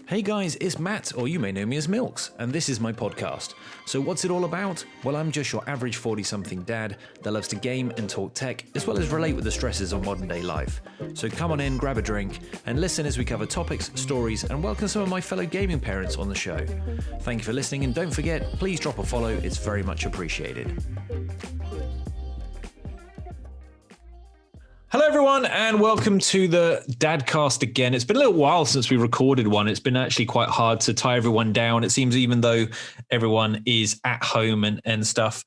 Hey guys, it's Matt, or you may know me as Milks, and this is my podcast. So what's it all about? Well, I'm just your average 40-something dad that loves to game and talk tech, as well as relate with the stresses of modern day life. So come on in, grab a drink, and listen as we cover topics, stories, and welcome some of my fellow gaming parents on the show. Thank you for listening, and don't forget, please drop a follow, it's very much appreciated. Hello everyone and welcome to the Dadcast again. It's been a little while since we recorded one. It's been actually quite hard to tie everyone down. It seems even though everyone is at home and stuff,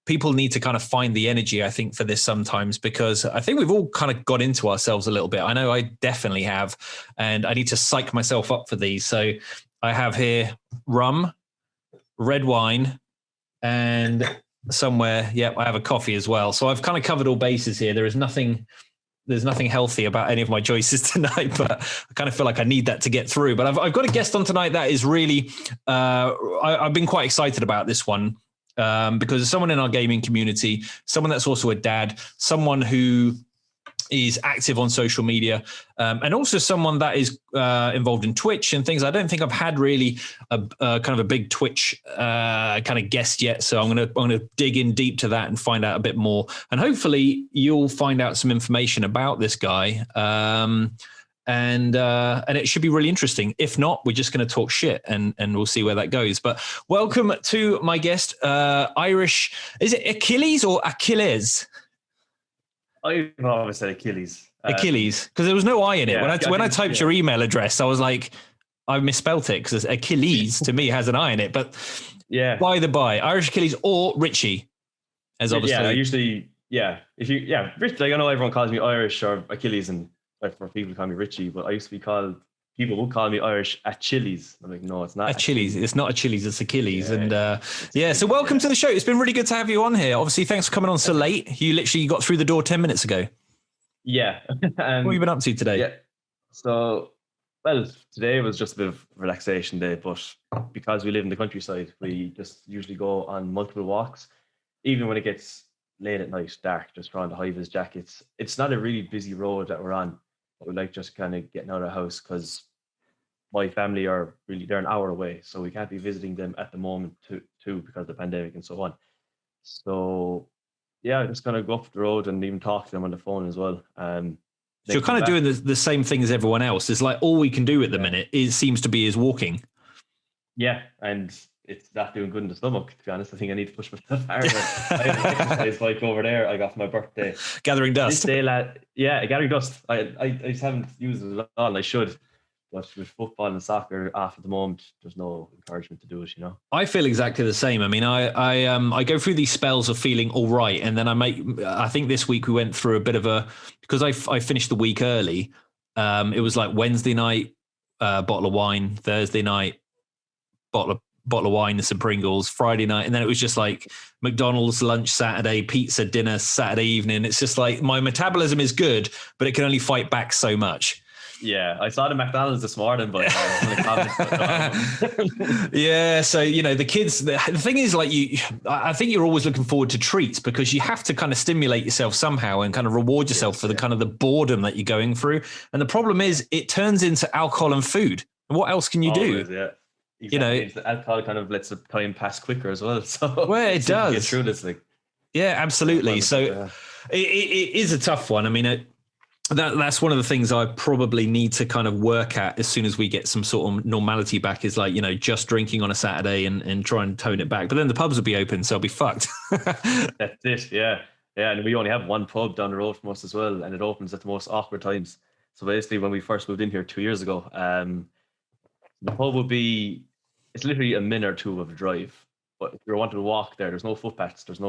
people need to kind of find the energy, I think, for this sometimes, because I think we've all kind of got into ourselves a little bit. I know I definitely have, and I need to psych myself up for these. So I have here rum, red wine, and somewhere, I have a coffee as well. So I've kind of covered all bases here. There's nothing healthy about any of my choices tonight, but I kind of feel like I need that to get through. But I've got a guest on tonight that is really, I've been quite excited about this one because there's someone in our gaming community, someone that's also a dad, someone who is active on social media, and also someone that is involved in Twitch and things. I don't think I've had really a kind of a big Twitch kind of guest yet, so I'm gonna dig in deep to that and find out a bit more. And hopefully you'll find out some information about this guy, and it should be really interesting. If not, we're just going to talk shit and we'll see where that goes. But welcome to my guest, Irish. Is it Achilles or Achilles? I've always said Achilles. Achilles, because there was no I in it. Yeah, when I typed your email address, I was like, I misspelt it because Achilles to me has an I in it. But yeah, by the by, Irish Achilles or Richie, as obviously. Yeah, usually, Rich. Like I know everyone calls me Irish or Achilles, and like for people call me Richie, but I used to be called. People would call me Irishachilles. I'm like, no, it's not Achilles. It's not Achilles, it's Achilles. So welcome to the show. It's been really good to have you on here. Obviously, thanks for coming on so late. You literally got through the door 10 minutes ago. Yeah. What have you been up to today? Yeah. So, well, today was just a bit of a relaxation day, but because we live in the countryside, we just usually go on multiple walks, even when it gets late at night, dark, just around the high-vis jackets. It's not a really busy road that we're on. We like just kind of getting out of the house because my family are really, they're an hour away. So we can't be visiting them at the moment too because of the pandemic and so on. So yeah, just kind of go up the road and even talk to them on the phone as well. So you're kind of doing the same thing as everyone else. It's like all we can do at the minute seems to be walking. Yeah, and it's not doing good in the stomach, to be honest. I think I need to push myself harder. I have an exercise bike over there I got for my birthday. Gathering dust. This day, gathering dust. I just haven't used it at all, and I should. But with football and soccer off at the moment, there's no encouragement to do it, you know? I feel exactly the same. I mean, I go through these spells of feeling all right, and then I think this week we went through a bit of because I finished the week early. It was like Wednesday night, bottle of wine, Thursday night, bottle of wine and some Pringles, Friday night, and then it was just like McDonald's lunch Saturday, pizza dinner Saturday evening. It's just like my metabolism is good, but it can only fight back so much. Yeah, I saw the McDonald's this morning, but yeah. So the kids. The thing is, like I think you're always looking forward to treats because you have to kind of stimulate yourself somehow and kind of reward yourself for the kind of the boredom that you're going through. And the problem is, it turns into alcohol and food. And what else can you do? Yeah. Exactly. The alcohol kind of lets the time pass quicker as well. So it does. Get through this, yeah, absolutely. So it is a tough one. I mean, that's one of the things I probably need to kind of work at as soon as we get some sort of normality back. Is like just drinking on a Saturday and try and tone it back. But then the pubs will be open, so I'll be fucked. That's it. Yeah, and we only have one pub down the road from us as well, and it opens at the most awkward times. So basically, when we first moved in here 2 years ago, the pub would be. It's literally a minute or two of a drive. But if you're wanting to walk there, there's no footpaths, there's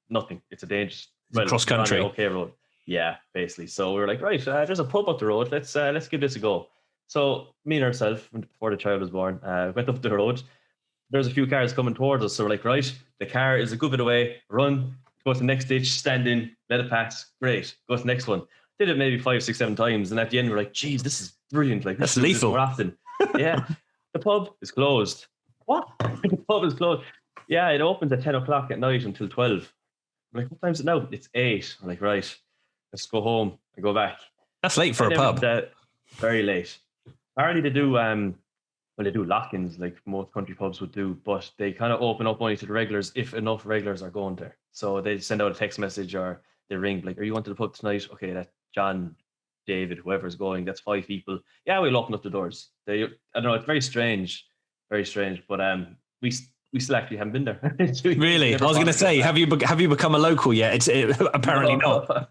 nothing. It's a dangerous cross country. Okay road. Yeah, basically. So we were like, right, there's a pub up the road. Let's give this a go. So me and ourselves, before the child was born, went up the road. There's a few cars coming towards us. So we're like, right, the car is a good bit away. Run, go to the next ditch, stand in, let it pass. Great. Go to the next one. Did it maybe 5, 6, 7 times. And at the end, we're like, geez, this is brilliant. Like, that's lethal. More often. Yeah. The pub is closed. What? The pub is closed. Yeah, it opens at 10 o'clock at night until 12. I'm like, what time is it now? It's 8. I'm like, right, let's go home and go back. That's late for a pub. Very late. Apparently they do well, they do lock-ins like most country pubs would do, but they kind of open up only to the regulars if enough regulars are going there. So they send out a text message or they ring like, "Are you going to the pub tonight?" Okay, that's John, David, whoever's going. That's 5 people. Yeah, we'll open up the doors. I don't know. It's very strange. But we still actually haven't been there. Really, I was going to say, have you become a local yet? Apparently not.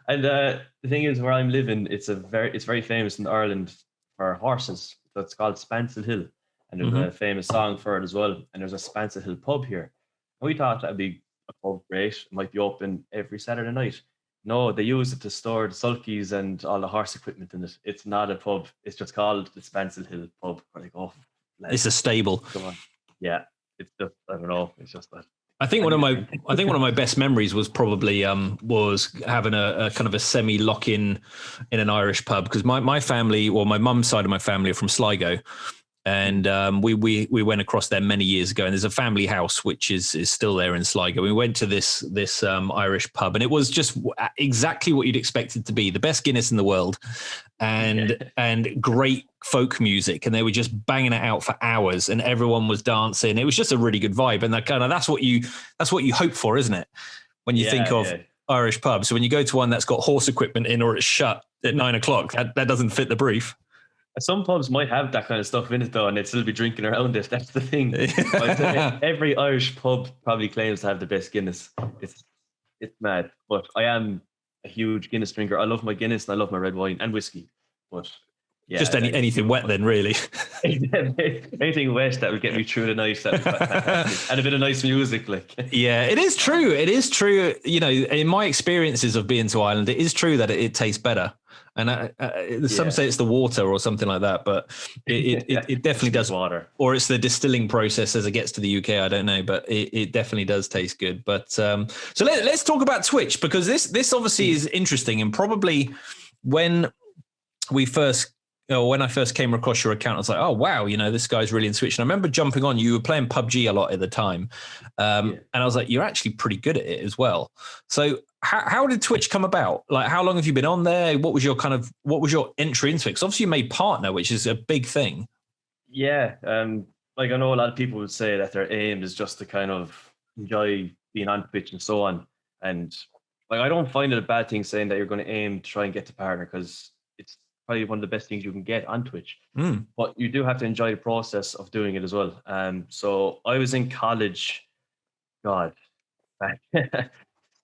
And the thing is, where I'm living, it's very famous in Ireland for horses. So it's called Spancil Hill, and there's a famous song for it as well. And there's a Spancil Hill pub here. And we thought that'd be a pub great. It might be open every Saturday night. No, they use it to store the sulkies and all the horse equipment in it. It's not a pub. It's just called the Spancil Hill pub. We're like, oh, it's a stable. Come on, yeah. It's just, I don't know. It's just that. I think one of my best memories was probably was having a kind of a semi lock-in in an Irish pub, because my family, or my mum's side of my family, are from Sligo, and we went across there many years ago, and there's a family house which is still there in Sligo. We went to this Irish pub, and it was just exactly what you'd expect it to be: the best Guinness in the world, and great folk music, and they were just banging it out for hours, and everyone was dancing. It was just a really good vibe, and that's what you hope for, isn't it? When you think of Irish pub. So when you go to one that's got horse equipment in, or it's shut at 9:00, that doesn't fit the brief. Some pubs might have that kind of stuff in it though, and they'd still be drinking around it. That's the thing. Every Irish pub probably claims to have the best Guinness. It's mad. But I am a huge Guinness drinker. I love my Guinness and I love my red wine and whiskey. But yeah, just anything wet then, really. Anything wet that would get me through the night, that would be fantastic. And a bit of nice music, like. Yeah, it is true. You know, in my experiences of being to Ireland, it is true that it tastes better. And some say it's the water or something like that, but it definitely does. Water, or it's the distilling process as it gets to the UK. I don't know, but it definitely does taste good. But so let's talk about Twitch, because this obviously is interesting, and probably when I first came across your account, I was like, oh wow, you know, this guy's really in Twitch. And I remember jumping on. You were playing PUBG a lot at the time, and I was like, you're actually pretty good at it as well. So how did Twitch come about? Like, how long have you been on there? What was your entry into it? Because obviously you made partner, which is a big thing. Yeah, like I know a lot of people would say that their aim is just to kind of enjoy being on Twitch and so on. And like, I don't find it a bad thing saying that you're going to aim to try and get to partner, because it's probably one of the best things you can get on Twitch. But you do have to enjoy the process of doing it as well. So I was in college, God, back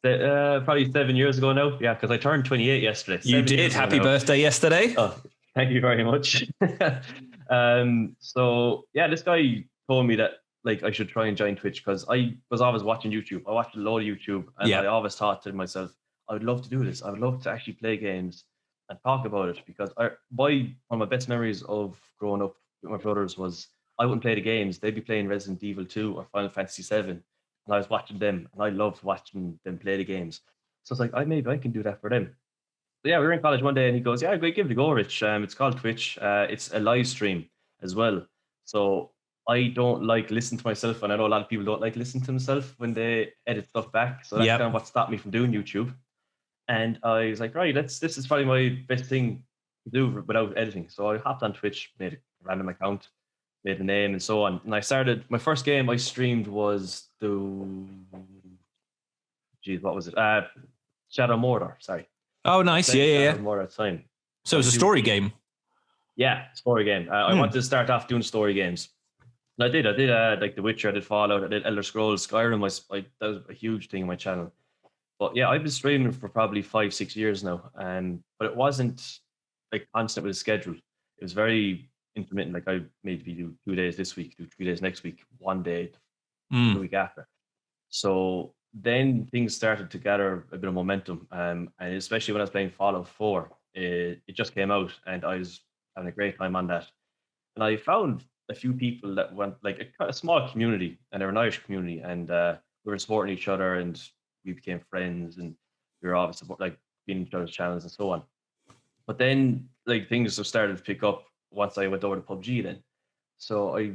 probably 7 years ago now. Yeah, because I turned 28 yesterday. You did. Happy birthday yesterday. Oh, thank you very much. So yeah, this guy told me that like I should try and join Twitch, because I was always watching YouTube. I watched a lot of YouTube, and I always thought to myself, I would love to do this. I would love to actually play games and talk about it, because one of my best memories of growing up with my brothers was I wouldn't play the games. They'd be playing Resident Evil 2 or Final Fantasy 7. And I was watching them, and I loved watching them play the games. So it's like, maybe I can do that for them. So yeah, we were in college one day, and he goes, "Yeah, give it a go, Rich. It's called Twitch. It's a live stream as well. So I don't like listening to myself, and I know a lot of people don't like listening to themselves when they edit stuff back. So that's kind of what stopped me from doing YouTube. And I was like, right, this is probably my best thing to do without editing. So I hopped on Twitch, made a random account, made a name and so on. And I started, my first game I streamed was what was it? Shadow Mordor, sorry. Oh, nice. Yeah. Mordor at the time. So it was a story game. Yeah, story game. I wanted to start off doing story games. And I did like The Witcher, I did Fallout, I did Elder Scrolls, Skyrim that was a huge thing on my channel. But yeah, I've been streaming for probably 5-6 years now. But it wasn't like constant with a schedule. It was very intermittent. Like I maybe do 2 days this week, do 3 days next week, 1 day the week after. So then things started to gather a bit of momentum. And especially when I was playing Fallout 4, it just came out, and I was having a great time on that. And I found a few people that went, like a small community, and they're an Irish community, and we were supporting each other, and we became friends, and we were obviously like being each other's channels and so on. But then like things have started to pick up once I went over to PUBG then. So I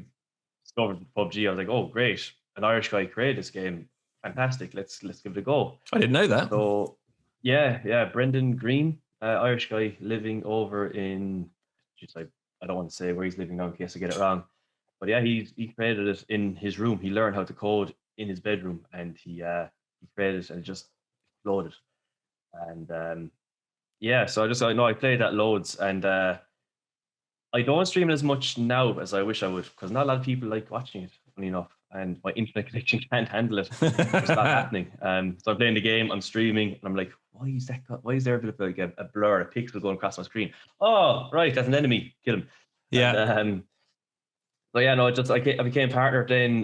discovered PUBG. I was like, oh great, an Irish guy created this game. Fantastic. Let's give it a go. I didn't know that. So yeah. Brendan Green, Irish guy living over in I don't want to say where he's living now in case I get it wrong. But yeah, he created it in his room. He learned how to code in his bedroom, and he created it and it just exploded. And yeah, so I know I played that loads, and I don't stream it as much now as I wish I would, because not a lot of people like watching it, funny enough, and my internet connection can't handle it. It's not happening. So I'm playing the game, I'm streaming, and I'm like, why is that? Why is there a bit of like a blur, a pixel going across my screen? Oh, right, that's an enemy. Kill him. Yeah. And, so yeah, no, I became partner then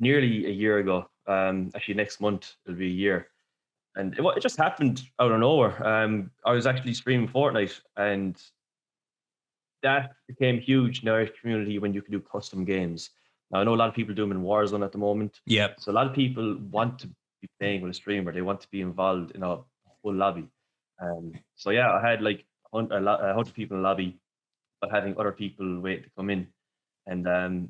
nearly a year ago. Actually, next month it'll be a year, and it just happened out of nowhere. I was actually streaming Fortnite, and that became huge in the Irish community when you can do custom games. Now I know a lot of people do them in Warzone at the moment. Yep. So a lot of people want to be playing with a streamer. They want to be involved in a full lobby. So yeah, I had like 100 people in the lobby, but having other people wait to come in. And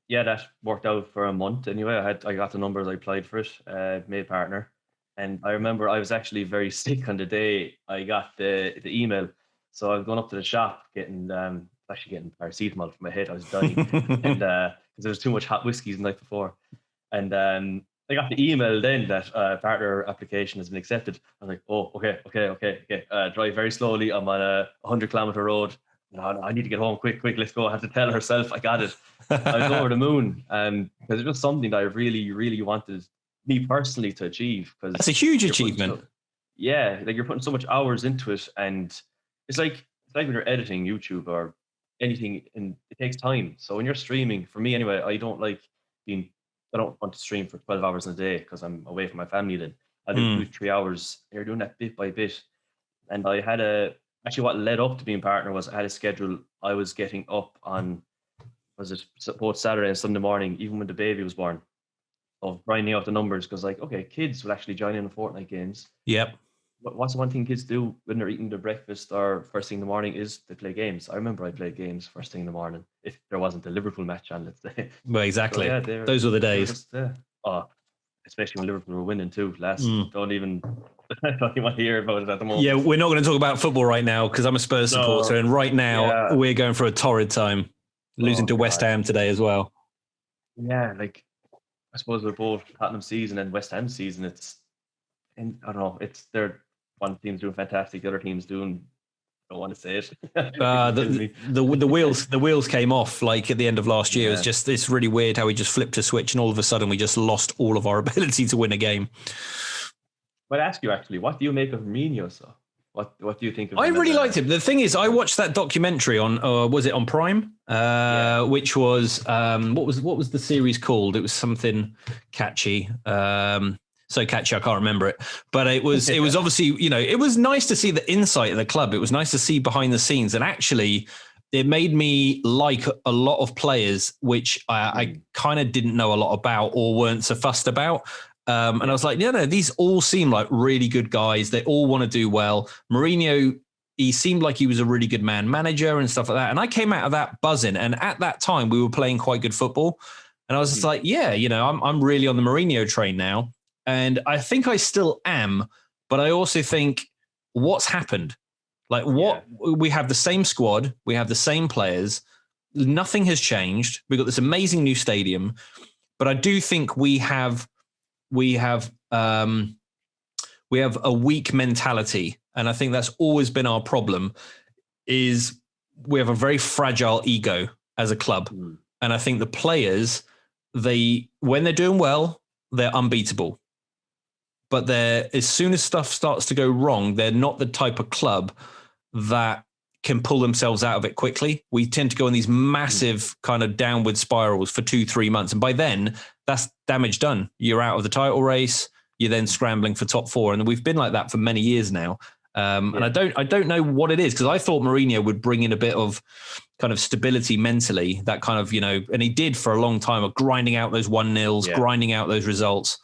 yeah, that worked out for a month anyway. I got the numbers, I applied for it, made partner. And I remember I was actually very sick on the day I got the email. So I was going up to the shop getting paracetamol for my head. I was dying, and because there was too much hot whiskeys the night before. And I got the email then that partner application has been accepted. I was like, oh, okay. Drive very slowly. I'm on a 100-kilometer road. No, I need to get home quick. Let's go. I have to tell herself I got it. I was over the moon, because it's just something that I really, really wanted me personally to achieve. Because that's a huge achievement. Yeah, like you're putting so much hours into it, and it's like when you're editing YouTube or anything, and it takes time. So when you're streaming, for me anyway, I don't want to stream for 12 hours in a day because I'm away from my family. Then I do 2-3 hours. You're doing that bit by bit, and I had actually what led up to being partner was I had a schedule. I was getting up on both Saturday and Sunday morning, even when the baby was born, of grinding out the numbers, because like, okay, kids will actually join in the Fortnite games. Yep. What's the one thing kids do when they're eating their breakfast or first thing in the morning is they play games. I remember I played games first thing in the morning if there wasn't a Liverpool match on, let's say. Well, exactly. So, yeah, those were the days. Especially when Liverpool were winning too. Don't even want to hear about it at the moment. Yeah, we're not going to talk about football right now because I'm a Spurs supporter, and right now we're going through a torrid time, losing to West Ham today as well. Yeah, like I suppose we're both Tottenham season and West Ham season. And I don't know, they're one team's doing fantastic, the other team's doing. I don't want to say it. the wheels came off like at the end of last year. Yeah. It's really weird how we just flipped a switch and all of a sudden we just lost all of our ability to win a game. I'd ask you actually, what do you make of Mourinho? So what do you think of him? I really liked him. The thing is, I watched that documentary on was it on Prime? Which was what was the series called? It was something catchy. So catchy, I can't remember it, but it was obviously, it was nice to see the insight of the club. It was nice to see behind the scenes, and actually it made me like a lot of players, which I kind of didn't know a lot about or weren't so fussed about. And I was like, no, these all seem like really good guys. They all want to do well. Mourinho, he seemed like he was a really good manager and stuff like that. And I came out of that buzzing. And at that time we were playing quite good football. And I was just like, I'm really on the Mourinho train now. And I think I still am, but I also think what's happened? Like we have the same squad, we have the same players, nothing has changed. We've got this amazing new stadium, but I do think we have a weak mentality. And I think that's always been our problem is we have a very fragile ego as a club. And I think the players, when they're doing well, they're unbeatable. But as soon as stuff starts to go wrong, they're not the type of club that can pull themselves out of it quickly. We tend to go in these massive kind of downward spirals for 2-3 months. And by then, that's damage done. You're out of the title race. You're then scrambling for top 4. And we've been like that for many years now. And I don't know what it is, because I thought Mourinho would bring in a bit of kind of stability mentally, that kind of, and he did for a long time of grinding out those 1-0s, grinding out those results.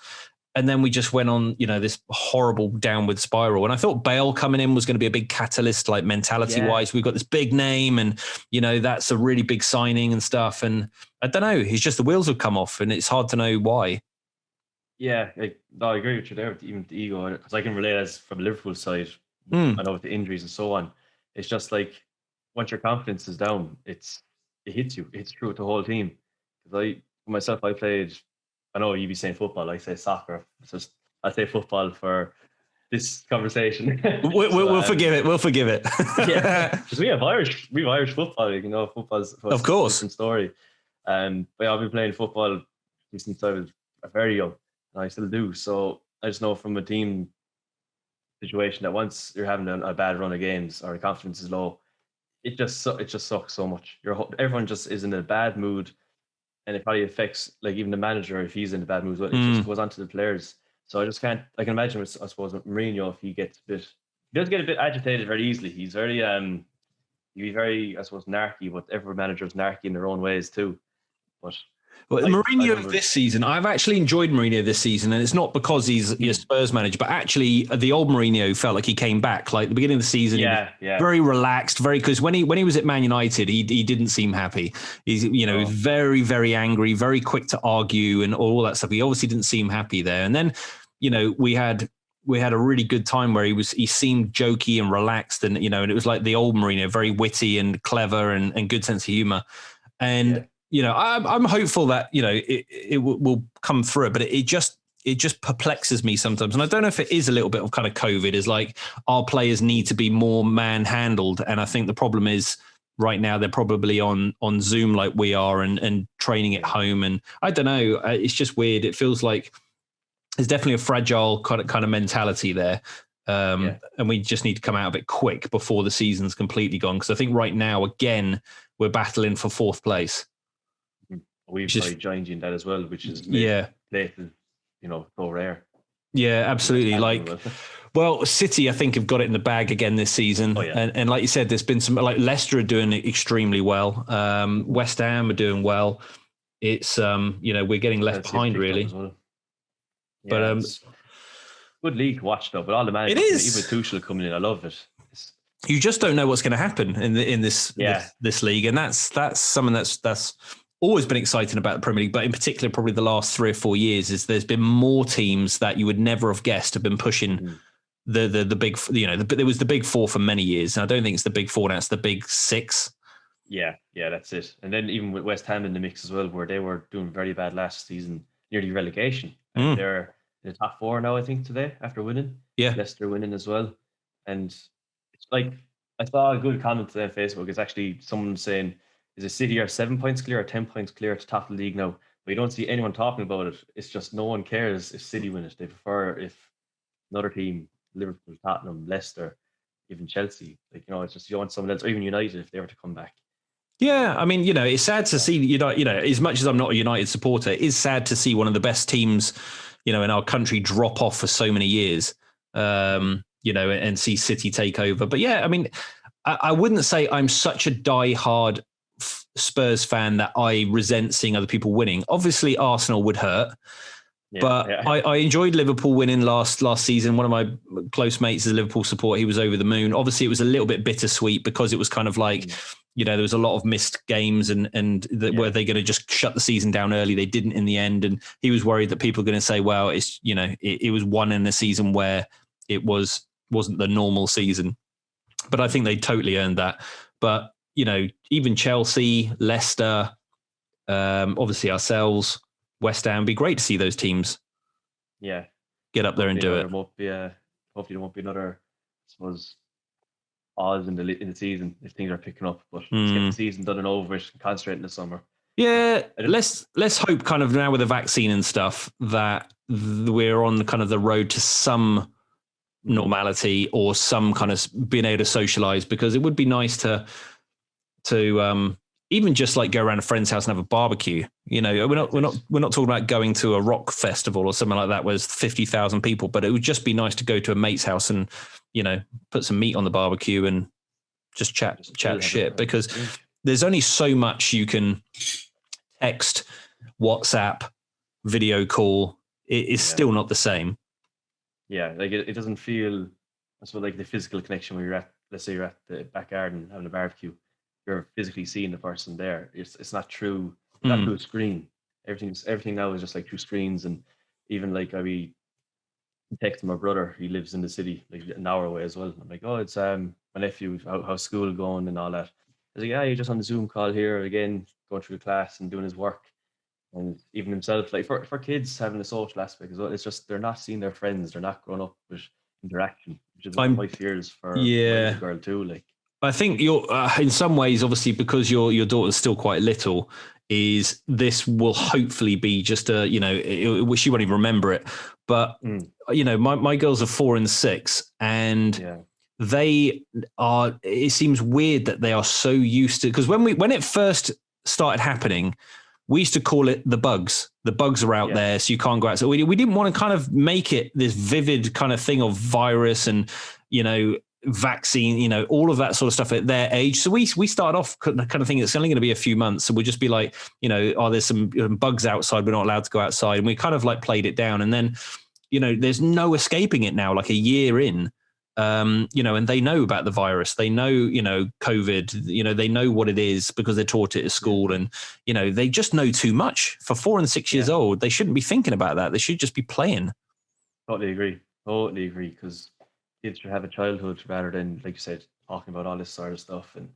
And then we just went on, this horrible downward spiral. And I thought Bale coming in was going to be a big catalyst, like mentality-wise. We've got this big name and, that's a really big signing and stuff. And I don't know, it's just the wheels have come off and it's hard to know why. Yeah, I agree with you there, even the ego, because I can relate as from Liverpool side. I know with the injuries and so on. It's just like once your confidence is down, it hits you. It hits through the whole team. Because myself, I played. I know you be saying football. I say soccer. It's just I say football for this conversation. We'll forgive it. We'll forgive it. Yeah, because we have Irish football. Football's of course, a different story. But yeah, I've been playing football since I was very young, and I still do. So I just know from a team situation that once you're having a bad run of games or the confidence is low, it just sucks so much. Everyone just is in a bad mood, and it probably affects like even the manager if he's in a bad mood. It just goes on to the players. So I just can't. I can imagine with, I suppose, with Mourinho, if he does get a bit agitated very easily. He's very he'd be very, I suppose, narky. But every manager is narky in their own ways too. But Mourinho this season, I've actually enjoyed Mourinho this season, and it's not because he's a Spurs manager, but actually the old Mourinho felt like he came back. Like the beginning of the season, very relaxed, because when he was at Man United, he didn't seem happy. He's was very, very angry, very quick to argue, and all that stuff. He obviously didn't seem happy there. And then we had a really good time where he seemed jokey and relaxed, and and it was like the old Mourinho, very witty and clever and good sense of humor. And I'm hopeful that it will come through, but it just perplexes me sometimes, and I don't know if it is a little bit of kind of COVID. Is like our players need to be more man-handled, and I think the problem is right now they're probably on Zoom like we are and training at home, and I don't know. It's just weird. It feels like there's definitely a fragile kind of mentality there. And we just need to come out of it quick before the season's completely gone. Because I think right now, again, we're battling for fourth place. We've joined you in that as well, which is so rare. Yeah, absolutely. Well, City, I think, have got it in the bag again this season. Oh, yeah. And like you said, there's been some, like Leicester are doing extremely well. West Ham are doing well. It's, we're getting left behind, really. Well. Yeah, but good league to watch, though. But all the managers, it is. Even Tuchel coming in, I love it. You just don't know what's going to happen in this league. And that's something that's always been exciting about the Premier League, but in particular, probably the last 3 or 4 years, is there's been more teams that you would never have guessed have been pushing the big, there was the big four for many years. And I don't think it's the big four now, it's the big six. Yeah, that's it. And then even with West Ham in the mix as well, where they were doing very bad last season, nearly relegation. And they're in the top 4 now, I think, today, after winning. Yeah. Leicester winning as well. And it's like, I saw a good comment today on Facebook. It's actually someone saying, is a City are 7 points clear or 10 points clear at the top of the league now? But you don't see anyone talking about it. It's just no one cares if City win it. They prefer if another team, Liverpool, Tottenham, Leicester, even Chelsea, it's just you want someone else, or even United if they were to come back. Yeah, I mean, it's sad to see, as much as I'm not a United supporter, it is sad to see one of the best teams, in our country drop off for so many years, and see City take over. But yeah, I mean, I wouldn't say I'm such a diehard Spurs fan that I resent seeing other people winning. Obviously, Arsenal would hurt. I enjoyed Liverpool winning last season. One of my close mates is a Liverpool supporter. He was over the moon. Obviously, it was a little bit bittersweet because it was kind of like, there was a lot of missed games and were they going to just shut the season down early? They didn't in the end. And he was worried that people are going to say, well, it's, it was one in a season where it wasn't the normal season. But I think they totally earned that. But, even Chelsea, Leicester, obviously ourselves, West Ham, be great to see those teams. Yeah, get up there and do it. Hopefully, there won't be another, I suppose, pause in the season if things are picking up. But let's get the season done and over with and concentrate in the summer. Yeah, let's hope kind of now with the vaccine and stuff that we're on kind of the road to some normality or some kind of being able to socialize, because it would be nice to even just like go around a friend's house and have a barbecue. We're not talking about going to a rock festival or something like that where there's 50,000 people, but it would just be nice to go to a mate's house and, put some meat on the barbecue and just chat shit, because there's only so much you can text, WhatsApp, video call. It is still not the same. Yeah. Like it doesn't feel, I suppose, like the physical connection when let's say you're at the back garden having a barbecue. You're physically seeing the person there. It's not true. Not through a screen. Everything now is just like through screens. And even like I be texting my brother. He lives in the city, like an hour away as well. I'm like, oh, it's my nephew. How's school going and all that. was like, yeah, you're just on the Zoom call here again, going through class and doing his work. And even himself, like for kids having a social aspect as well, it's just they're not seeing their friends, they're not growing up with interaction, which is one of my fears for my little girl too. Like, I think you're in some ways, obviously, because your daughter's still quite little, is this will hopefully be just a, she won't even remember it. But, my girls are 4 and 6, and they are, it seems weird that they are so used to, because when it first started happening, we used to call it the bugs. The bugs are out there, so you can't go out. So we didn't want to kind of make it this vivid kind of thing of virus and, vaccine, all of that sort of stuff at their age. So we started off kind of thinking it's only going to be a few months. So we'll just be like, there's some bugs outside. We're not allowed to go outside. And we kind of like played it down. And then, there's no escaping it now, like a year in, and they know about the virus. They know, COVID, they know what it is because they're taught it at school. And, they just know too much. For 4 and 6 years old, they shouldn't be thinking about that. They should just be playing. Totally agree. Because kids should have a childhood rather than, like you said, talking about all this sort of stuff. And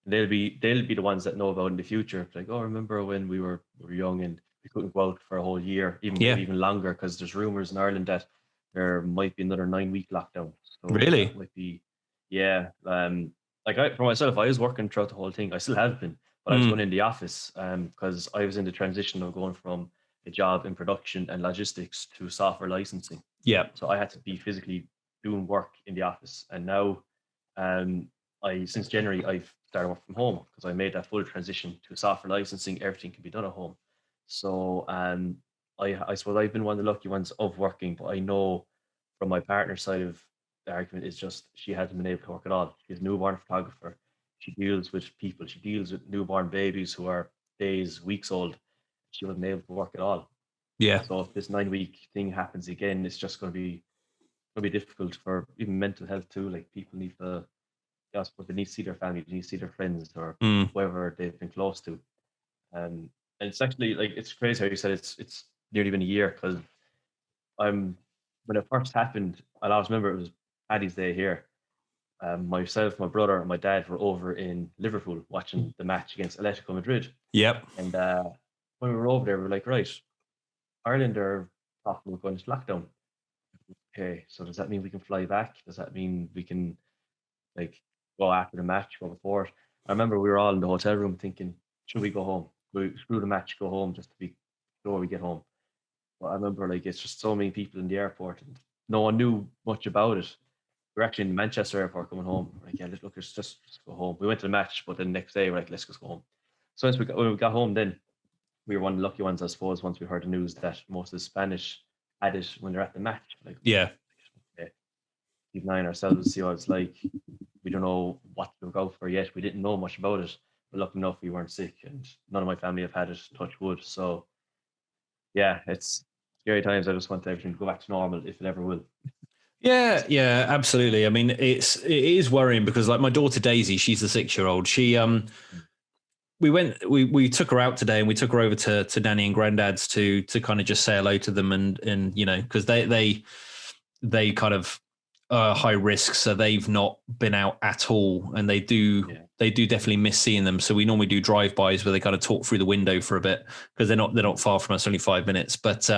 they'll be the ones that know about it in the future. Like, oh, remember when we were young and we couldn't go out for a whole year, even longer, because there's rumors in Ireland that there might be another 9-week lockdown. So really? That might be, for myself, I was working throughout the whole thing. I still have been, but I was going in the office because I was in the transition of going from a job in production and logistics to software licensing. Yeah. So I had to be physically doing work in the office, and now since January I've started work from home because I made that full transition to software licensing. Everything can be done at home. So I suppose I've been one of the lucky ones of working, but I know from my partner's side of the argument is just she hasn't been able to work at all. She's a newborn photographer. She deals with people. She deals with newborn babies who are days, weeks old. She wasn't able to work at all. Yeah. So if this 9-week thing happens again, it's just going to be difficult for even mental health too. Like, people need to, I suppose they need to see their family, they need to see their friends or whoever they've been close to. And it's actually, like, it's crazy how you said it's nearly been a year, because when it first happened, I always remember it was Paddy's Day here. Myself, my brother, and my dad were over in Liverpool watching the match against Atletico Madrid. Yep. And when we were over there, we were like, right, Ireland are talking about going into lockdown. Okay, so does that mean we can fly back? Does that mean we can, like, go after the match, go before it? I remember we were all in the hotel room thinking, should we go home? We screw the match, go home just to be sure we get home. But I remember, like, it's just so many people in the airport and no one knew much about it. We were actually in Manchester airport coming home. We're like, yeah, look, let's just go home. We went to the match, but then the next day we're like, let's just go home. So when we got home, then we were one of the lucky ones, I suppose, once we heard the news that most of the Spanish had it when they're at the match. Like, yeah, keep an eye on ourselves, see what it's like. We don't know what to look out for yet. We didn't know much about it, but lucky enough we weren't sick, and none of my family have had it, touch wood. So yeah, it's scary times. I just want everything to go back to normal, if it ever will. Yeah, absolutely. I mean, it is worrying because, like, my daughter Daisy, she's the 6-year-old. She we took her out today, and we took her over to Nanny and Granddad's to kind of just say hello to them, and because they kind of are high risk, so they've not been out at all, and they do definitely miss seeing them. So we normally do drive-bys where they kind of talk through the window for a bit, because they're not far from us, only 5 minutes. But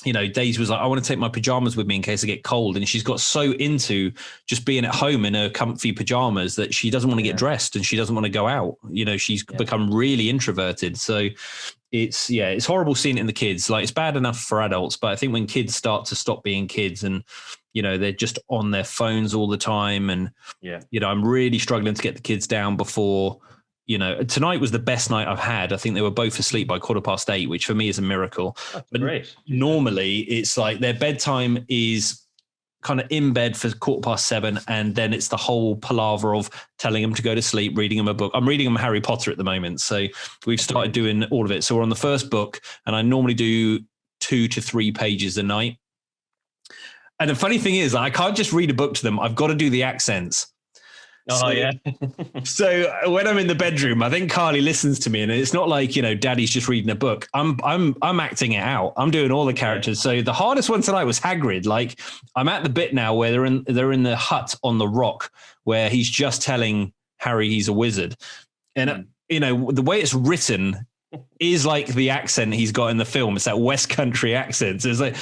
Daisy was like, I want to take my pajamas with me in case I get cold. And she's got so into just being at home in her comfy pajamas that she doesn't want to get dressed, and she doesn't want to go out. She's become really introverted. So it's horrible seeing it in the kids. Like, it's bad enough for adults, but I think when kids start to stop being kids and, they're just on their phones all the time. And, I'm really struggling to get the kids down before, tonight was the best night I've had. I think they were both asleep by 8:15, which for me is a miracle. That's great. Normally it's like their bedtime is kind of in bed for 7:15, and then it's the whole palaver of telling them to go to sleep, reading them a book. I'm reading them Harry Potter at the moment, so we've started doing all of it. So we're on the first book, and I normally do 2 to 3 pages a night. And the funny thing is, I can't just read a book to them. I've got to do the accents. So when I'm in the bedroom, I think Carly listens to me, and it's not like, Daddy's just reading a book. I'm acting it out. I'm doing all the characters. So the hardest one tonight was Hagrid. Like, I'm at the bit now where they're in the hut on the rock, where he's just telling Harry, he's a wizard. And, you know, the way it's written is like the accent he's got in the film. It's that West Country accent. It's like,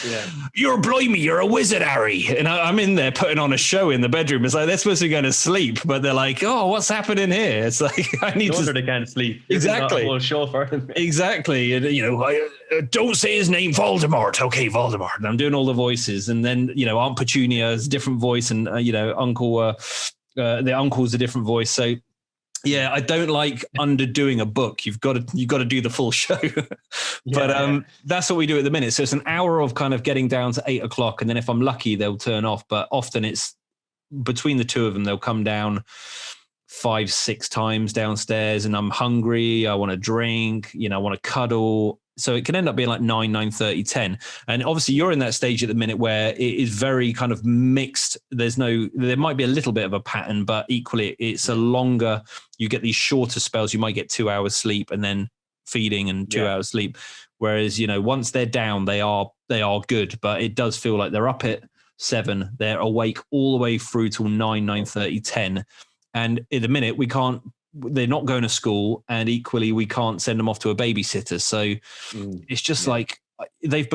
you're blimey, you're a wizard, Harry. And I'm in there putting on a show in the bedroom. It's like, they're supposed to be going to sleep, but they're like, oh, what's happening here? It's like, I need to. They can't sleep. Exactly. Whole show for him. Exactly. And, you know, don't say his name, Voldemort. Okay, Voldemort. And I'm doing all the voices. And then, you know, Aunt Petunia is a different voice. And, you know, the uncle's a different voice. So, yeah, I don't like underdoing a book. You've got to do the full show. But that's what we do at the minute. So it's an hour of kind of getting down to 8 o'clock. And then if I'm lucky, they'll turn off. But often it's between the two of them, they'll come down 5-6 times downstairs, and I'm hungry. I want a drink, you know, I want to cuddle. So it can end up being like 9:30, 10. And obviously you're in that stage at the minute where it is very kind of mixed. There might be a little bit of a pattern, but equally it's a longer, you get these shorter spells. You might get 2 hours sleep and then feeding and 2 hours sleep. Whereas, you know, once they're down, they are good, but it does feel like they're up at 7. They're awake all the way through till 9:30, 10. And in the minute they're not going to school, and equally we can't send them off to a babysitter. So it's just like they've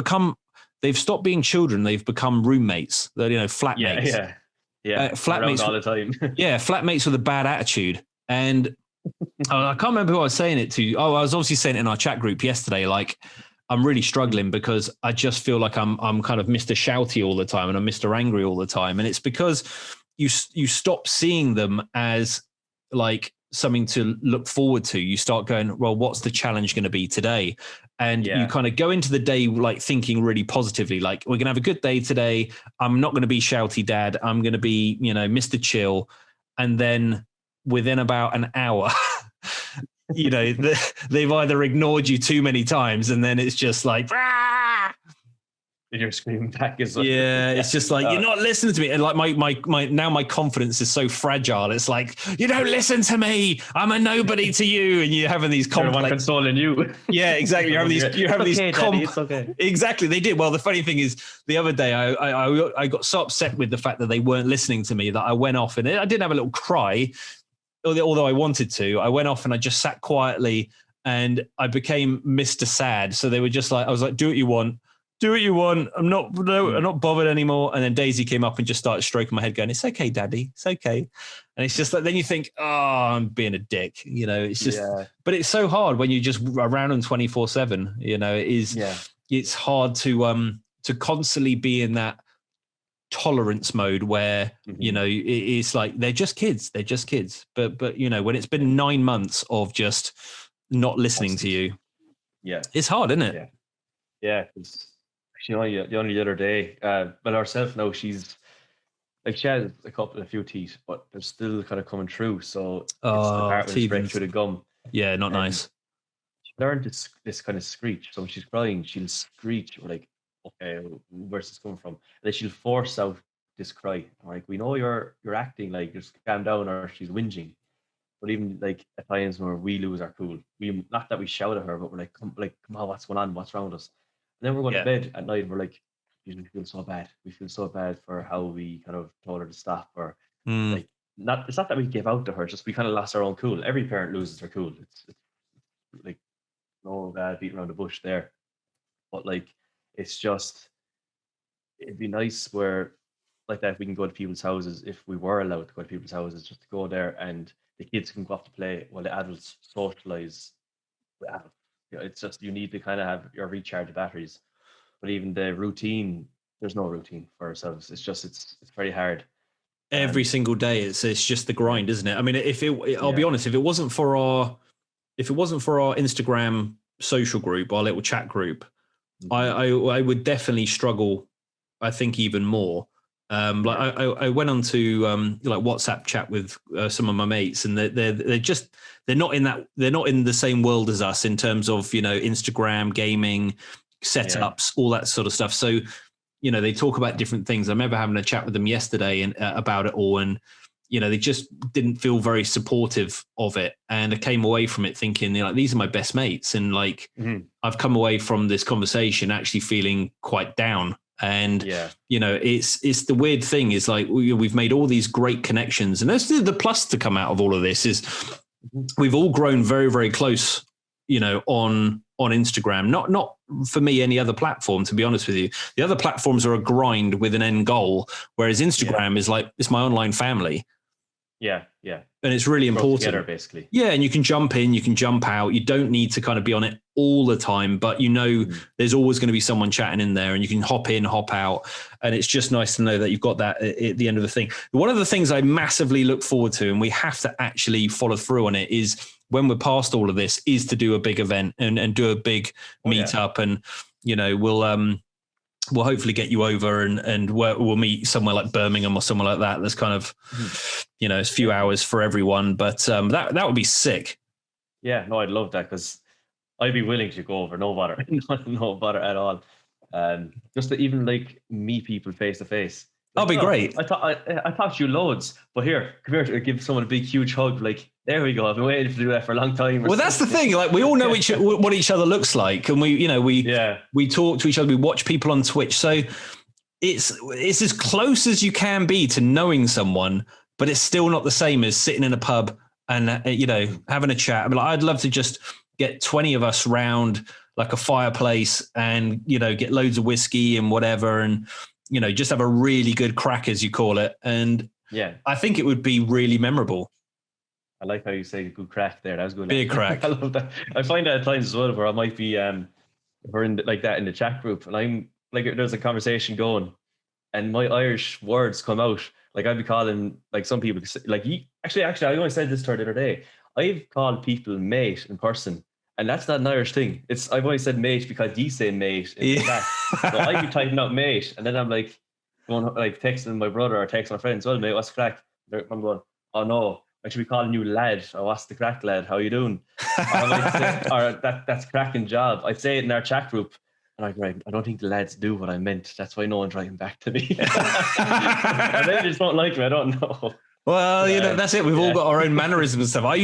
stopped being children. They've become roommates. They're, you know, flatmates. Flatmates all the time. Flatmates with a bad attitude. And I can't remember who I was saying it to. Oh, I was obviously saying it in our chat group yesterday. Like, I'm really struggling because I just feel like I'm kind of Mr. Shouty all the time, and I'm Mr. Angry all the time. And it's because you stop seeing them as like something to look forward to. You start going, well, what's the challenge going to be today? And you kind of go into the day like thinking really positively, like, we're going to have a good day today. I'm not going to be shouty dad. I'm going to be, you know, Mr. Chill. And then within about an hour, you know, they've either ignored you too many times, and then it's just like, and you're screaming back as well. It's just like, you're not listening to me. And like my confidence is so fragile. It's like, you don't listen to me. I'm a nobody to you. And you're having these complex. One consoling you. Yeah, exactly. You're having these. It's okay. Exactly. They did. Well, the funny thing is, the other day I got so upset with the fact that they weren't listening to me that I went off, and I didn't have a little cry, although I wanted to. I went off and I just sat quietly, and I became Mr. Sad. So they were just like, I was like, do what you want. Do what you want. I'm not bothered anymore. And then Daisy came up and just started stroking my head, going, "It's okay, Daddy. It's okay." And it's just like, then you think, "Oh, I'm being a dick." You know, it's just, but it's so hard when you just around them 24/7. You know, it is. Yeah. It's hard to constantly be in that tolerance mode where you know it's like they're just kids. They're just kids. But you know, when it's been 9 months of just not listening to you, it's hard, isn't it? Yeah. You know, the only other day, but herself now, she's like, she has a few teeth, but they're still kind of coming through. So it's the part where it's breaking through the gum. Yeah, not nice. She learned this kind of screech. So when she's crying, she'll screech. We're like, okay, where's this coming from? And then she'll force out this cry. I'm like, we know you're acting, like, just calm down, or she's whinging. But even like at times where we lose our cool, not that we shout at her, but we're like, come on, what's going on? What's wrong with us? And then we're going to bed at night, and we're like, we feel so bad. We feel so bad for how we kind of told her to stop, or like, it's not that we gave out to her, just we kind of lost our own cool. Every parent loses their cool. It's like no beat around the bush there. But like, it's just, it'd be nice where like that we can go to people's houses, if we were allowed to go to people's houses, just to go there and the kids can go off to play while the adults socialize with adults. You know, it's just, you need to kind of have your recharge batteries. But even the routine, there's no routine for ourselves. It's just, it's very hard. Every single day, it's just the grind, isn't it? I mean, I'll be honest, if it wasn't for our Instagram social group, our little chat group, I would definitely struggle, I think, even more. Like I went on to like WhatsApp chat with some of my mates, and they're not in the same world as us in terms of, you know, Instagram, gaming, setups, all that sort of stuff. So, you know, they talk about different things. I remember having a chat with them yesterday and about it all, and you know, they just didn't feel very supportive of it. And I came away from it thinking, you know, like, these are my best mates, and like I've come away from this conversation actually feeling quite down And, it's the weird thing is like, we've made all these great connections. And that's the plus to come out of all of this is we've all grown very, very close, on Instagram, not for me, any other platform, to be honest with you. The other platforms are a grind with an end goal, whereas Instagram is like, it's my online family. Yeah. Yeah. And it's really important. Together, basically. Yeah. And you can jump in, you can jump out. You don't need to kind of be on it all the time, but there's always going to be someone chatting in there and you can hop in, hop out. And it's just nice to know that you've got that at the end of the thing. One of the things I massively look forward to, and we have to actually follow through on it, is when we're past all of this, is to do a big event and do a big meetup. And, we'll hopefully get you over and we'll meet somewhere like Birmingham or somewhere like that. There's kind of, it's a few hours for everyone, but that would be sick. Yeah, no, I'd love that because I'd be willing to go over, no bother, no bother at all. Just to even like meet people face to face. That'd be great. I talked to you loads, but come here to give someone a big, huge hug. Like, there we go. I've been waiting to do that for a long time. Well, that's the thing. Like, we all know what each other looks like, and we talk to each other. We watch people on Twitch, so it's as close as you can be to knowing someone, but it's still not the same as sitting in a pub and having a chat. I mean, I'd love to just get 20 of us round like a fireplace and get loads of whiskey and whatever, and just have a really good crack, as you call it. And I think it would be really memorable. I like how you say good crack there. That was good. Big crack. I love that. I find that at times as well where I might be, we're in like that in the chat group, and I'm like, there's a conversation going, and my Irish words come out. Like I'd be calling like some people like actually I only said this to her the other day. I've called people mate in person. And that's not an Irish thing. I've always said mate because you say mate in the chat. So I'd be typing out mate, and then I'm like texting my brother or texting my friends, well, mate, what's the crack? I'm going, oh no, I should be calling you lad. Oh, what's the crack, lad? How you doing? Or that's cracking job. I'd say it in our chat group, and I'm like, I don't think the lads do what I meant. That's why no one's writing back to me. And they just don't like me. I don't know. Well, that's it. We've all got our own mannerisms and stuff. I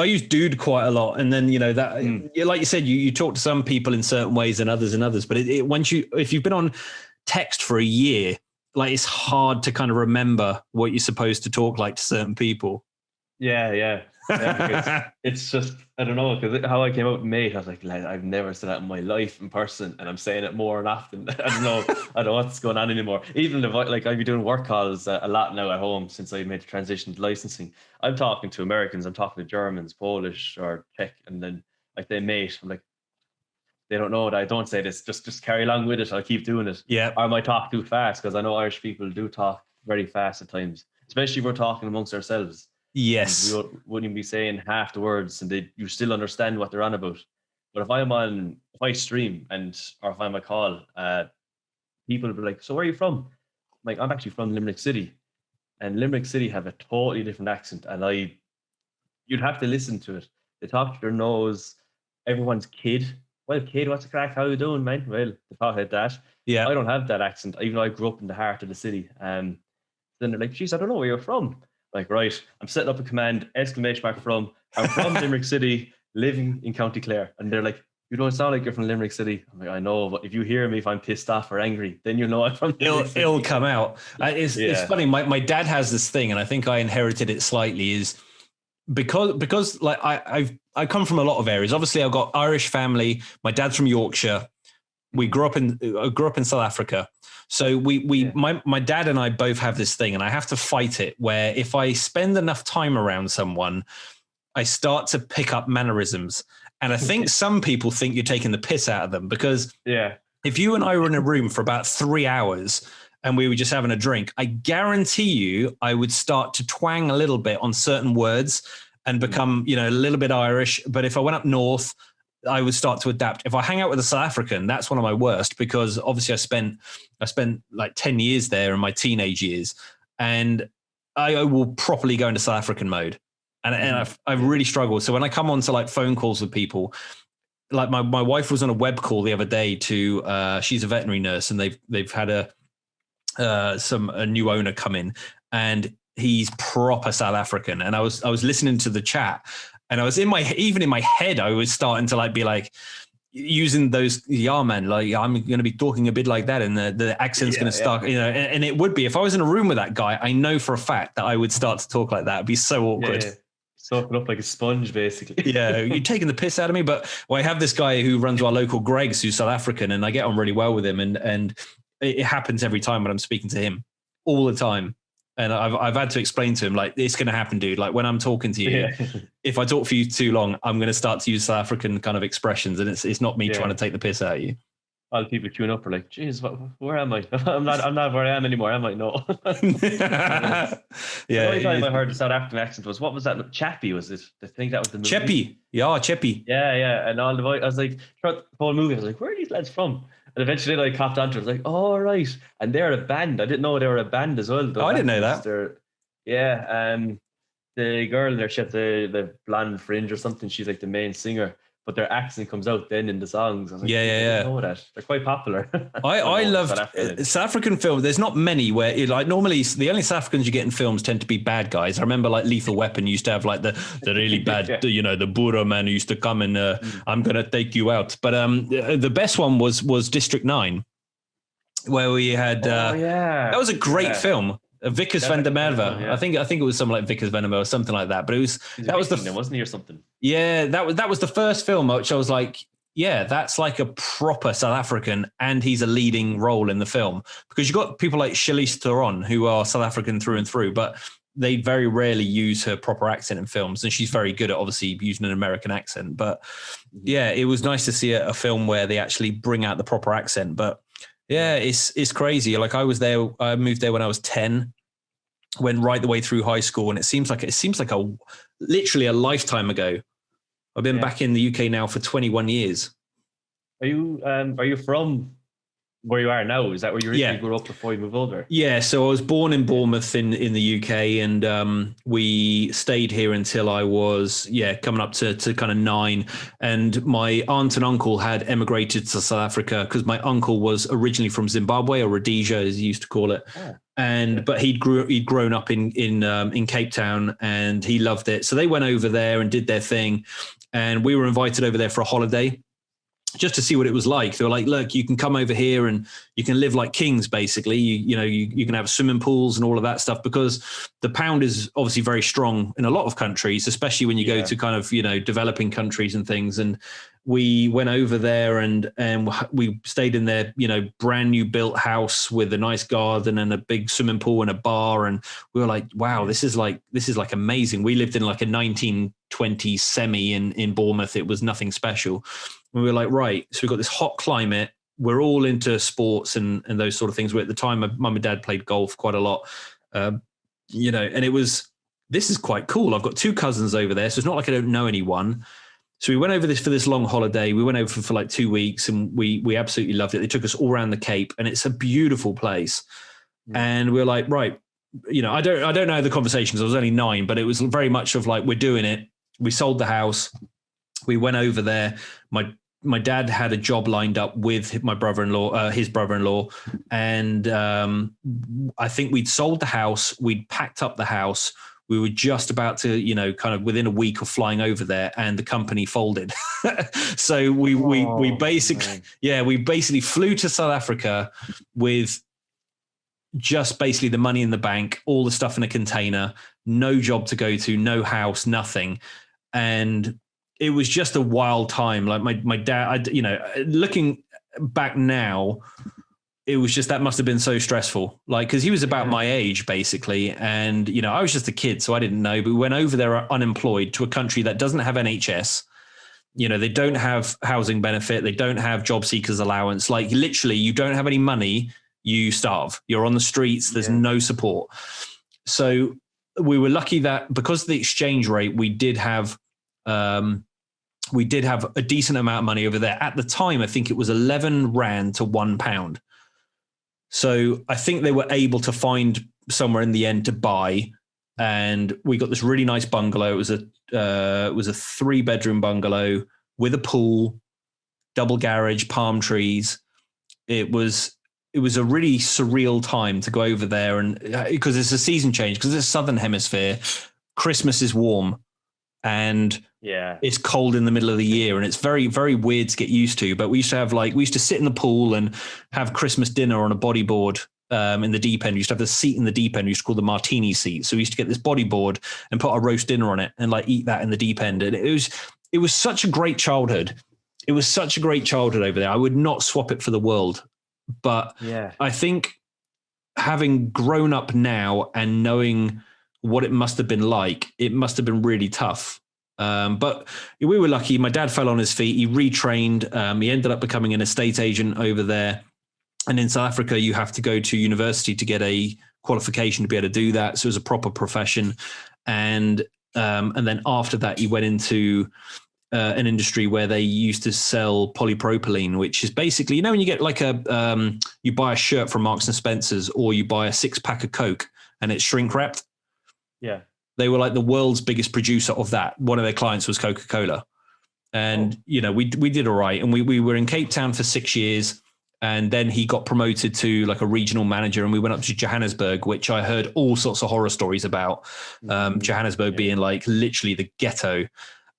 use dude quite a lot, and then like you said, you talk to some people in certain ways and others in others. But if you've been on text for a year, like it's hard to kind of remember what you're supposed to talk like to certain people. Yeah. It's just, I don't know, because how I came out mate, I was like, I've never said that in my life in person, and I'm saying it more and often. I don't know what's going on anymore. Even if I'd be doing work calls a lot now at home since I made the transition to licensing. I'm talking to Americans, I'm talking to Germans, Polish or Czech, and then like they mate, I'm like, they don't know that I don't say this, just carry along with it, I'll keep doing it. Yeah. Or I might talk too fast, because I know Irish people do talk very fast at times, especially if we're talking amongst ourselves. Yes. We wouldn't be saying half the words, and you still understand what they're on about. But if I stream or if I'm on a call, people will be like, so where are you from? I'm like, I'm actually from Limerick City. And Limerick City have a totally different accent. And you'd have to listen to it. They talk to their nose. Everyone's kid. Well, kid, what's the crack? How you doing, man? Well, they talk like that. Yeah. I don't have that accent, even though I grew up in the heart of the city. Then they're like, geez, I don't know where you're from. Like, right, I'm setting up a command, ! from, I'm from Limerick City, living in County Clare. And they're like, you don't sound like you're from Limerick City. I'm like, I know, but if you hear me, if I'm pissed off or angry, then you know I'm from Limerick City. It'll come out. It's funny. My dad has this thing, and I think I inherited it slightly, is because like I come from a lot of areas. Obviously, I've got Irish family. My dad's from Yorkshire. I grew up in South Africa. So my dad and I both have this thing, and I have to fight it, where if I spend enough time around someone, I start to pick up mannerisms. And I think some people think you're taking the piss out of them, because if you and I were in a room for about 3 hours and we were just having a drink, I guarantee you I would start to twang a little bit on certain words and become, a little bit Irish. But if I went up north, I would start to adapt. If I hang out with a South African, that's one of my worst, because obviously I spent like 10 years there in my teenage years, and I will properly go into South African mode. And I've really struggled. So when I come on to like phone calls with people, like my wife was on a web call the other day to, she's a veterinary nurse, and they've had a new owner come in, and he's proper South African. And I was listening to the chat, and I was even in my head, I was starting to like be like, using those, yeah, man, like I'm going to be talking a bit like that, and the accent's going to start, you know, and it would be, if I was in a room with that guy, I know for a fact that I would start to talk like that. It'd be so awkward. Yeah. Soaking up like a sponge, basically. Yeah, you're taking the piss out of me. But I have this guy who runs our local Greg's, who's South African, and I get on really well with him, and it happens every time when I'm speaking to him, all the time. And I've had to explain to him, like, it's going to happen, dude. Like, when I'm talking to you, if I talk for you too long, I'm going to start to use South African kind of expressions, and it's not me trying to take the piss out of you. All the people queuing up are like, "Geez, where am I? I'm not where I am anymore. Am I? No." Yeah. The only time I heard the South African accent was, what was that? Chappie, was it? I think that was the movie. Chappie. Yeah, Chappie. Yeah. And all the voice, I was like, throughout the whole movie, I was like, where are these lads from? And eventually I copped onto it. I was like, oh, right. And they're a band. I didn't know they were a band as well. I didn't know that. The girl in there, she had the blonde fringe or something. She's like the main singer. But their accent comes out then in the songs. I was like, I didn't know that. They're quite popular. I love South African films. There's not many where, like, normally the only South Africans you get in films tend to be bad guys. I remember, like, Lethal Weapon used to have, like, the really bad, you know, the Boer man who used to come and I'm gonna take you out. But the best one was District 9, where we had that was a great film. Vickers van der Merwe. I think it was something like Vickers van der Merwe or something like that. But that was wasn't he, or something? Yeah, that was the first film which I was like, yeah, that's like a proper South African, and he's a leading role in the film, because you've got people like Charlize Theron who are South African through and through, but they very rarely use her proper accent in films, and she's very good at obviously using an American accent. But yeah, it was nice to see a film where they actually bring out the proper accent. But yeah, it's crazy. Like, I moved there when I was 10, went right the way through high school, and it seems like literally a lifetime ago. I've been back in the UK now for 21 years. Are you from where you are now? Is that where you originally grew up before you moved over? Yeah, so I was born in Bournemouth in the UK, and we stayed here until I was coming up to kind of 9. And my aunt and uncle had emigrated to South Africa, because my uncle was originally from Zimbabwe, or Rhodesia as he used to call it. But he'd grown up in Cape Town, and he loved it. So they went over there and did their thing, and we were invited over there for a holiday, just to see what it was like. They were like, look, you can come over here and you can live like kings, basically. You can have swimming pools and all of that stuff, because the pound is obviously very strong in a lot of countries, especially when you go to kind of, developing countries and things. And we went over there and we stayed in their, brand new built house with a nice garden and a big swimming pool and a bar. And we were like, wow, this is like amazing. We lived in like a 1920s semi in Bournemouth. It was nothing special. And we were like, right, so we've got this hot climate. We're all into sports and those sort of things. Where at the time, my mum and dad played golf quite a lot, and this is quite cool. I've got 2 cousins over there, so it's not like I don't know anyone. So we went over for this long holiday. We went over for like 2 weeks, and we absolutely loved it. They took us all around the Cape, and it's a beautiful place. And we were like, right, I don't know the conversations. I was only 9, but it was very much of like, we're doing it. We sold the house. We went over there. My dad had a job lined up with his brother-in-law, and I think we'd sold the house. We'd packed up the house. We were just about to, kind of within a week of flying over there, and the company folded. So we basically flew to South Africa with just basically the money in the bank, all the stuff in a container, no job to go to, no house, nothing. And it was just a wild time. Like my dad, looking back now, it was just, that must have been so stressful. Like, cause he was about my age basically. And, I was just a kid, so I didn't know, but we went over there unemployed to a country that doesn't have NHS. They don't have housing benefit. They don't have job seekers allowance. Like, literally, you don't have any money, you starve. You're on the streets. There's no support. So we were lucky that because of the exchange rate, we did have a decent amount of money over there. At the time, I think it was 11 Rand to £1. So I think they were able to find somewhere in the end to buy, and we got this really nice bungalow. It was a 3-bedroom bungalow with a pool, double garage, palm trees. It was a really surreal time to go over there, and because it's a season change, because it's Southern Hemisphere, Christmas is warm. and Yeah. it's cold in the middle of the year, and it's very, very weird to get used to. But we used to sit in the pool and have Christmas dinner on a bodyboard in the deep end. We used to have the seat in the deep end. We used to call the martini seat. So we used to get this bodyboard and put our roast dinner on it and like eat that in the deep end. And it was such a great childhood. It was such a great childhood over there. I would not swap it for the world. But Yeah. I think having grown up now and knowing what it must have been like, it must have been really tough. But we were lucky. My dad fell on his feet. He retrained. He ended up becoming an estate agent over there. And in South Africa, you have to go to university to get a qualification to be able to do that. So it was a proper profession. And then after that, he went into an industry where they used to sell polypropylene, which is basically, when you get like you buy a shirt from Marks and Spencer's, or you buy a 6-pack of Coke and it's shrink wrapped. Yeah. They were like the world's biggest producer of that. One of their clients was Coca-Cola. And, we did all right. And we were in Cape Town for 6 years. And then he got promoted to like a regional manager, and we went up to Johannesburg, which I heard all sorts of horror stories about. Johannesburg being like literally the ghetto.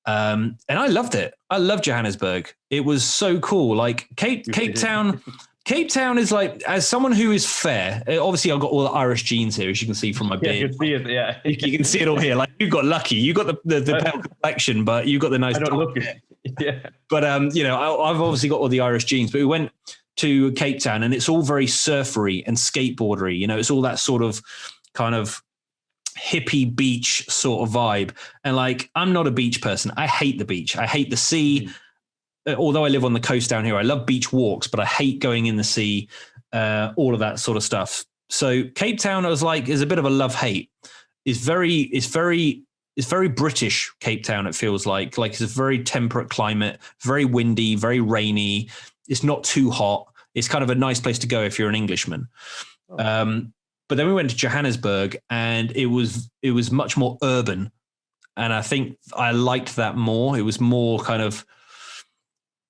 And I loved it. I loved Johannesburg. It was so cool. Like Cape Town. Cape Town is like, as someone who is fair, obviously I've got all the Irish genes here, as you can see from my beard. You can see it, yeah. You can see it all here. Like, you got lucky. You got the pale complexion, but you got the nice. I don't look it. Yeah. But I've obviously got all the Irish genes. But we went to Cape Town, and it's all very surfery and skateboardery. It's all that sort of kind of hippie beach sort of vibe. And like, I'm not a beach person. I hate the beach. I hate the sea. Although I live on the coast down here, I love beach walks, but I hate going in the sea, all of that sort of stuff. So Cape Town, I was like, is a bit of a love-hate. It's very British, Cape Town, it feels like. Like, it's a very temperate climate, very windy, very rainy. It's not too hot. It's kind of a nice place to go if you're an Englishman. But then we went to Johannesburg, and it was much more urban. And I think I liked that more. It was more kind of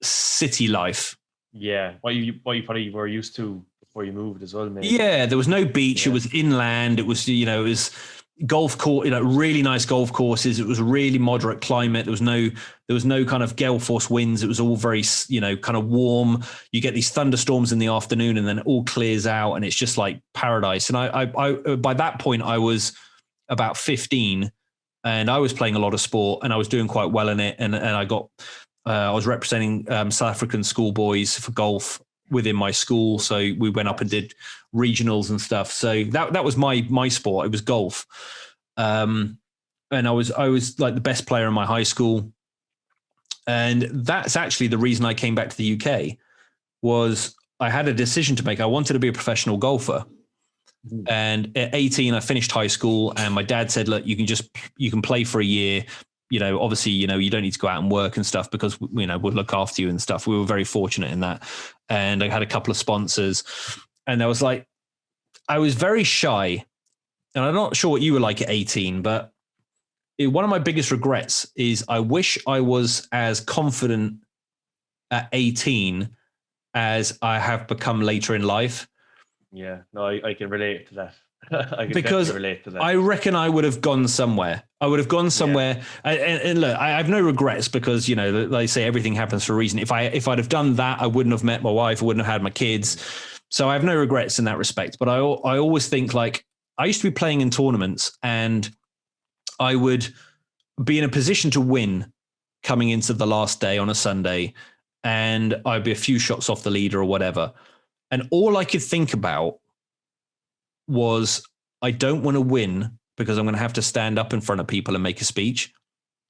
city life. Yeah. What you probably were used to before you moved as well, maybe. Yeah, there was no beach. Yeah. It was inland. It was, it was golf course, really nice golf courses. It was a really moderate climate. There was no kind of gale force winds. It was all very, kind of warm. You get these thunderstorms in the afternoon, and then it all clears out, and it's just like paradise. And I by that point, I was about 15, and I was playing a lot of sport, and I was doing quite well in it. And I was representing South African schoolboys for golf within my school. So we went up and did regionals and stuff. So that was my sport. It was golf. And I was like the best player in my high school. And that's actually the reason I came back to the UK, was I had a decision to make. I wanted to be a professional golfer. And at 18, I finished high school, and my dad said, look, you can play for a year. Obviously, you don't need to go out and work and stuff, because, we'll look after you and stuff. We were very fortunate in that. And I had a couple of sponsors, and I was very shy, and I'm not sure what you were like at 18, but one of my biggest regrets is I wish I was as confident at 18 as I have become later in life. Yeah, no, I can relate to that. Because I reckon I would have gone somewhere. Yeah. And look, I have no regrets, because they say everything happens for a reason. If I'd have done that, I wouldn't have met my wife. I wouldn't have had my kids. So I have no regrets in that respect. But I always think, like, I used to be playing in tournaments, and I would be in a position to win coming into the last day on a Sunday, and I'd be a few shots off the leader or whatever. And all I could think about was, I don't want to win because I'm going to have to stand up in front of people and make a speech.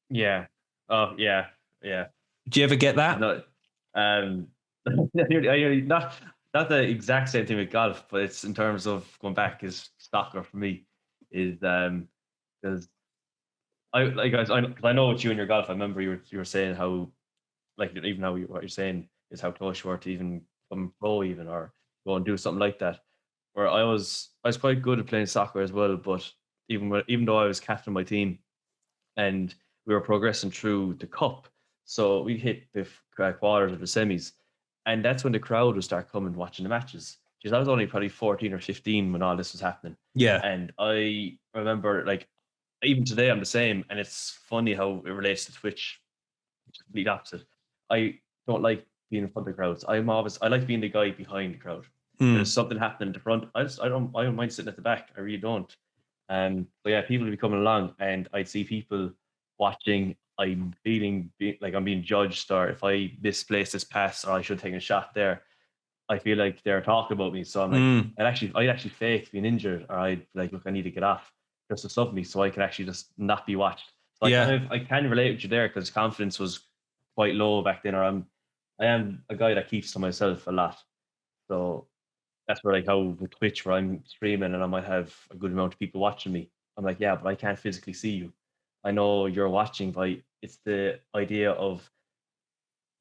Yeah. Oh, yeah. Yeah. Do you ever get that? No. Not the exact same thing with golf, but it's in terms of going back is soccer for me, is because I know what you and your golf. I remember you were saying how, like, even how what you're saying is how close you were to even become pro, even, or go and do something like that. Where I was quite good at playing soccer as well, but even though I was captain of my team, and we were progressing through the cup, so we hit the quarters of the semis, and that's when the crowd would start coming watching the matches. Because I was only probably 14 or 15 when all this was happening. Yeah. And I remember, like, even today I'm the same, and it's funny how it relates to Twitch. It's complete opposite. I don't like being in front of crowds. I like being the guy behind the crowd. There's something happening in the front. I don't mind sitting at the back. I really don't. But yeah, people would be coming along, and I'd see people watching. I'm feeling like I'm being judged, or if I misplace this pass, or I should take a shot there, I feel like they're talking about me. So I'm like, I'd actually fake being injured, or I'd be like, look, I need to get off just to sub me, so I can actually just not be watched. So I can relate with you there, because confidence was quite low back then, or I am a guy that keeps to myself a lot. So that's where, like, how with Twitch, where I'm streaming and I might have a good amount of people watching me, I'm like, yeah, but I can't physically see you. I know you're watching, but it's the idea of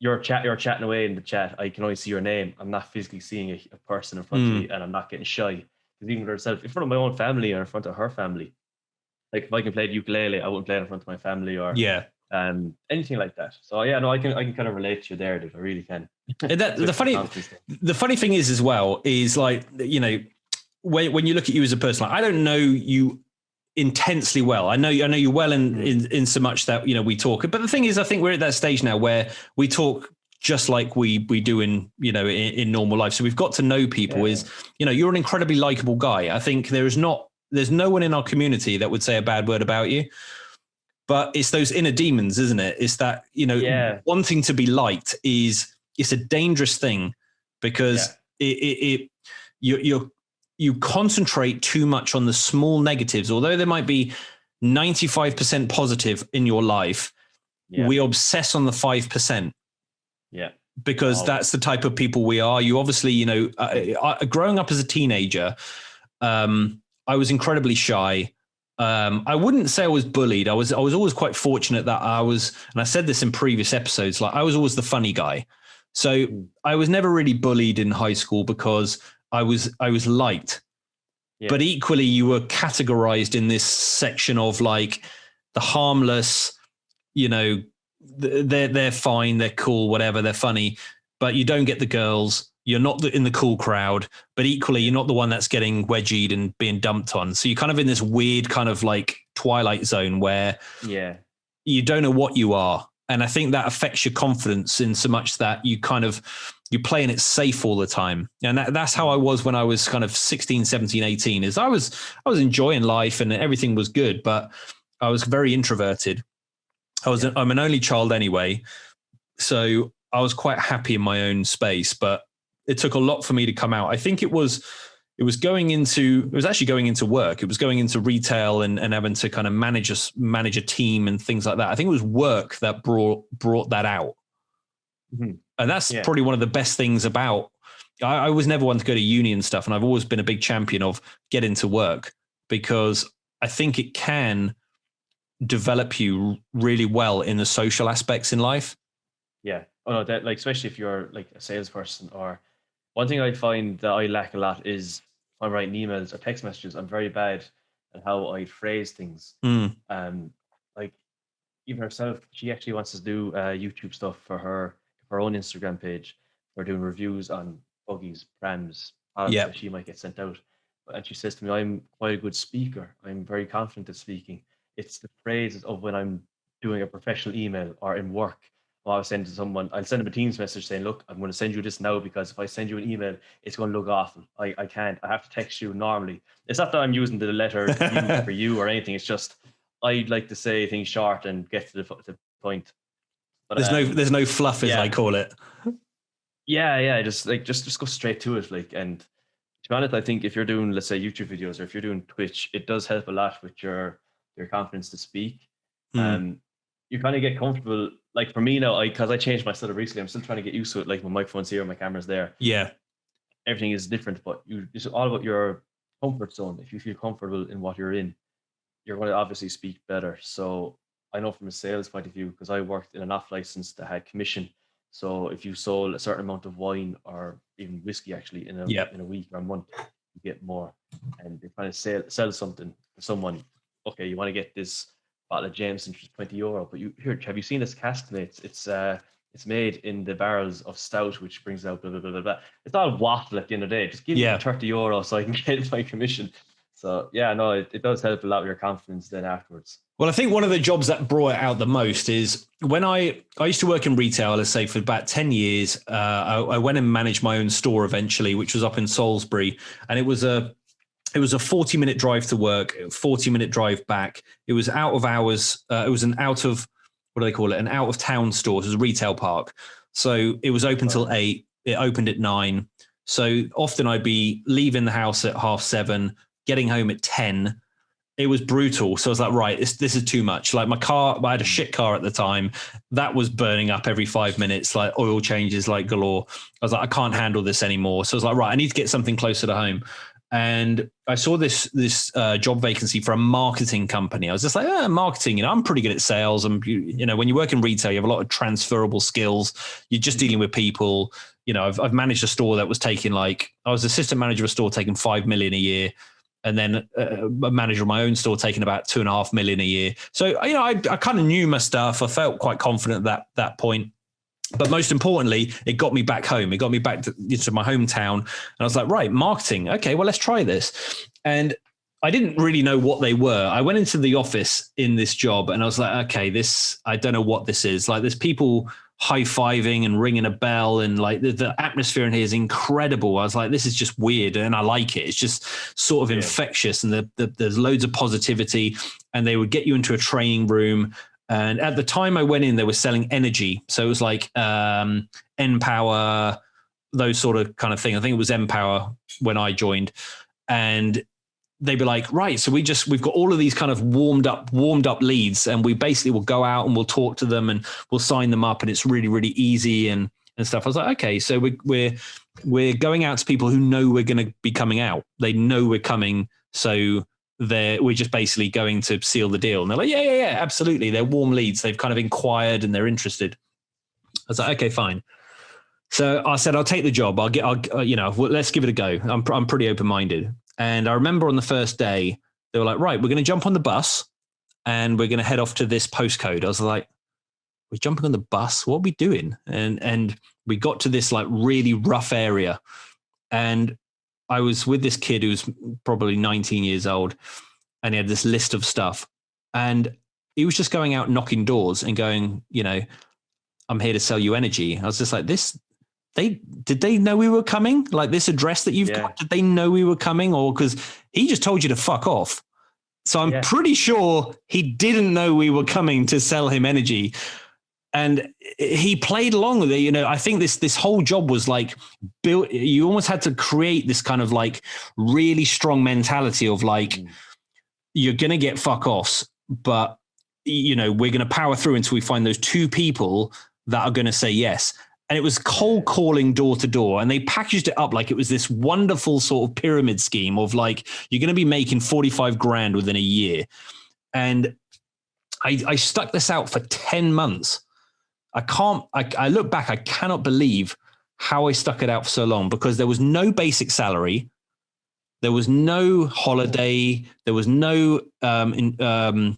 you're chatting away in the chat. I can only see your name. I'm not physically seeing a person in front of me, and I'm not getting shy. Because even herself, in front of my own family or in front of her family, like if I can play the ukulele, I wouldn't play it in front of my family or anything like that. So yeah, no, I can kind of relate to you there, dude. I really can. The funny thing is as well is, like, you know, when you look at you as a person, like, I don't know you intensely well. I know you well in so much that, you know, we talk. But the thing is, I think we're at that stage now where we talk just like we do in, you know, in normal life. So we've got to know people. Is, you know, you're an incredibly likable guy. I think there's no one in our community that would say a bad word about you. But it's those inner demons, isn't it? It's that, you know, wanting to be liked it's a dangerous thing, because you concentrate too much on the small negatives. Although there might be 95% positive in your life, we obsess on the 5%. Yeah. Because that's the type of people we are. You obviously, you know, growing up as a teenager, I was incredibly shy. I wouldn't say I was bullied. I was always quite fortunate that and I said this in previous episodes, like, I was always the funny guy. So I was never really bullied in high school because I was liked. But equally, you were categorized in this section of, like, the harmless, you know, they're fine, they're cool, whatever, they're funny, but you don't get the girls. You're not in the cool crowd, but equally, you're not the one that's getting wedgied and being dumped on. So you're kind of in this weird kind of like twilight zone where you don't know what you are. And I think that affects your confidence in so much that you're playing it safe all the time. And that's how I was when I was kind of 16, 17, 18, is I was enjoying life and everything was good, but I was very introverted. I'm an only child anyway. So I was quite happy in my own space, but it took a lot for me to come out. I think it was actually going into work. It was going into retail and having to kind of manage a team and things like that. I think it was work that brought that out. Mm-hmm. And that's probably one of the best things about, I was never one to go to uni and stuff. And I've always been a big champion of get into work, because I think it can develop you really well in the social aspects in life. Yeah. Oh no, that, like, especially if you're like a salesperson, or one thing I find that I lack a lot is when I'm writing emails or text messages, I'm very bad at how I phrase things. Like, even herself, she actually wants to do YouTube stuff for her own Instagram page. We're doing reviews on buggies, prams, products that she might get sent out. And she says to me, I'm quite a good speaker. I'm very confident at speaking. It's the phrases of when I'm doing a professional email or in work. I'll send to someone, I'll send them a Teams message saying, look, I'm going to send you this now, because if I send you an email, it's going to look awful. I can't. I have to text you normally. It's not that I'm using the letter U for you or anything. It's just I like to say things short and get to the point. But there's no fluff, as I call it. Yeah. Just go straight to it. Like, and to be honest, I think if you're doing, let's say, YouTube videos, or if you're doing Twitch, it does help a lot with your confidence to speak. You kind of get comfortable. Like, for me now, because I changed my setup recently, I'm still trying to get used to it. Like, my microphone's here, my camera's there. Yeah. Everything is different, but it's all about your comfort zone. If you feel comfortable in what you're in, you're going to obviously speak better. So I know from a sales point of view, because I worked in an off license that had commission. So if you sold a certain amount of wine or even whiskey, actually, in a week or a month, you get more. And they're trying to sell something to someone. Okay, you want to get this bottle of Jameson for €20, but have you seen this cask, mate? It's made in the barrels of stout, which brings out blah blah blah blah blah. It's not a waffle at the end of the day. Just give me €30 so I can get my commission. So yeah, no, it does help a lot with your confidence then afterwards. Well, I think one of the jobs that brought it out the most is when I used to work in retail, let's say for about 10 years. I went and managed my own store eventually, which was up in Salisbury. And it was a 40-minute drive to work, 40-minute drive back. It was out of hours. It was an out of, what do they call it? An out of town store. It was a retail park. So it was open till 8. It opened at 9. So often I'd be leaving the house at 7:30, getting home at 10. It was brutal. So I was like, right, this is too much. Like my car, I had a shit car at the time. That was burning up every 5 minutes, like oil changes like galore. I was like, I can't handle this anymore. So I was like, right, I need to get something closer to home. And I saw this job vacancy for a marketing company. I was just like, marketing, I'm pretty good at sales. And, when you work in retail, you have a lot of transferable skills. You're just dealing with people. I've managed a store that was taking I was assistant manager of a store taking 5 million a year. And then a manager of my own store taking about 2.5 million a year. So, I kind of knew my stuff. I felt quite confident at that point. But most importantly, it got me back home. It got me back to my hometown. And I was like, right, marketing. Okay, well, let's try this. And I didn't really know what they were. I went into the office in this job and I was like, okay, I don't know what this is. Like there's people high-fiving and ringing a bell and like the atmosphere in here is incredible. I was like, this is just weird and I like it. It's just sort of infectious and there's loads of positivity, and they would get you into a training room. And at the time I went in, they were selling energy. So it was like Empower, those sort of kind of thing. I think it was Empower when I joined. And they'd be like, right, so we've got all of these kind of warmed up leads, and we basically will go out and we'll talk to them and we'll sign them up, and it's really, really easy and stuff. I was like, okay, so we're going out to people who know we're going to be coming out. They know we're coming, so we're just basically going to seal the deal. And they're like, yeah, absolutely. They're warm leads. They've kind of inquired and they're interested. I was like, okay, fine. So I said, I'll take the job. Let's give it a go. I'm pretty open-minded. And I remember on the first day, they were like, right, we're going to jump on the bus and we're going to head off to this postcode. I was like, we're jumping on the bus? What are we doing? And we got to this like really rough area. And I was with this kid who was probably 19 years old, and he had this list of stuff. And he was just going out knocking doors and going, I'm here to sell you energy. I was just like, did they know we were coming? Like this address that you've got, did they know we were coming? Or because he just told you to fuck off. So I'm pretty sure he didn't know we were coming to sell him energy. And he played along with it. I think this whole job was like built. You almost had to create this kind of like really strong mentality of like, you're going to get fuck offs, but we're going to power through until we find those two people that are going to say yes. And it was cold calling door to door, and they packaged it up like it was this wonderful sort of pyramid scheme of like, you're going to be making 45 grand within a year. And I stuck this out for 10 months. I look back, I cannot believe how I stuck it out for so long, because there was no basic salary. There was no holiday. There was no kind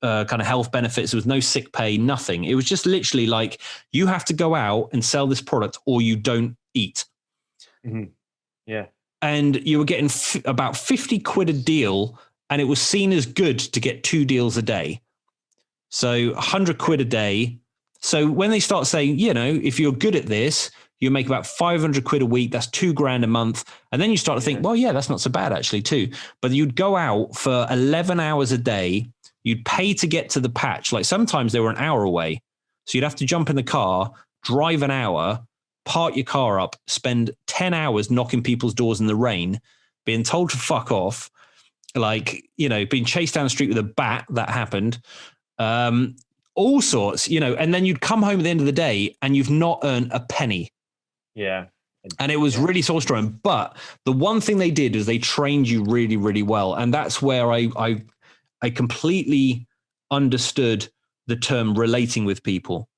of health benefits. There was no sick pay, nothing. It was just literally like, you have to go out and sell this product or you don't eat. Mm-hmm. Yeah. And you were getting about 50 quid a deal, and it was seen as good to get 2 deals a day. So 100 quid a day. So when they start saying, if you're good at this, you make about 500 quid a week. That's 2 grand a month. And then you start to think, well, yeah, that's not so bad actually too. But you'd go out for 11 hours a day. You'd pay to get to the patch. Like sometimes they were an hour away. So you'd have to jump in the car, drive an hour, park your car up, spend 10 hours knocking people's doors in the rain, being told to fuck off, being chased down the street with a bat. That happened. All sorts, and then you'd come home at the end of the day and you've not earned a penny. Yeah. And it was really soul destroying. But the one thing they did is they trained you really, really well. And that's where I completely understood the term relating with people.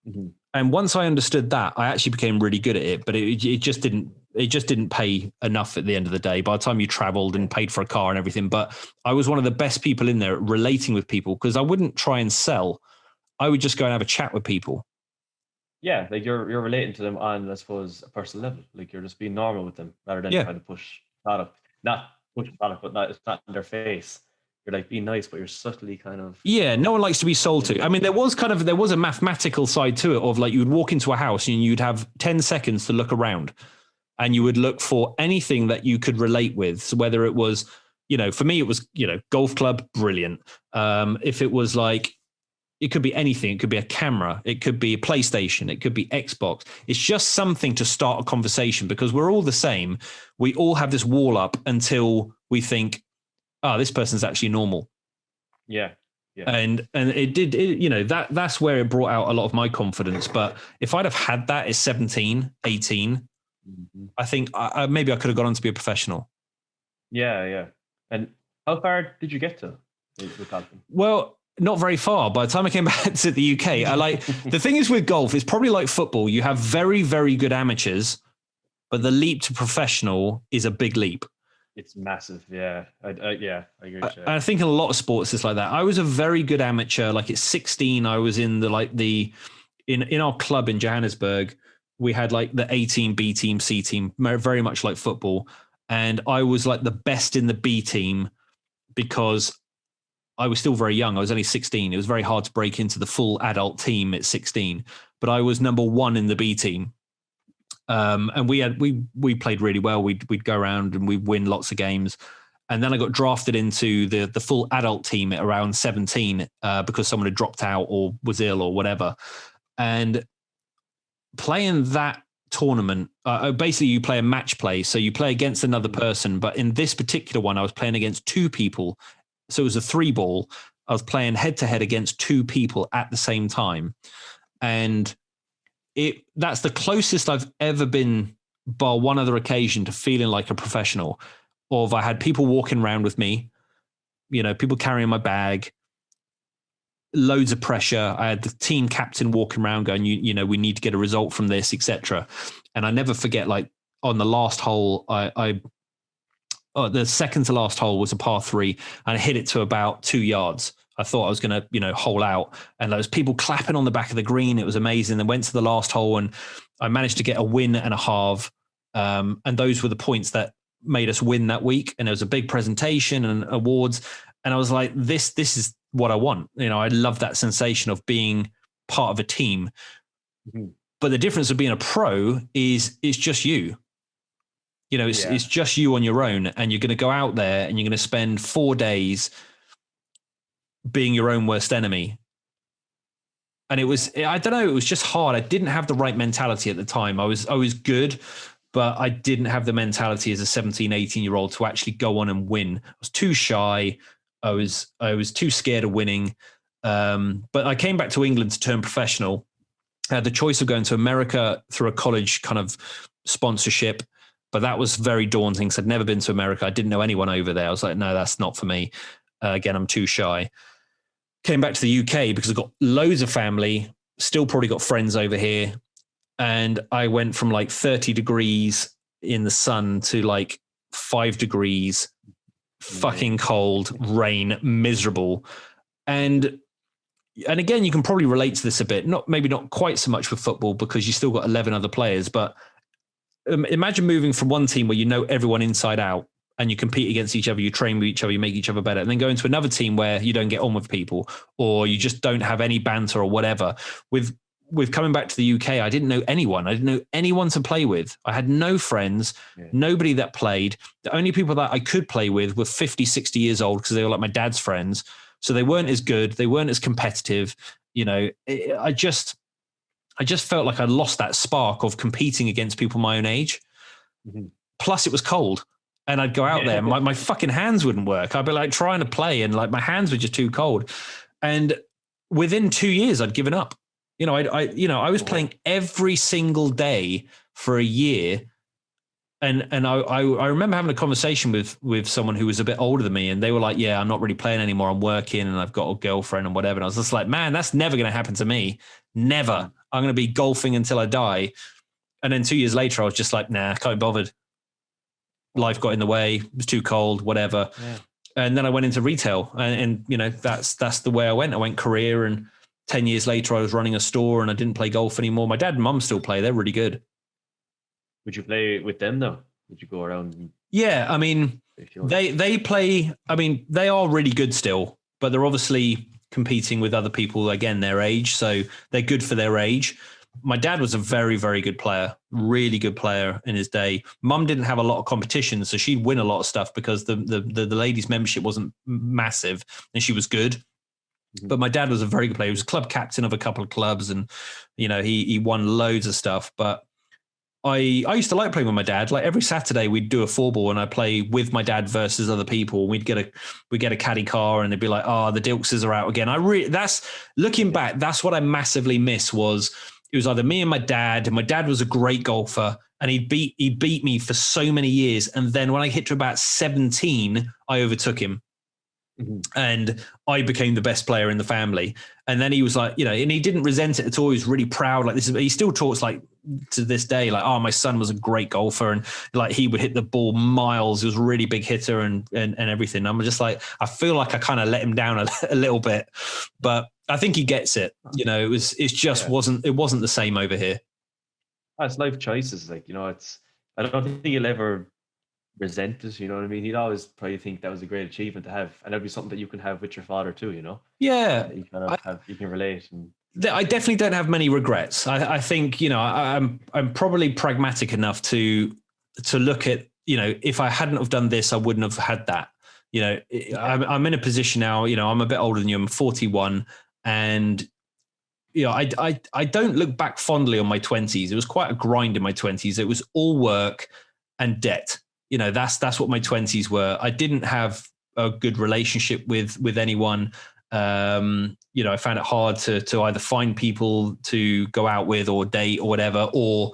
Mm-hmm. And once I understood that, I actually became really good at it, but it just didn't pay enough at the end of the day by the time you traveled and paid for a car and everything. But I was one of the best people in there at relating with people, because I wouldn't try and sell. I would just go and have a chat with people. Yeah, like you're relating to them on, I suppose, a personal level. Like you're just being normal with them rather than trying to push product. Not push back, but it's not in their face. You're like being nice, but you're subtly kind of. Yeah, no one likes to be sold to. I mean, there was a mathematical side to it of like you would walk into a house and you'd have 10 seconds to look around, and you would look for anything that you could relate with. So whether it was, for me, it was, golf club, brilliant. If it was like, it could be anything. It could be a camera. It could be a PlayStation. It could be Xbox. It's just something to start a conversation because we're all the same. We all have this wall up until we think, this person's actually normal. Yeah. Yeah. And that's where it brought out a lot of my confidence. But if I'd have had that at 17, 18, I think maybe I could have gone on to be a professional. Yeah, yeah. And how far did you get to with golfing? Well, not very far. By the time I came back to the UK, the thing is with golf, it's probably like football. You have very, very good amateurs, but the leap to professional is a big leap. It's massive. Yeah. I agree with you. I think in a lot of sports, it's like that. I was a very good amateur. Like at 16, I was in in our club in Johannesburg, we had like the A team, B team, C team, very much like football. And I was like the best in the B team because I was still very young. I was only 16. It was very hard to break into the full adult team at 16, but I was number one in the B team. And we played really well. We'd go around and we'd win lots of games. And then I got drafted into the full adult team at around 17 because someone had dropped out or was ill or whatever. And playing that tournament, basically you play a match play. So you play against another person. But in this particular one, I was playing against two people. So it was a 3-ball. I was playing head to head against two people at the same time. And that's the closest I've ever been, bar one other occasion, to feeling like a professional. Or I had people walking around with me, people carrying my bag, loads of pressure. I had the team captain walking around going, we need to get a result from this, etc. And I never forget, like on the last hole, the second to last hole was a par 3, and I hit it to about 2 yards. I thought I was going to, hole out, and there was people clapping on the back of the green. It was amazing. Then went to the last hole and I managed to get a win and a halve. And those were the points that made us win that week. And there was a big presentation and awards. And I was like, this is what I want. I love that sensation of being part of a team. Mm-hmm. But the difference of being a pro is it's just you. It's just you on your own, and you're going to go out there and you're going to spend 4 days being your own worst enemy. And it was just hard. I didn't have the right mentality at the time. I was good, but I didn't have the mentality as a 17, 18-year-old to actually go on and win. I was too shy. I was too scared of winning. But I came back to England to turn professional. I had the choice of going to America through a college kind of sponsorship, but that was very daunting because I'd never been to America. I didn't know anyone over there. I was like, no, that's not for me. Again, I'm too shy. Came back to the UK because I've got loads of family, still probably got friends over here. And I went from like 30 degrees in the sun to like 5 degrees, fucking cold, rain, miserable. And again, you can probably relate to this a bit, maybe not quite so much with football because you still got 11 other players, but imagine moving from one team where you know everyone inside out and you compete against each other, you train with each other, you make each other better, and then go into another team where you don't get on with people or you just don't have any banter or whatever. With coming back to the UK, I didn't know anyone. I didn't know anyone to play with. I had no friends, nobody that played. The only people that I could play with were 50, 60 years old because they were like my dad's friends. So they weren't as good. They weren't as competitive. I just felt like I lost that spark of competing against people my own age. Mm-hmm. Plus it was cold. And I'd go out there and my fucking hands wouldn't work. I'd be like trying to play and like my hands were just too cold. And within 2 years, I'd given up. I was playing every single day for a year. And I remember having a conversation with someone who was a bit older than me, and they were like, yeah, I'm not really playing anymore. I'm working and I've got a girlfriend and whatever. And I was just like, man, that's never going to happen to me. Never. I'm going to be golfing until I die. And then 2 years later, I was just like, nah, can't be bothered. Life got in the way. It was too cold, whatever. Yeah. And then I went into retail and that's the way I went. I went career, and 10 years later, I was running a store and I didn't play golf anymore. My dad and mum still play. They're really good. Would you play with them though? Would you go around? Yeah. I mean, They play. I mean, they are really good still, but they're obviously competing with other people again their age, so they're good for their age. My dad was a very, very good player, really good player in his day. Mum didn't have a lot of competition, so she'd win a lot of stuff because the ladies' membership wasn't massive, and she was good. But my dad was a very good player. He was club captain of a couple of clubs, and he won loads of stuff. But I used to like playing with my dad. Like every Saturday, we'd do a 4-ball, and I'd play with my dad versus other people. We'd get a caddy car, and they'd be like, "Oh, the Dilkses are out again." That's looking back. That's what I massively miss. Was it was either me and my dad. And my dad was a great golfer, and he beat me for so many years. And then when I hit to about 17, I overtook him. And I became the best player in the family. And then he was like, and he didn't resent it at all. He was really proud. Like he still talks like to this day, like, oh, my son was a great golfer. And like, he would hit the ball miles. He was a really big hitter and everything. I'm just like, I feel like I kind of let him down a little bit, but I think he gets it. Wasn't the same over here. It's life choices. Like, I don't think he'll ever resent it, you know what I mean? He'd always probably think that was a great achievement to have, and that'd be something that you can have with your father too, Yeah, you can relate. And I definitely don't have many regrets. I think I'm probably pragmatic enough to look at if I hadn't have done this, I wouldn't have had that. I'm in a position now. I'm a bit older than you. I'm 41, and I don't look back fondly on my 20s. It was quite a grind in my 20s. It was all work and debt. That's what my 20s were. I didn't have a good relationship with anyone. I found it hard to either find people to go out with or date or whatever, or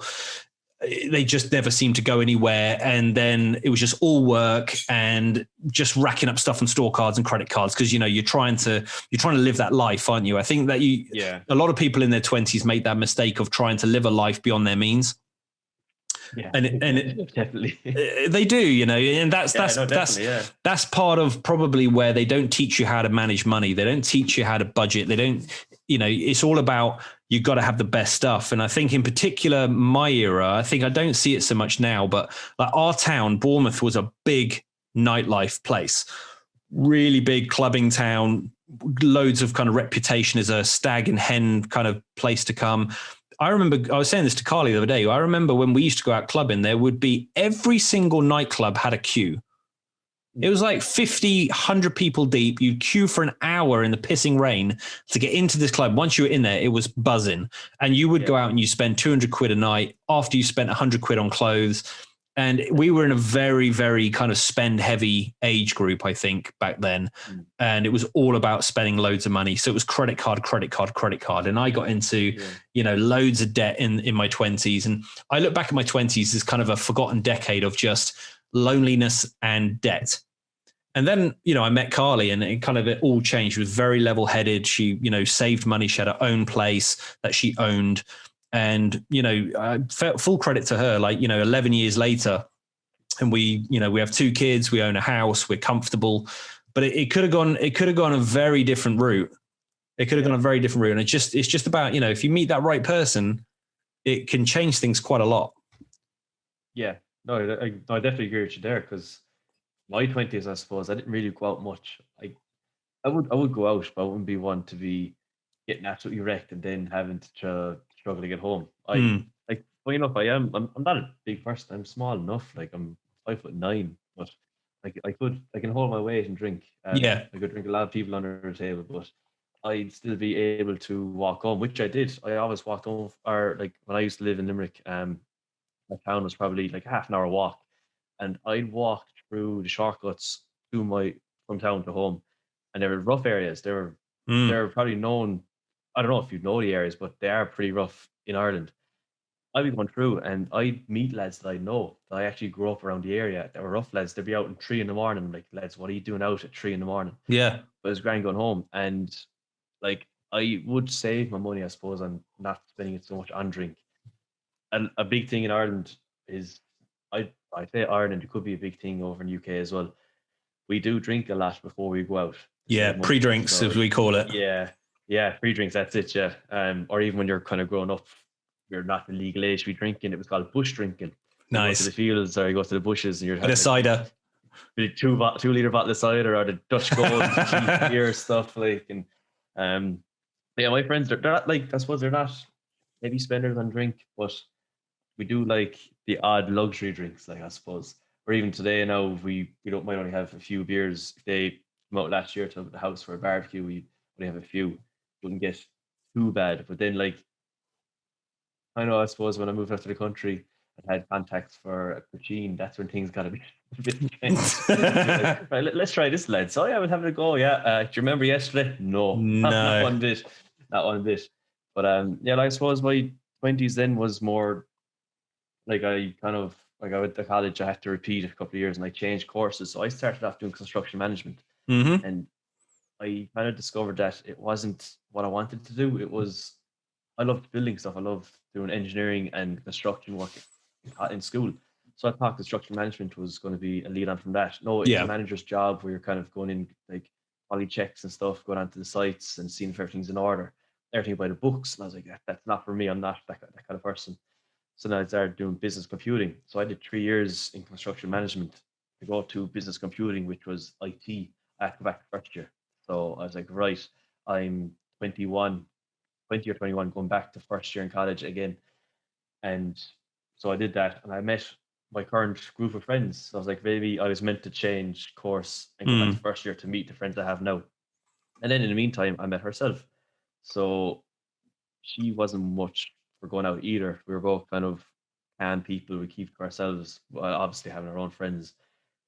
they just never seemed to go anywhere. And then it was just all work and just racking up stuff on store cards and credit cards. Cause you're trying to live that life, aren't you? I think that a lot of people in their 20s make that mistake of trying to live a life beyond their means. Yeah, and definitely they do, and that's part of probably where they don't teach you how to manage money. They don't teach you how to budget. They don't, it's all about, you've got to have the best stuff. And I think in particular, my era, I think I don't see it so much now, but like our town, Bournemouth, was a big nightlife place, really big clubbing town, loads of kind of reputation as a stag and hen kind of place to come. I remember, I was saying this to Carly the other day. I remember when we used to go out clubbing, there would be every single nightclub had a queue. It was like 50, 100 people deep. You'd queue for an hour in the pissing rain to get into this club. Once you were in there, it was buzzing. And you would go out and you spend 200 quid a night after you spent 100 quid on clothes. And we were in a very, very kind of spend heavy age group, I think, back then. And it was all about spending loads of money. So it was credit card. And I got into, loads of debt in my 20s. And I look back at my 20s as kind of a forgotten decade of just loneliness and debt. And then, I met Carly and it all changed. She was very level headed. She, saved money. She had her own place that she owned. And, I felt full credit to her, 11 years later, and we have 2 kids, we own a house, we're comfortable, but it could have gone a very different route. It could have gone a very different route. And it's just about, if you meet that right person, it can change things quite a lot. Yeah, no, I definitely agree with you there, because my 20s, I suppose, I didn't really go out much. I would go out, but I wouldn't be one to be getting absolutely wrecked and then having to struggle to get home. I'm not a big person. I'm small enough. Like I'm 5'9", but I can hold my weight and drink. I could drink a lot of people under the table, but I'd still be able to walk home, which I did. I always walked home, or like when I used to live in Limerick, my town was probably like a half an hour walk, and I'd walk through the shortcuts from town to home, and there were rough areas. They were probably known. I don't know if you know the areas, but they are pretty rough in Ireland. I'd be going through and I'd meet lads that I know that I actually grew up around the area that were rough lads. They'd be out at 3 a.m. Like, lads, what are you doing out at 3 a.m? Yeah. But it was grand going home. And like, I would save my money, I suppose, on not spending it so much on drink. And a big thing in Ireland is, I say Ireland, it could be a big thing over in the UK as well. We do drink a lot before we go out. Yeah, pre-drinks, as we call it. Yeah, pre-drinks, that's it, yeah. Or even when you're kind of growing up, you're not the legal age to be drinking. It was called bush drinking. Nice. You go to the fields or you go to the bushes and you're having a cider. the 2 liter bottle of cider or the Dutch Gold cheap beer stuff, like, and yeah, my friends they're not like, I suppose they're not heavy spenders on drink, but we do like the odd luxury drinks, like, I suppose. Or even today now, we don't might only have a few beers. If they come out last year to the house for a barbecue, we only have a few. Wouldn't get too bad. But then, like, I know, I suppose when I moved out to the country and had contacts for a poutine, that's when things got to be a bit intense. Like, right, let's try this, lads. So yeah, we'll have it a go. Yeah. Do you remember yesterday? No, not one bit. Not one bit. But yeah, like, I suppose my 20s then was more like, I went to college, I had to repeat a couple of years and I changed courses. So I started off doing construction management. Mm-hmm. And I kind of discovered that it wasn't what I wanted to do. I loved building stuff. I loved doing engineering and construction work in school. So I thought construction management was going to be a lead on from that. No, it's a manager's job where you're kind of going in, like, quality checks and stuff, going onto the sites and seeing if everything's in order, everything by the books. And I was like, that's not for me. I'm not that kind of person. So then I started doing business computing. So I did 3 years in construction management to go to business computing, which was IT. I had to go back to first year. So I was like, right, I'm 20 or 21, going back to first year in college again. And so I did that, and I met my current group of friends. So I was like, maybe I was meant to change course and go back to first year to meet the friends I have now. And then in the meantime, I met herself. So she wasn't much for going out either. We were both kind of calm people. We keep to ourselves, while obviously having our own friends.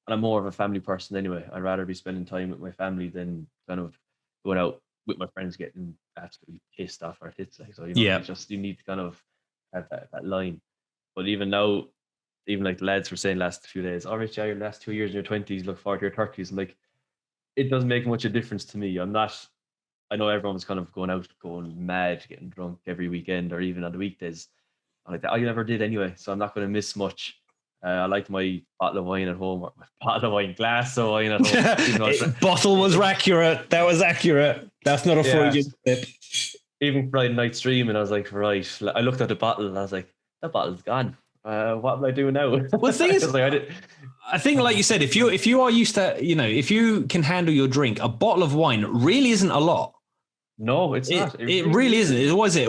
And I'm more of a family person anyway. I'd rather be spending time with my family than kind of going out with my friends getting absolutely pissed off our tits. Like, so, you need to kind of have that line. But even now, even like the lads were saying last few days, Richie, your last 2 years in your 20s, look forward to your 30s. And like, it doesn't make much a difference to me. I know everyone's kind of going out, going mad, getting drunk every weekend or even on the weekdays. And like that, I never did anyway, so I'm not going to miss much. I liked my bottle of wine at home, or my bottle of wine, glass of wine at home. Bottle was accurate. That was accurate. That's not a Freudian slip. Even Friday night stream, and I was like, right. I looked at the bottle and I was like, that bottle's gone. What am I doing now? Well, the thing is, I think, like you said, if you are used to, if you can handle your drink, a bottle of wine really isn't a lot. No, it's not. It really isn't. What is it? Is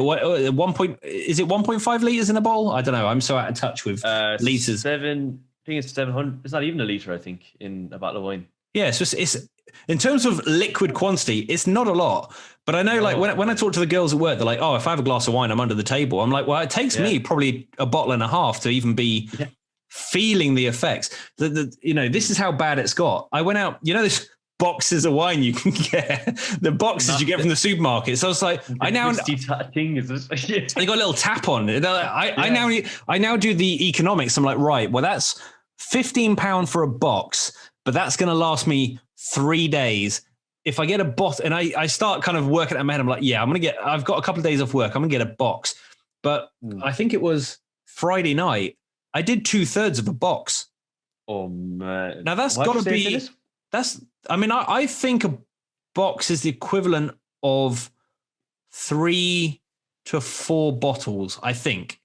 it 1.5 liters in a bottle? I don't know. I'm so out of touch with liters. I think it's 700. It's not even a liter, I think, in a bottle of wine. Yeah, it's in terms of liquid quantity, it's not a lot. But I know, like, when I talk to the girls at work, they're like, "Oh, if I have a glass of wine, I'm under the table." I'm like, "Well, it takes me probably a bottle and a half to even be feeling the effects." This is how bad it's got. I went out. This boxes of wine you can get, the boxes you get from the supermarket. So I was like, I now thing is this. They got a little tap on. I now do the economics. I'm like, right, well, that's £15 for a box, but that's going to last me 3 days. If I get a bottle, and I start kind of working at my head, I'm like, yeah, I've got a couple of days off work. I'm gonna get a box. But I think it was Friday night, I did 2/3 of a box. Oh man. Now that's got to be, I think a box is the equivalent of 3 to 4 bottles, I think.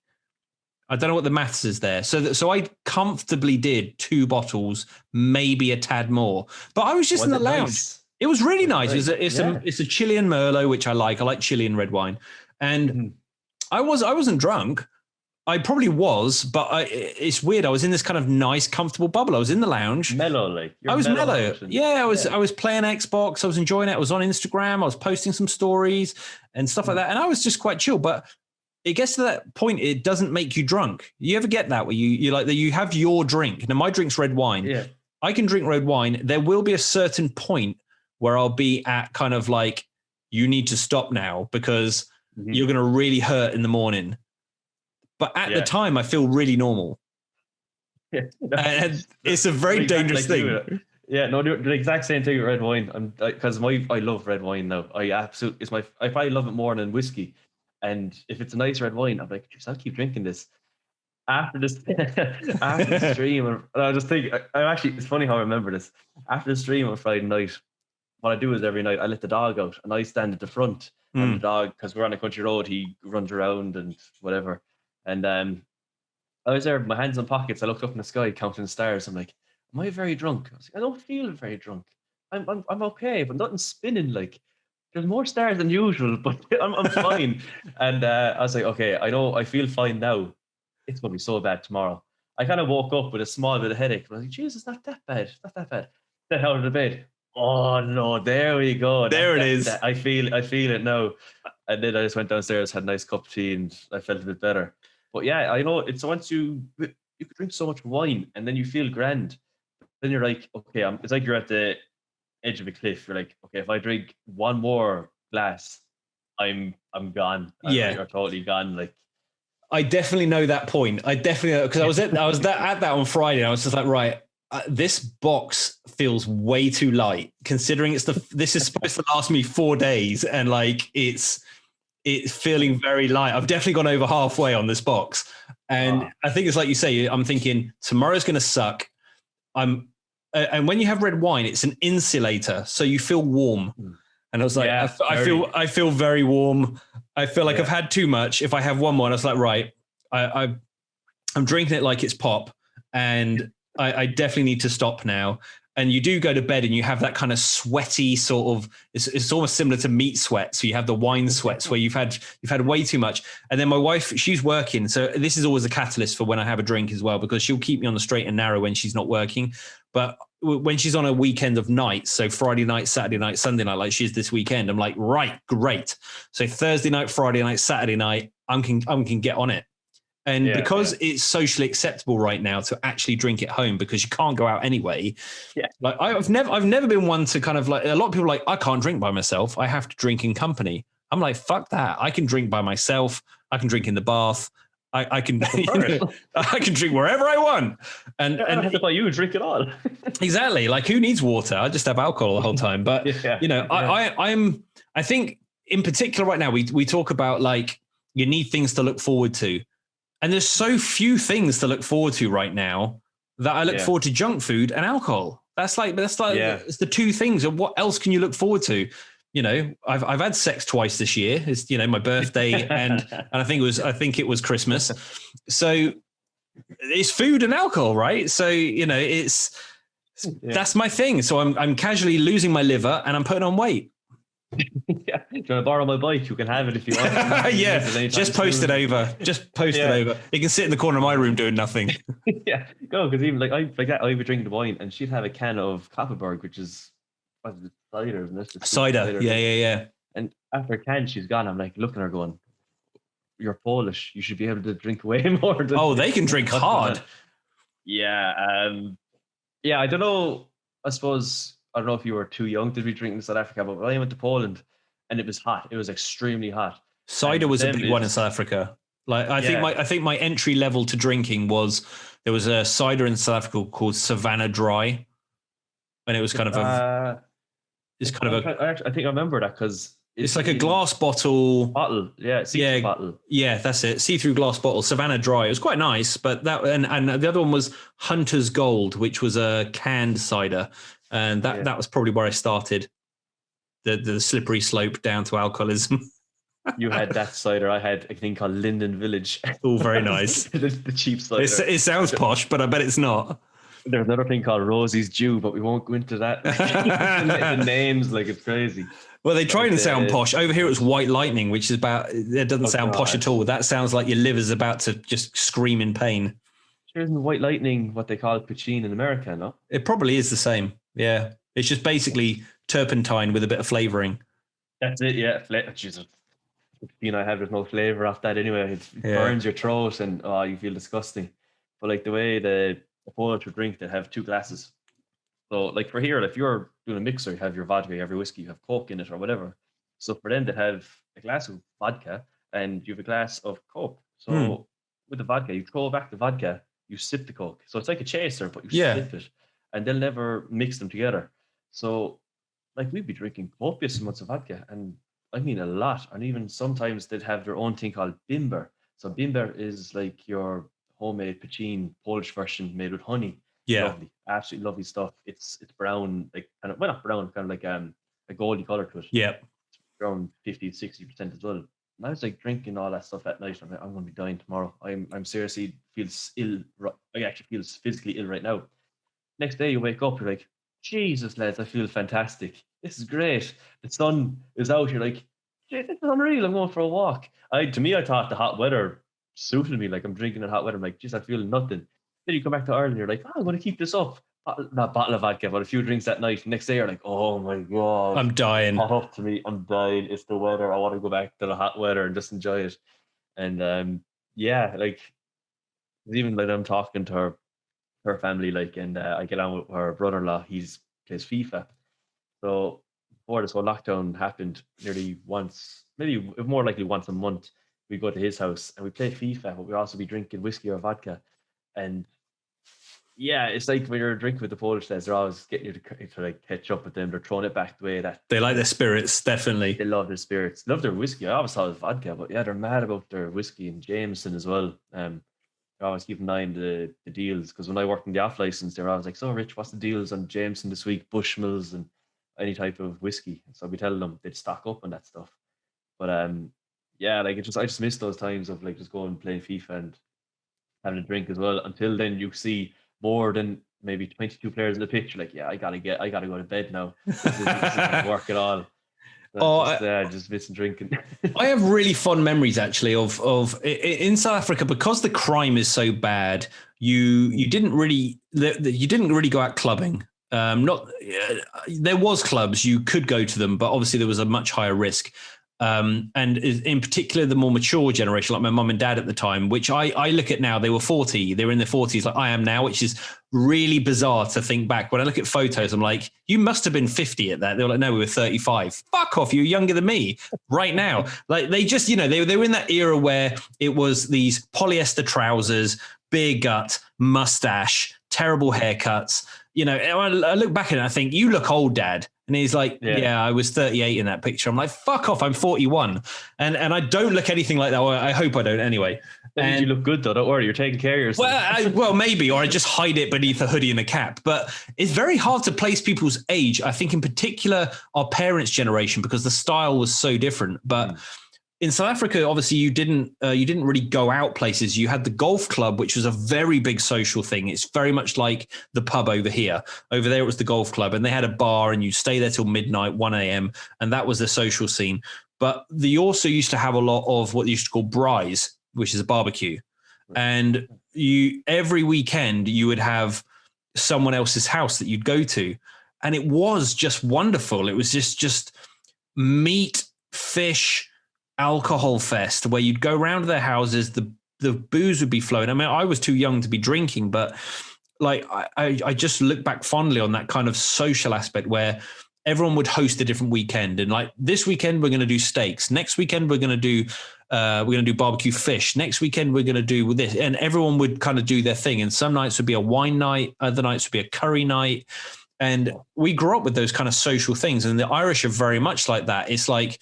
I don't know what the maths is there. So I comfortably did 2 bottles, maybe a tad more. But I was just in the lounge. Nice? It was really nice. It's a Chilean Merlot, which I like. I like Chilean red wine. And I wasn't drunk. I probably was, but it's weird. I was in this kind of nice, comfortable bubble. I was in the lounge. Mellow, like. I was mellow. Yeah, I was playing Xbox. I was enjoying it. I was on Instagram. I was posting some stories and stuff like that. And I was just quite chill. But it gets to that point, it doesn't make you drunk. You ever get that where you like that you have your drink? Now, my drink's red wine. Yeah. I can drink red wine. There will be a certain point where I'll be at kind of like, you need to stop now because you're going to really hurt in the morning. But at the time, I feel really normal. Yeah, and it's a very dangerous thing. Yeah, no, the exact same thing with red wine. Because I love red wine now. I probably love it more than whiskey. And if it's a nice red wine, I'm like, I'll keep drinking this. After the stream, and I just think, it's funny how I remember this. After the stream on Friday night, what I do is every night I let the dog out and I stand at the front. And the dog, because we're on a country road, he runs around and whatever. And I was there with my hands in pockets. I looked up in the sky, counting stars. I'm like, am I very drunk? I was like, I don't feel very drunk. I'm okay, but nothing's spinning. Like, there's more stars than usual, but I'm fine. And I was like, okay, I know I feel fine now. It's gonna be so bad tomorrow. I kind of woke up with a small bit of headache. But I was like, Jesus, it's not that bad. It's not that bad. Then out of the bed. Oh no, there we go. There it is. I feel it now. And then I just went downstairs, had a nice cup of tea, and I felt a bit better. But yeah, I know it's once you could drink so much wine and then you feel grand. Then you're like, okay, it's like you're at the edge of a cliff. You're like, okay, if I drink one more glass, I'm gone. You're totally gone. Like, I definitely know that point. I definitely know, because I was at that on Friday. And I was just like, right, this box feels way too light, considering this is supposed to last me 4 days, and like it's feeling very light. I've definitely gone over halfway on this box, and I think it's like you say. I'm thinking tomorrow's going to suck. And when you have red wine, it's an insulator, so you feel warm. And I was like, I feel very warm. I feel like I've had too much. If I have one more, and I was like, right, I'm drinking it like it's pop, and I definitely need to stop now. And you do go to bed and you have that kind of sweaty sort of, it's almost similar to meat sweat. So you have the wine sweats where you've had way too much. And then my wife, she's working. So this is always a catalyst for when I have a drink as well, because she'll keep me on the straight and narrow when she's not working. But when she's on a weekend of nights, so Friday night, Saturday night, Sunday night, like she is this weekend, I'm like, right, great. So Thursday night, Friday night, Saturday night, I can get on it. And because it's socially acceptable right now to actually drink at home because you can't go out anyway. Yeah. Like I've never been one to kind of like, a lot of people are like, I can't drink by myself. I have to drink in company. I'm like, fuck that. I can drink by myself. I can drink in the bath. I can I can drink wherever I want. And I have to buy you a drink at all. Exactly. Like, who needs water? I just have alcohol the whole time. But I think in particular right now we talk about like you need things to look forward to. And there's so few things to look forward to right now that I look forward to junk food and alcohol. That's like it's the two things. And what else can you look forward to? You know, I've had sex twice this year. It's, you know, my birthday and I think it was Christmas. So it's food and alcohol, right? So, you know, that's my thing. So I'm casually losing my liver and I'm putting on weight. Yeah, do you want to borrow my bike? You can have it if you want. Just post it over. Just post it over. You can sit in the corner of my room doing nothing. Yeah, go, because even I'd be drinking the wine, and she'd have a can of Koppenberg, which is cider, isn't it? Cider. Yeah. And after a can, she's gone. I'm like looking at her, going, "You're Polish. You should be able to drink way more." They can drink hard. Yeah. Yeah. I don't know. I suppose. I don't know if you were too young to be drinking in South Africa, but when I went to Poland and it was hot, it was extremely hot. Cider was a big one in South Africa. Like I think my entry level to drinking was there was a cider in South Africa called Savannah Dry, and it was kind of I think I remember that because it's like a glass bottle. See-through bottle. Yeah, that's it. See-through glass bottle, Savannah Dry. It was quite nice, but that and the other one was Hunter's Gold, which was a canned cider. And that was probably where I started the slippery slope down to alcoholism. You had that cider. I had a thing called Linden Village. Oh, very nice. the cheap cider. It sounds posh, but I bet it's not. There's another thing called Rosie's Dew, but we won't go into that. The names, like, it's crazy. Well, they try and sound posh. Over here, it's White Lightning, which is it doesn't sound posh at all. That sounds like your liver's about to just scream in pain. Sure, isn't White Lightning what they call poutine in America, no? It probably is the same. Yeah. It's just basically turpentine with a bit of flavoring. That's it, yeah. Jesus. Poutine I have, there's no flavor off that anyway. It burns your throat and you feel disgusting. But like the way the Polish would drink, they have 2 glasses. So like for here, if you're doing a mixer, you have your vodka, you have your whiskey, you have Coke in it or whatever. So for them, they have a glass of vodka and you have a glass of Coke. So with the vodka, you throw back the vodka, you sip the Coke. So it's like a chaser, but you sip it. And they'll never mix them together. So, like, we'd be drinking copious amounts of vodka, and I mean a lot. And even sometimes they'd have their own thing called bimber. So bimber is like your homemade poutine Polish version made with honey. Yeah, lovely, absolutely lovely stuff. It's brown, like not brown, kind of like a goldy color to it. Yeah, it's around 50-60% as well. And I was like drinking all that stuff at night. I'm like, I'm going to be dying tomorrow. I'm seriously feels ill. I actually feels physically ill right now. Next day you wake up, you're like, Jesus, lads, I feel fantastic. This is great. The sun is out. You're like, shit, this is unreal. I'm going for a walk. To me, I thought the hot weather suited me. Like I'm drinking in hot weather. I'm like, geez, I feel nothing. Then you come back to Ireland, you're like, oh, I'm going to keep this up. Not bottle of vodka, but a few drinks that night. Next day, you're like, oh my God. I'm dying. Hot up to me. I'm dying. It's the weather. I want to go back to the hot weather and just enjoy it. And yeah, like, even like I'm talking to her family, like, and I get on with her brother-in-law. He's plays FIFA. So before this whole lockdown happened, nearly once, maybe more likely once a month, we go to his house and we play FIFA, but we also be drinking whiskey or vodka. And yeah, it's like when you're drinking with the Polish lads, they're always getting you to like catch up with them. They're throwing it back the way that they like their spirits, definitely. They love their spirits, love their whiskey. I always thought it was vodka, but yeah, they're mad about their whiskey and Jameson as well. I always keep an eye on the deals, because when I worked in the off license, they're always like, "So, Rich, what's the deals on Jameson this week? Bushmills and any type of whiskey." So I'd be telling them they'd stock up on that stuff. But yeah, like I just miss those times of like just going and playing FIFA and having a drink as well. Until then, you see more than maybe 22 players in the pitch. You're like, yeah, I gotta go to bed now. This isn't work at all. Just missing drinking. I have really fond memories actually of in South Africa, because the crime is so bad. You didn't really go out clubbing. There was clubs, you could go to them, but obviously there was a much higher risk. And in particular, the more mature generation, like my mum and dad at the time, which I look at now, they were 40, they were in their 40s like I am now, which is really bizarre to think back. When I look at photos, I'm like, you must have been 50 at that. They were like, no, we were 35. Fuck off, you're younger than me right now. Like they just, they were in that era where it was these polyester trousers, beer gut, mustache, terrible haircuts. I look back at it and I think, you look old, Dad. And he's like, yeah, I was 38 in that picture. I'm like, fuck off, I'm 41. And I don't look anything like that. Well, I hope I don't anyway. And you look good though, don't worry, you're taking care of yourself. Well, maybe, or I just hide it beneath a hoodie and a cap. But it's very hard to place people's age. I think in particular our parents' generation, because the style was so different. But in South Africa, obviously, you didn't really go out places. You had the golf club, which was a very big social thing. It's very much like the pub over here. Over there, it was the golf club, and they had a bar, and you stay there till midnight, 1 a.m., and that was the social scene. But they also used to have a lot of what they used to call braais, which is a barbecue. And every weekend you would have someone else's house that you'd go to. And it was just wonderful. It was just meat, fish, alcohol fest where you'd go around to their houses. The booze would be flowing. I mean, I was too young to be drinking, but like I just look back fondly on that kind of social aspect where everyone would host a different weekend. And like this weekend, we're going to do steaks. Next weekend, we're going to do barbecue fish. Next weekend, we're going to do this. And everyone would kind of do their thing. And some nights would be a wine night. Other nights would be a curry night. And we grew up with those kind of social things. And the Irish are very much like that. It's like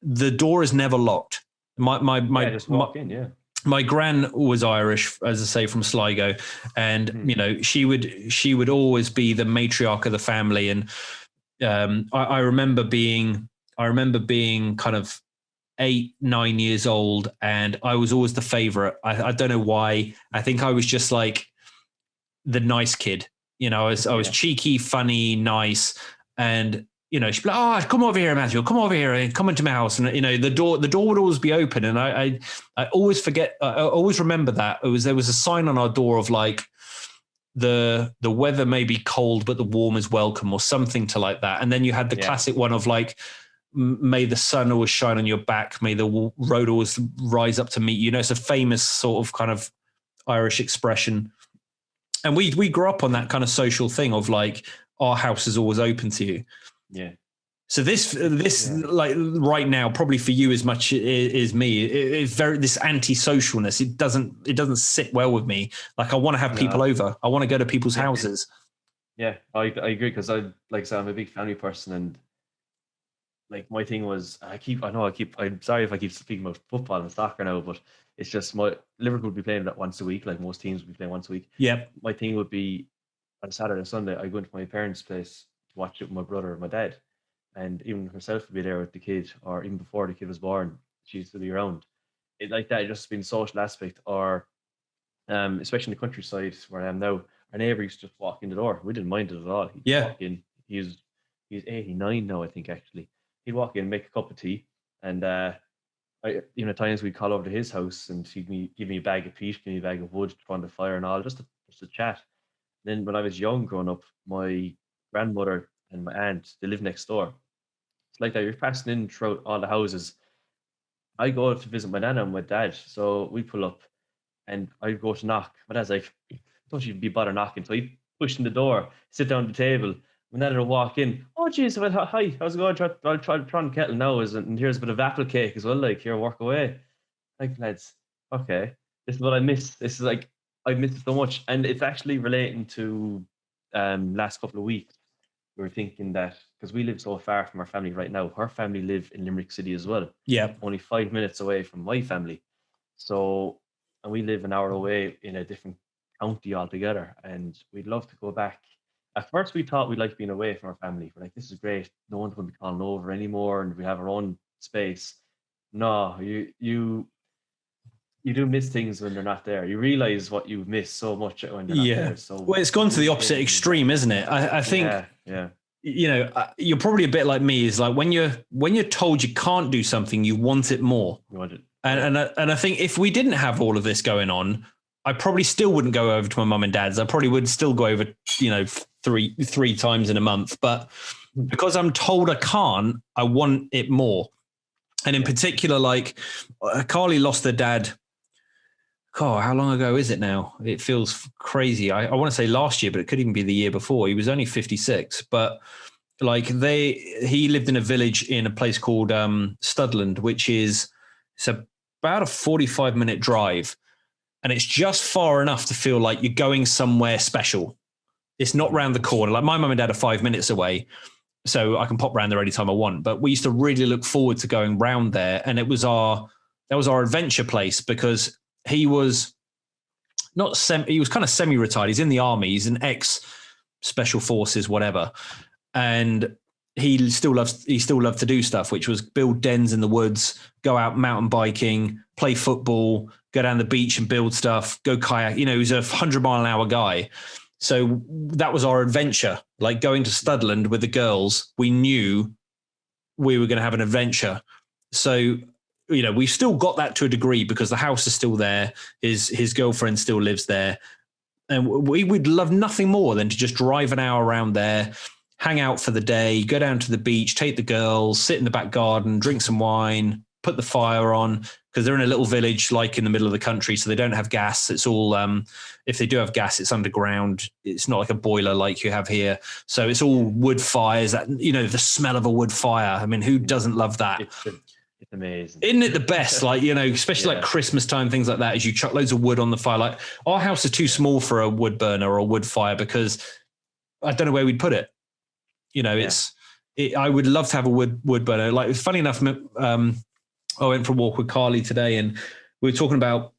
the door is never locked. Just walk in, yeah. My gran was Irish, as I say, from Sligo. And, she would always be the matriarch of the family. And I remember being kind of 8-9 years old, and I was always the favorite. I don't know why. I think I was just like the nice kid. I was cheeky, funny, nice, and she'd be like, "Oh, come over here, Matthew. Come over here and come into my house." And the door would always be open, and I always forget. I always remember that there was a sign on our door of like, the weather may be cold, but the warm is welcome, or something to like that. And then you had the classic one of like, may the sun always shine on your back, may the road always rise up to meet you. It's a famous sort of kind of Irish expression. And we grew up on that kind of social thing of like, our house is always open to you. Yeah. So this like right now, probably for you as much as me, it's very this anti-socialness. It doesn't sit well with me. Like I want to have people over. I want to go to people's houses. Yeah, I agree, because I'm a big family person, and like my thing was I'm sorry if I keep speaking about football and soccer now, but it's just Liverpool would be playing that once a week, like most teams would be playing once a week. Yeah. My thing would be on Saturday and Sunday, I go into my parents' place to watch it with my brother and my dad. And even herself would be there with the kid, or even before the kid was born, she used to be around. It like that, just been social aspect, or especially in the countryside where I am now, our neighbor used to just walk in the door. We didn't mind it at all. He'd Yeah. walk in. He's 89 now, I think, actually. He'd walk in, make a cup of tea, and at times we'd call over to his house, and he'd give me a bag of peat, give me a bag of wood to throw on the fire and all, just to chat. Then when I was young, growing up, my grandmother and my aunt, they live next door. It's like that. You're passing in throughout all the houses. I go to visit my nana and my dad, so we pull up, and I go to knock. My dad's like, "Don't even be bother knocking." So he pushed in the door, sit down at the table. My nana will walk in. "Oh, jeez, well, hi, how's it going? I'll try on kettle now, and here's a bit of apple cake as well. Like, here, work away." Like, lads, okay, this is what I miss. This is like I miss it so much, and it's actually relating to last couple of weeks. We were thinking that because we live so far from our family right now, her family live in Limerick City as well. Yeah. Only 5 minutes away from my family. So, and we live an hour away in a different county altogether. And we'd love to go back. At first, we thought we'd like being away from our family. We're like, this is great. No one's going to be calling over anymore, and we have our own space. No, you do miss things when they're not there. You realize what you miss so much when they're not there. So well, it's gone to the opposite extreme, isn't it? I think, yeah. You're probably a bit like me. Is like when you're told you can't do something, you want it more. You want it. And I think if we didn't have all of this going on, I probably still wouldn't go over to my mum and dad's. I probably would still go over, three times in a month. But because I'm told I can't, I want it more. And in particular, like Carly lost her dad. Oh, how long ago is it now? It feels crazy. I want to say last year, but it could even be the year before. He was only 56, but like he lived in a village in a place called Studland, which it's about a 45-minute drive. And it's just far enough to feel like you're going somewhere special. It's not round the corner. Like my mum and dad are 5 minutes away, so I can pop round there anytime I want. But we used to really look forward to going round there. And that was our adventure place because he was he was kind of semi-retired. He's in the army. He's an ex-special forces, whatever. And he still loved to do stuff, which was build dens in the woods, go out mountain biking, play football, go down the beach and build stuff, go kayak. He was a 100-mile-an-hour guy. So that was our adventure. Like going to Studland with the girls, we knew we were going to have an adventure. So we've still got that to a degree because the house is still there. His girlfriend still lives there. And we would love nothing more than to just drive an hour around there, hang out for the day, go down to the beach, take the girls, sit in the back garden, drink some wine, put the fire on, because they're in a little village like in the middle of the country, so they don't have gas. It's all, if they do have gas, it's underground. It's not like a boiler like you have here. So it's all wood fires, that the smell of a wood fire. I mean, who doesn't love that? It's amazing. Isn't it the best? Like, especially like Christmas time, things like that, as you chuck loads of wood on the fire. Like our house is too small for a wood burner or a wood fire because I don't know where we'd put it. I would love to have a wood burner. Like, funny enough, I went for a walk with Carly today and we were talking about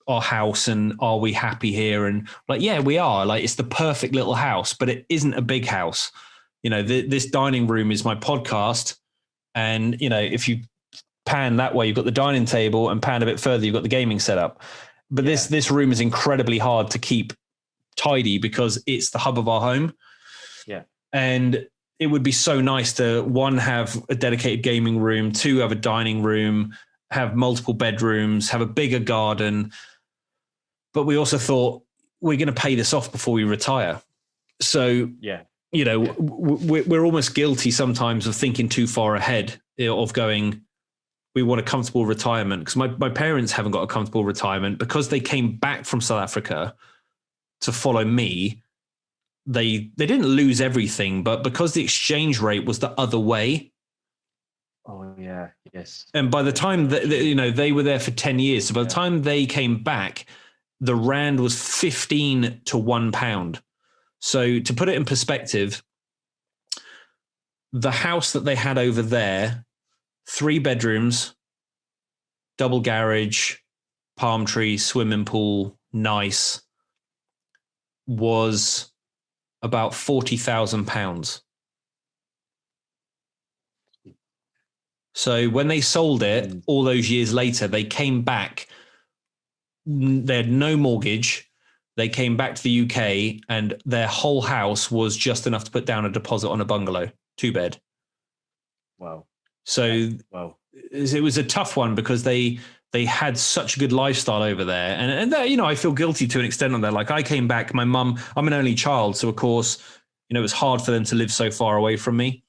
our house and are we happy here? And like, yeah, we are. Like, it's the perfect little house, but it isn't a big house. This dining room is my podcast. And, if you pan that way, you've got the dining table, and pan a bit further, you've got the gaming setup. But this room is incredibly hard to keep tidy because it's the hub of our home. Yeah. And it would be so nice to, one, have a dedicated gaming room, two, have a dining room, have multiple bedrooms, have a bigger garden. But we also thought we're going to pay this off before we retire. So, we're almost guilty sometimes of thinking too far ahead, of going, we want a comfortable retirement. Because my parents haven't got a comfortable retirement because they came back from South Africa to follow me. They didn't lose everything, but because the exchange rate was the other way. Oh yeah, yes. And by the time that they were there for 10 years, so by the time they came back, the rand was 15 to £1. So to put it in perspective, the house that they had over there, 3 bedrooms, double garage, palm tree, swimming pool, nice, was about £40,000. So when they sold it all those years later, they came back. They had no mortgage. They came back to the UK and their whole house was just enough to put down a deposit on a bungalow, 2-bed. Wow. So it was a tough one because they had such a good lifestyle over there. And that, I feel guilty to an extent on that. Like I came back, my mum, I'm an only child. So of course, it was hard for them to live so far away from me.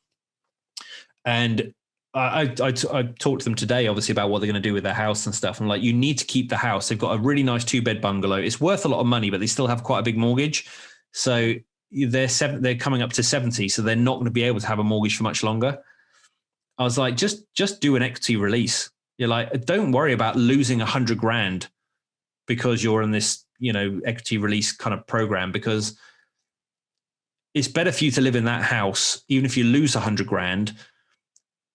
And I talked to them today, obviously, about what they're going to do with their house and stuff. I'm like, you need to keep the house. They've got a really nice 2-bed bungalow. It's worth a lot of money, but they still have quite a big mortgage. So they're coming up to 70. So they're not going to be able to have a mortgage for much longer. I was like, just do an equity release. You're like, don't worry about losing $100,000 because you're in this, equity release kind of program, because it's better for you to live in that house, even if you lose $100,000,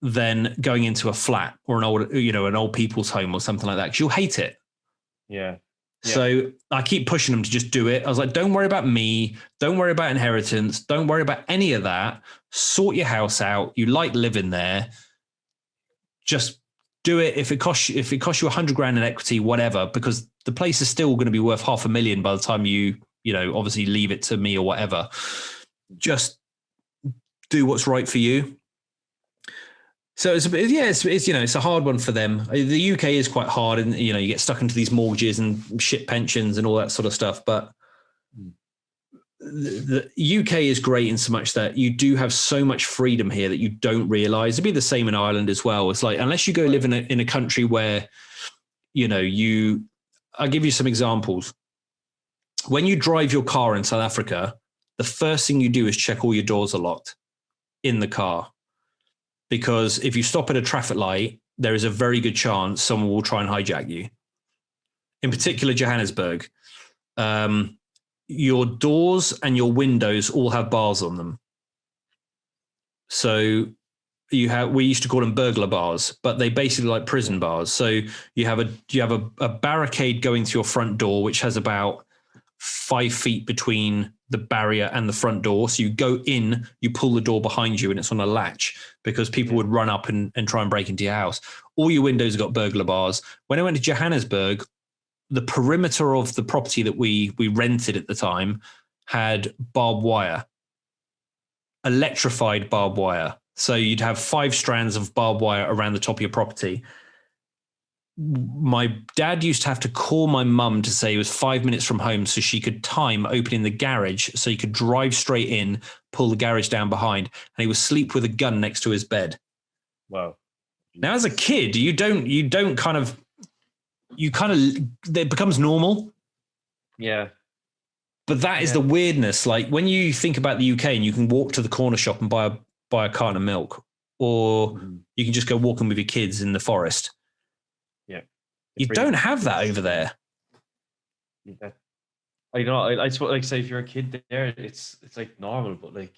than going into a flat or an old people's home or something like that, because you'll hate it. Yeah. So I keep pushing them to just do it. I was like, don't worry about me. Don't worry about inheritance. Don't worry about any of that. Sort your house out. You like living there. Just do it. If it costs you $100,000 in equity, whatever, because the place is still going to be worth $500,000 by the time you obviously leave it to me or whatever. Just do what's right for you. So it's a hard one for them. The UK is quite hard, and you get stuck into these mortgages and shit pensions and all that sort of stuff. But the UK is great in so much that you do have so much freedom here that you don't realize. It'd be the same in Ireland as well. It's like, unless you go live in a country where, I'll give you some examples. When you drive your car in South Africa, the first thing you do is check all your doors are locked in the car. Because if you stop at a traffic light, there is a very good chance someone will try and hijack you. In particular, Johannesburg, your doors and your windows all have bars on them. So we used to call them burglar bars, but they basically like prison bars. So you have a barricade going to your front door, which has about 5 feet between the barrier and the front door. So you go in, you pull the door behind you, and it's on a latch because people would run up and try and break into your house. All your windows have got burglar bars. When I went to Johannesburg, the perimeter of the property that we rented at the time had barbed wire, electrified barbed wire. So you'd have 5 strands of barbed wire around the top of your property. My dad used to have to call my mum to say he was 5 minutes from home so she could time opening the garage so he could drive straight in, pull the garage down behind, and he would sleep with a gun next to his bed. Wow. Now, as a kid, it becomes normal. Yeah. But that is the weirdness. Like when you think about the UK and you can walk to the corner shop and buy a carton of milk, or you can just go walking with your kids in the forest. You don't have that over there. Yeah. I know. I suppose, like, say if you're a kid there, it's like normal, but like,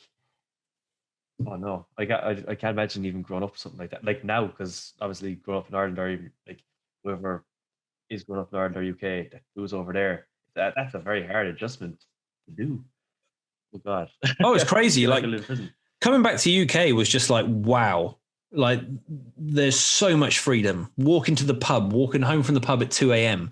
oh no, I can't imagine even growing up with something like that. Like now, because obviously growing up in Ireland, or even like whoever is growing up in Ireland or UK that goes over there, that's a very hard adjustment to do. Oh God. Oh, it's crazy. Like coming back to UK was just like, wow. Like there's so much freedom. Walking to the pub, walking home from the pub at 2 a.m.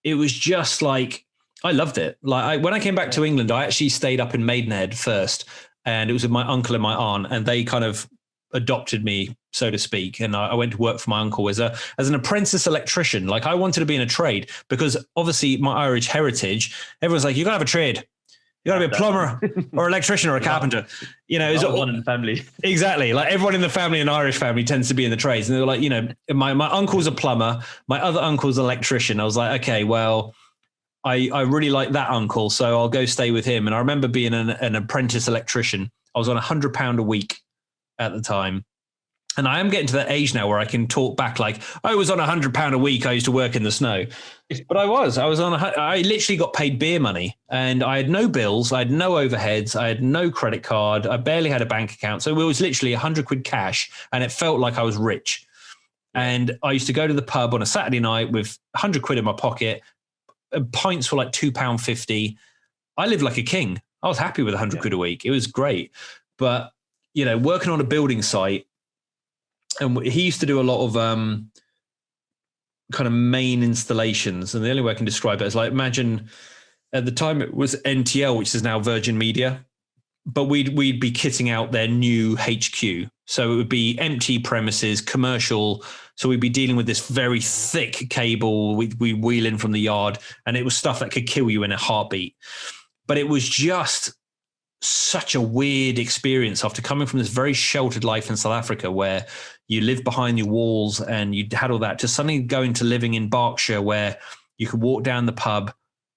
It was just like, I loved it. Like when I came back to England, I actually stayed up in Maidenhead first, and it was with my uncle and my aunt, and they kind of adopted me, so to speak. And I went to work for my uncle as an apprentice electrician. Like I wanted to be in a trade because obviously my Irish heritage, everyone's like, you gotta have a trade. You got to be a plumber or electrician or a carpenter. It's one in the family. Exactly. Like everyone in the family, an Irish family, tends to be in the trades. And they're like, my uncle's a plumber. My other uncle's an electrician. I was like, okay, well, I really like that uncle, so I'll go stay with him. And I remember being an apprentice electrician. I was on £100 a week at the time. And I am getting to that age now where I can talk back like, I was on £100 a week. I used to work in the snow. But I literally got paid beer money, and I had no bills. I had no overheads. I had no credit card. I barely had a bank account. So it was literally £100 cash, and it felt like I was rich. And I used to go to the pub on a Saturday night with £100 in my pocket. Pints were like £2.50. I lived like a king. I was happy with £100 a week. It was great. But, working on a building site, and he used to do a lot of kind of main installations. And the only way I can describe it is like, imagine At the time, it was NTL, which is now Virgin Media. But we'd be kitting out their new HQ. So it would be empty premises, commercial. So we'd be dealing with this very thick cable. We'd wheel in from the yard, and it was stuff that could kill you in a heartbeat. But it was just such a weird experience after coming from this very sheltered life in South Africa, where you live behind your walls and you had all that, to suddenly going to living in Berkshire, where you could walk down the pub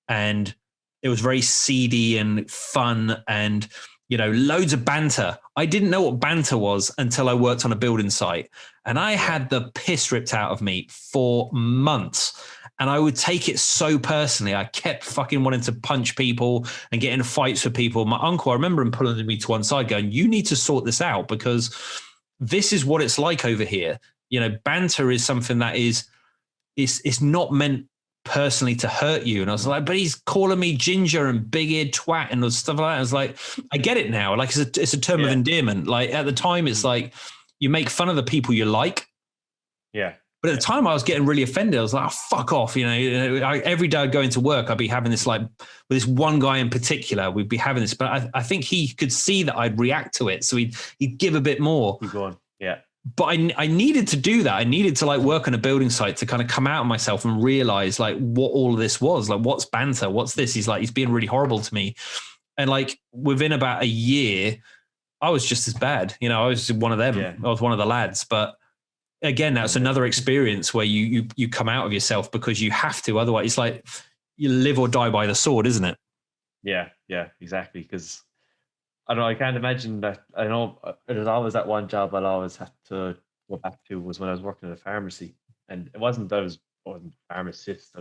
and it was very seedy and fun and, you know, loads of banter. I didn't know what banter was until I worked on a building site, and I had the piss ripped out of me for months. And I would take it so personally. I kept fucking wanting to punch people and get in fights with people. My uncle, I remember him pulling me to one side going, you need to sort this out, because this is what it's like over here. You know, banter is something that it's not meant personally to hurt you. And I was like, but he's calling me ginger and big-eared twat and stuff like that. I was like, I get it now. Like, it's a term of endearment. Like, at the time, it's like you make fun of the people you like. Yeah. But at the time, I was getting really offended. I was like, oh, fuck off. You know, every day I'd go into work, I'd be having this, like, with this one guy in particular, we'd be having this. But I think he could see that I'd react to it. So he'd give a bit more. Keep going. Yeah. But I needed to do that. I needed to, like, work on a building site to kind of come out of myself and realize, like, what all of this was. Like, what's banter? What's this? He's being really horrible to me. And, like, within about a year, I was just as bad. You know, I was one of them. Yeah. I was one of the lads. But again, that's another experience where you come out of yourself because you have to. Otherwise, it's like you live or die by the sword, isn't it? Yeah, exactly. Because I don't know, I can't imagine that. I know there's always that one job I'll always have to go back to, was when I was working at a pharmacy. And it wasn't that I wasn't a pharmacist.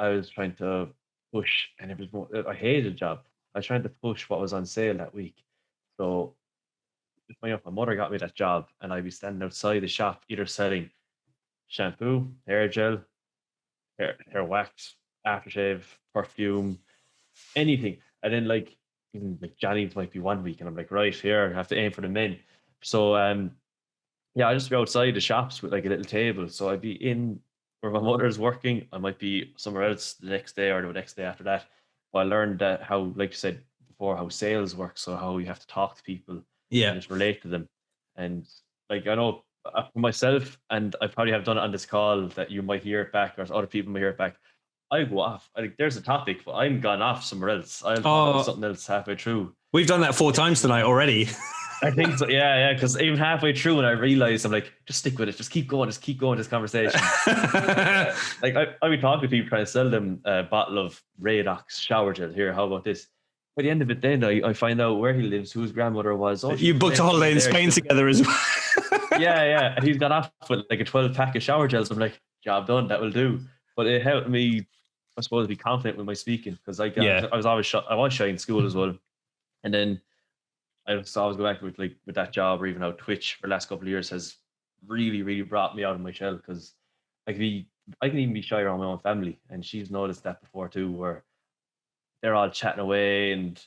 I was trying to push, and it was more, I hated the job. I was trying to push what was on sale that week. So my mother got me that job, and I'd be standing outside the shop either selling shampoo, hair gel, hair wax, aftershave, perfume, anything. And then like Johnny's might be one week, and I'm like, right, here, I have to aim for the men. So I just be outside the shops with like a little table. So I'd be in where my mother's working. I might be somewhere else the next day or the next day after that. But I learned that how, like you said before, how sales works. So how you have to talk to people. Yeah. And just relate to them. And like, I know for myself, and I probably have done it on this call, that you might hear it back or other people might hear it back. I go off. There's a topic, but I'm gone off somewhere else. I'll talk about something else halfway through. We've done that 4 times tonight already. I think so. Yeah. Because even halfway through, when I realized, I'm like, just stick with it. Just keep going this conversation. Like I be talking to people, trying to sell them a bottle of Radox shower gel. Here, how about this? By the end of it, then I find out where he lives, who his grandmother was. Oh, you booked a holiday in Spain together as well. Yeah. And he's got off with like a 12-pack of shower gels. I'm like, job done, that will do. But it helped me, I suppose, be confident with my speaking, because I was always shy. I was shy in school as well. And then I just always go back with that job, or even how Twitch for the last couple of years has really, really brought me out of my shell, because I can even be shy around my own family. And she's noticed that before too, where they're all chatting away, and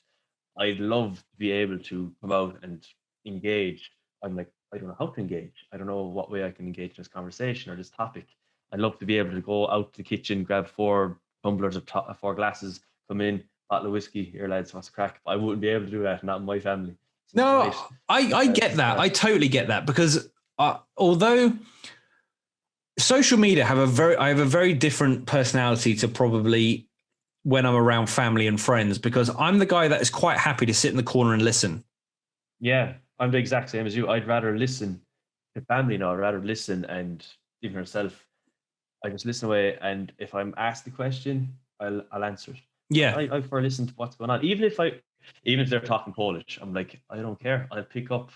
I'd love to be able to come out and engage. I'm like, I don't know how to engage. I don't know what way I can engage in this conversation or this topic. I'd love to be able to go out to the kitchen, grab 4 tumblers of 4 glasses, come in, bottle of whiskey, here lads, what's the crack? But I wouldn't be able to do that, not in my family. So no, I get that. I totally get that, because although social media I have a very different personality to probably when I'm around family and friends, because I'm the guy that is quite happy to sit in the corner and listen. Yeah, I'm the exact same as you. I'd rather listen to family now. I'd rather listen, and even herself, I just listen away. And if I'm asked the question, I'll answer it. Yeah, I prefer listen to what's going on. Even if they're talking Polish, I'm like, I don't care. I'll pick up.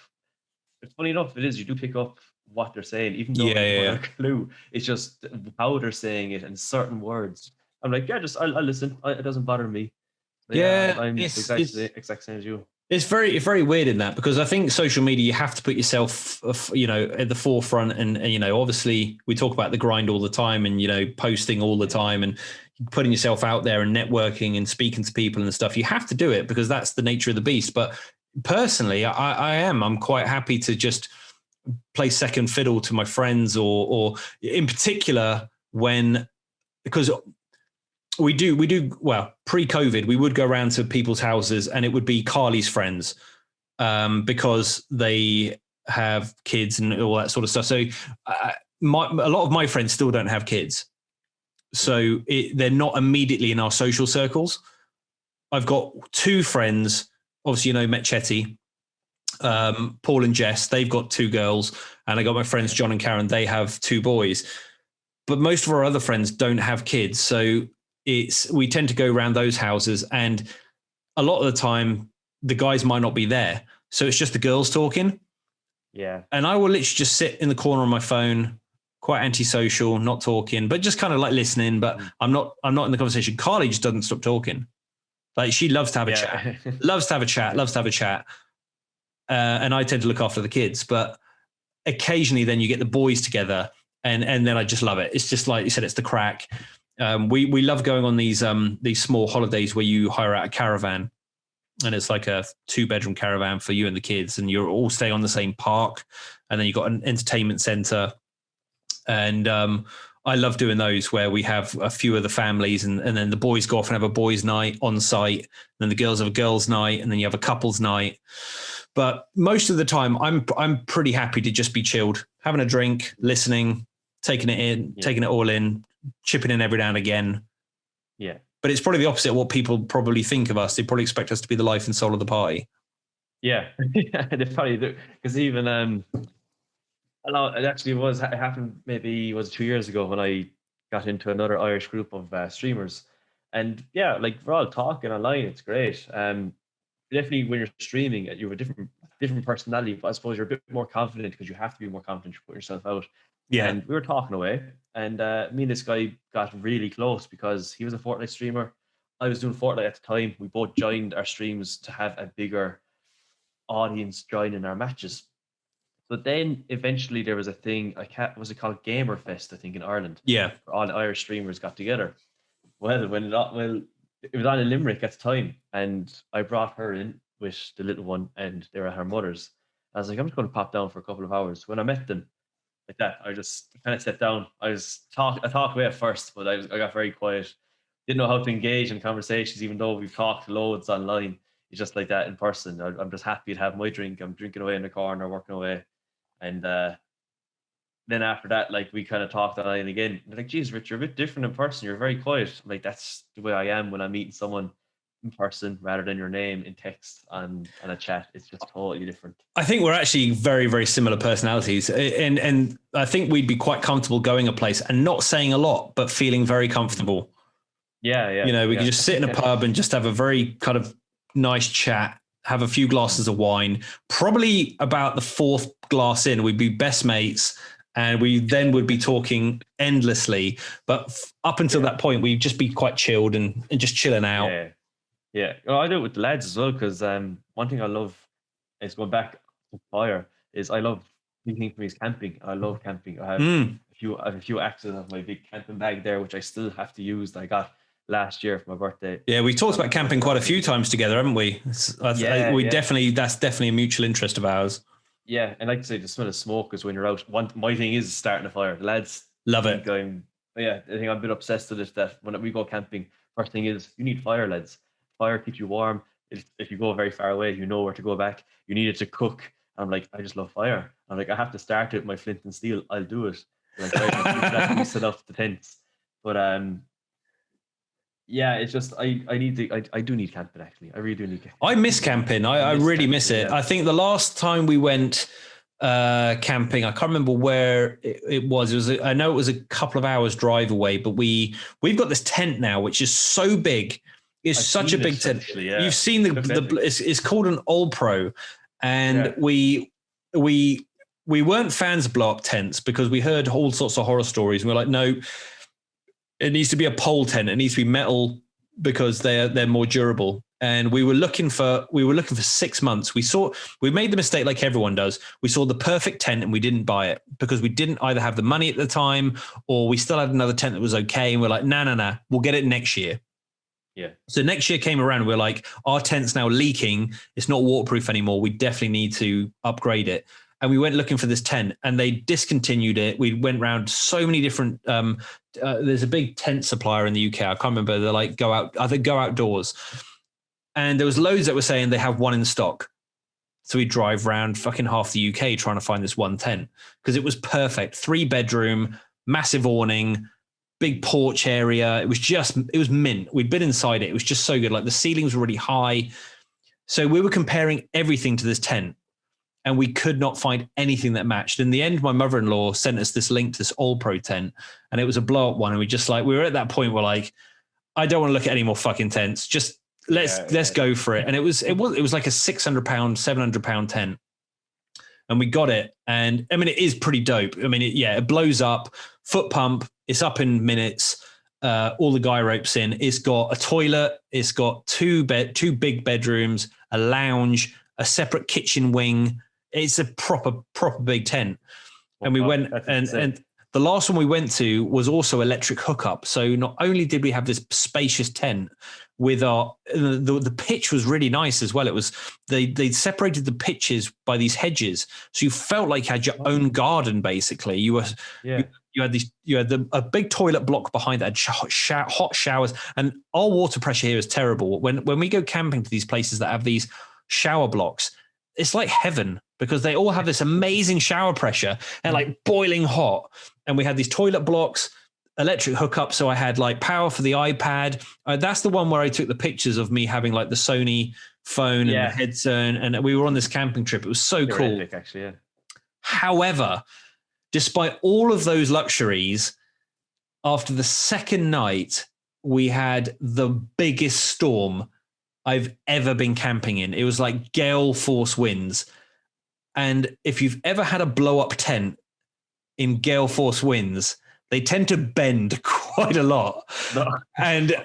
It's funny enough, you do pick up what they're saying, even though I don't have a clue. It's just how they're saying it and certain words. I'm like, I'll listen. It doesn't bother me. But I'm the exact same as you. It's very weird in that, because I think social media, you have to put yourself, at the forefront, and obviously we talk about the grind all the time, and posting all the time, and putting yourself out there and networking and speaking to people and stuff. You have to do it, because that's the nature of the beast. But personally, I'm quite happy to just play second fiddle to my friends, or in particular because We do. Well, pre-COVID, we would go around to people's houses, and it would be Carly's friends, because they have kids and all that sort of stuff. So, a lot of my friends still don't have kids, so they're not immediately in our social circles. I've got two friends, obviously, Metchetti, Paul and Jess. They've got two girls, and I got my friends John and Karen. They have two boys, but most of our other friends don't have kids, so we tend to go around those houses, and a lot of the time the guys might not be there, so it's just the girls talking. Yeah, and I will literally just sit in the corner on my phone, quite antisocial, not talking, but just kind of like listening. But I'm not in the conversation. Carly just doesn't stop talking. Like, she loves to have a chat, loves to have a chat. And I tend to look after the kids, but occasionally then you get the boys together, and then I just love it. It's just like you said, it's the crack. We love going on these small holidays where you hire out a caravan, and it's like a 2-bedroom caravan for you and the kids, and you're all staying on the same park, and then you've got an entertainment center. And I love doing those where we have a few of the families, and then the boys go off and have a boys' night on site, and then the girls have a girls' night, and then you have a couples' night. But most of the time, I'm pretty happy to just be chilled, having a drink, listening, taking it all in, chipping in every now and again. Yeah. But it's probably the opposite of what people probably think of us. They probably expect us to be the life and soul of the party. Yeah, they probably do. Because even it actually it happened maybe 2 years ago when I got into another Irish group of streamers, and yeah, like, we're all talking online. It's great. Definitely when you're streaming, you have a different personality, but I suppose you're a bit more confident because you have to be more confident to put yourself out. Yeah. And we were talking away, and me and this guy got really close because he was a Fortnite streamer. I was doing Fortnite at the time. We both joined our streams to have a bigger audience joining our matches. But then eventually there was a thing, was it called Gamer Fest, I think, in Ireland? Yeah. Where all the Irish streamers got together. Well, it was on in Limerick at the time, and I brought her in with the little one, and they were at her mother's. I was like, I'm just going to pop down for a couple of hours. When I met them, like that, I just kind of sat down. I talked away at first, but I got very quiet. Didn't know how to engage in conversations, even though we've talked loads online. It's just like that in person. I'm just happy to have my drink. I'm drinking away in the corner, working away, and then after that, like, we kind of talked online again. They're like, geez, Rich, you're a bit different in person. You're very quiet. I'm like, that's the way I am when I'm meeting someone in person rather than your name in text and a chat. It's just totally different. I think we're actually very, very similar personalities. And I think we'd be quite comfortable going a place and not saying a lot, but feeling very comfortable. Yeah. We can just sit in a pub and just have a very kind of nice chat, have a few glasses of wine. Probably about the 4th glass in, we'd be best mates. And we then would be talking endlessly. But up until that point, we'd just be quite chilled and just chilling out. Yeah. Well, I do it with the lads as well, because one thing I love is going back to fire is I love thinking for me is camping. I love camping. I have a few axes of my big camping bag there, which I still have to use, that I got last year for my birthday. Yeah, we talked about camping quite a few times together, haven't we? Definitely, that's definitely a mutual interest of ours. Yeah, and like I say, the smell of smoke is when you're out. My thing is starting a fire. The lads love it. I think I'm a bit obsessed with it, that when we go camping, first thing is you need fire, lads. Fire keeps you warm. If you go very far away, you know where to go back. You need it to cook. I'm like, I just love fire. I'm like, I have to start it with my flint and steel. I'll do it. Like, I set up the tents. But yeah, it's just I do need camping, actually. I really do need camping. I miss camping. I really miss it. Yeah. I think the last time we went camping, I can't remember where it was. I know it was a couple of hours drive away, but we've got this tent now, which is so big. It's such a big tent. Actually, yeah. You've seen it's called an All Pro, and we weren't fans of blow up tents because we heard all sorts of horror stories. And we're like, no, it needs to be a pole tent. It needs to be metal because they're more durable. And we were looking for 6 months. We made the mistake, like everyone does. We saw the perfect tent and we didn't buy it because we didn't either have the money at the time or we still had another tent that was okay. And we're like, no, we'll get it next year. Yeah. So next year came around. We're like, our tent's now leaking. It's not waterproof anymore. We definitely need to upgrade it. And we went looking for this tent and they discontinued it. We went around so many different there's a big tent supplier in the UK. I can't remember. They're like go outdoors, and there was loads that were saying they have one in stock. So we drive around fucking half the UK trying to find this one tent because it was perfect. 3-bedroom, massive awning, big porch area. It was mint. We'd been inside it. It was just so good. Like the ceilings were really high. So we were comparing everything to this tent and we could not find anything that matched. In the end, my mother-in-law sent us this link to this All Pro tent and it was a blow up one. And we were at that point where like, I don't want to look at any more fucking tents. Just let's go for it. And it was like a £600, £700 tent. And we got it. And I mean, it is pretty dope. I mean, it blows up, foot pump, it's up in minutes. All the guy ropes in. It's got a toilet. It's got two big bedrooms, a lounge, a separate kitchen wing. It's a proper big tent. And we went and the last one we went to was also electric hookup. So not only did we have this spacious tent with the pitch was really nice as well. It was they separated the pitches by these hedges, so you felt like you had your own garden basically. You had a big toilet block behind that had hot showers, and our water pressure here is terrible. When we go camping to these places that have these shower blocks, it's like heaven because they all have this amazing shower pressure and like boiling hot. And we had these toilet blocks, electric hookup. So I had like power for the iPad. That's the one where I took the pictures of me having like the Sony phone and the headset. And we were on this camping trip. It was so cool. Epic, actually, yeah. However, despite all of those luxuries, after the second night, we had the biggest storm I've ever been camping in. It was like gale force winds. And if you've ever had a blow up tent in gale force winds, they tend to bend quite a lot. No. And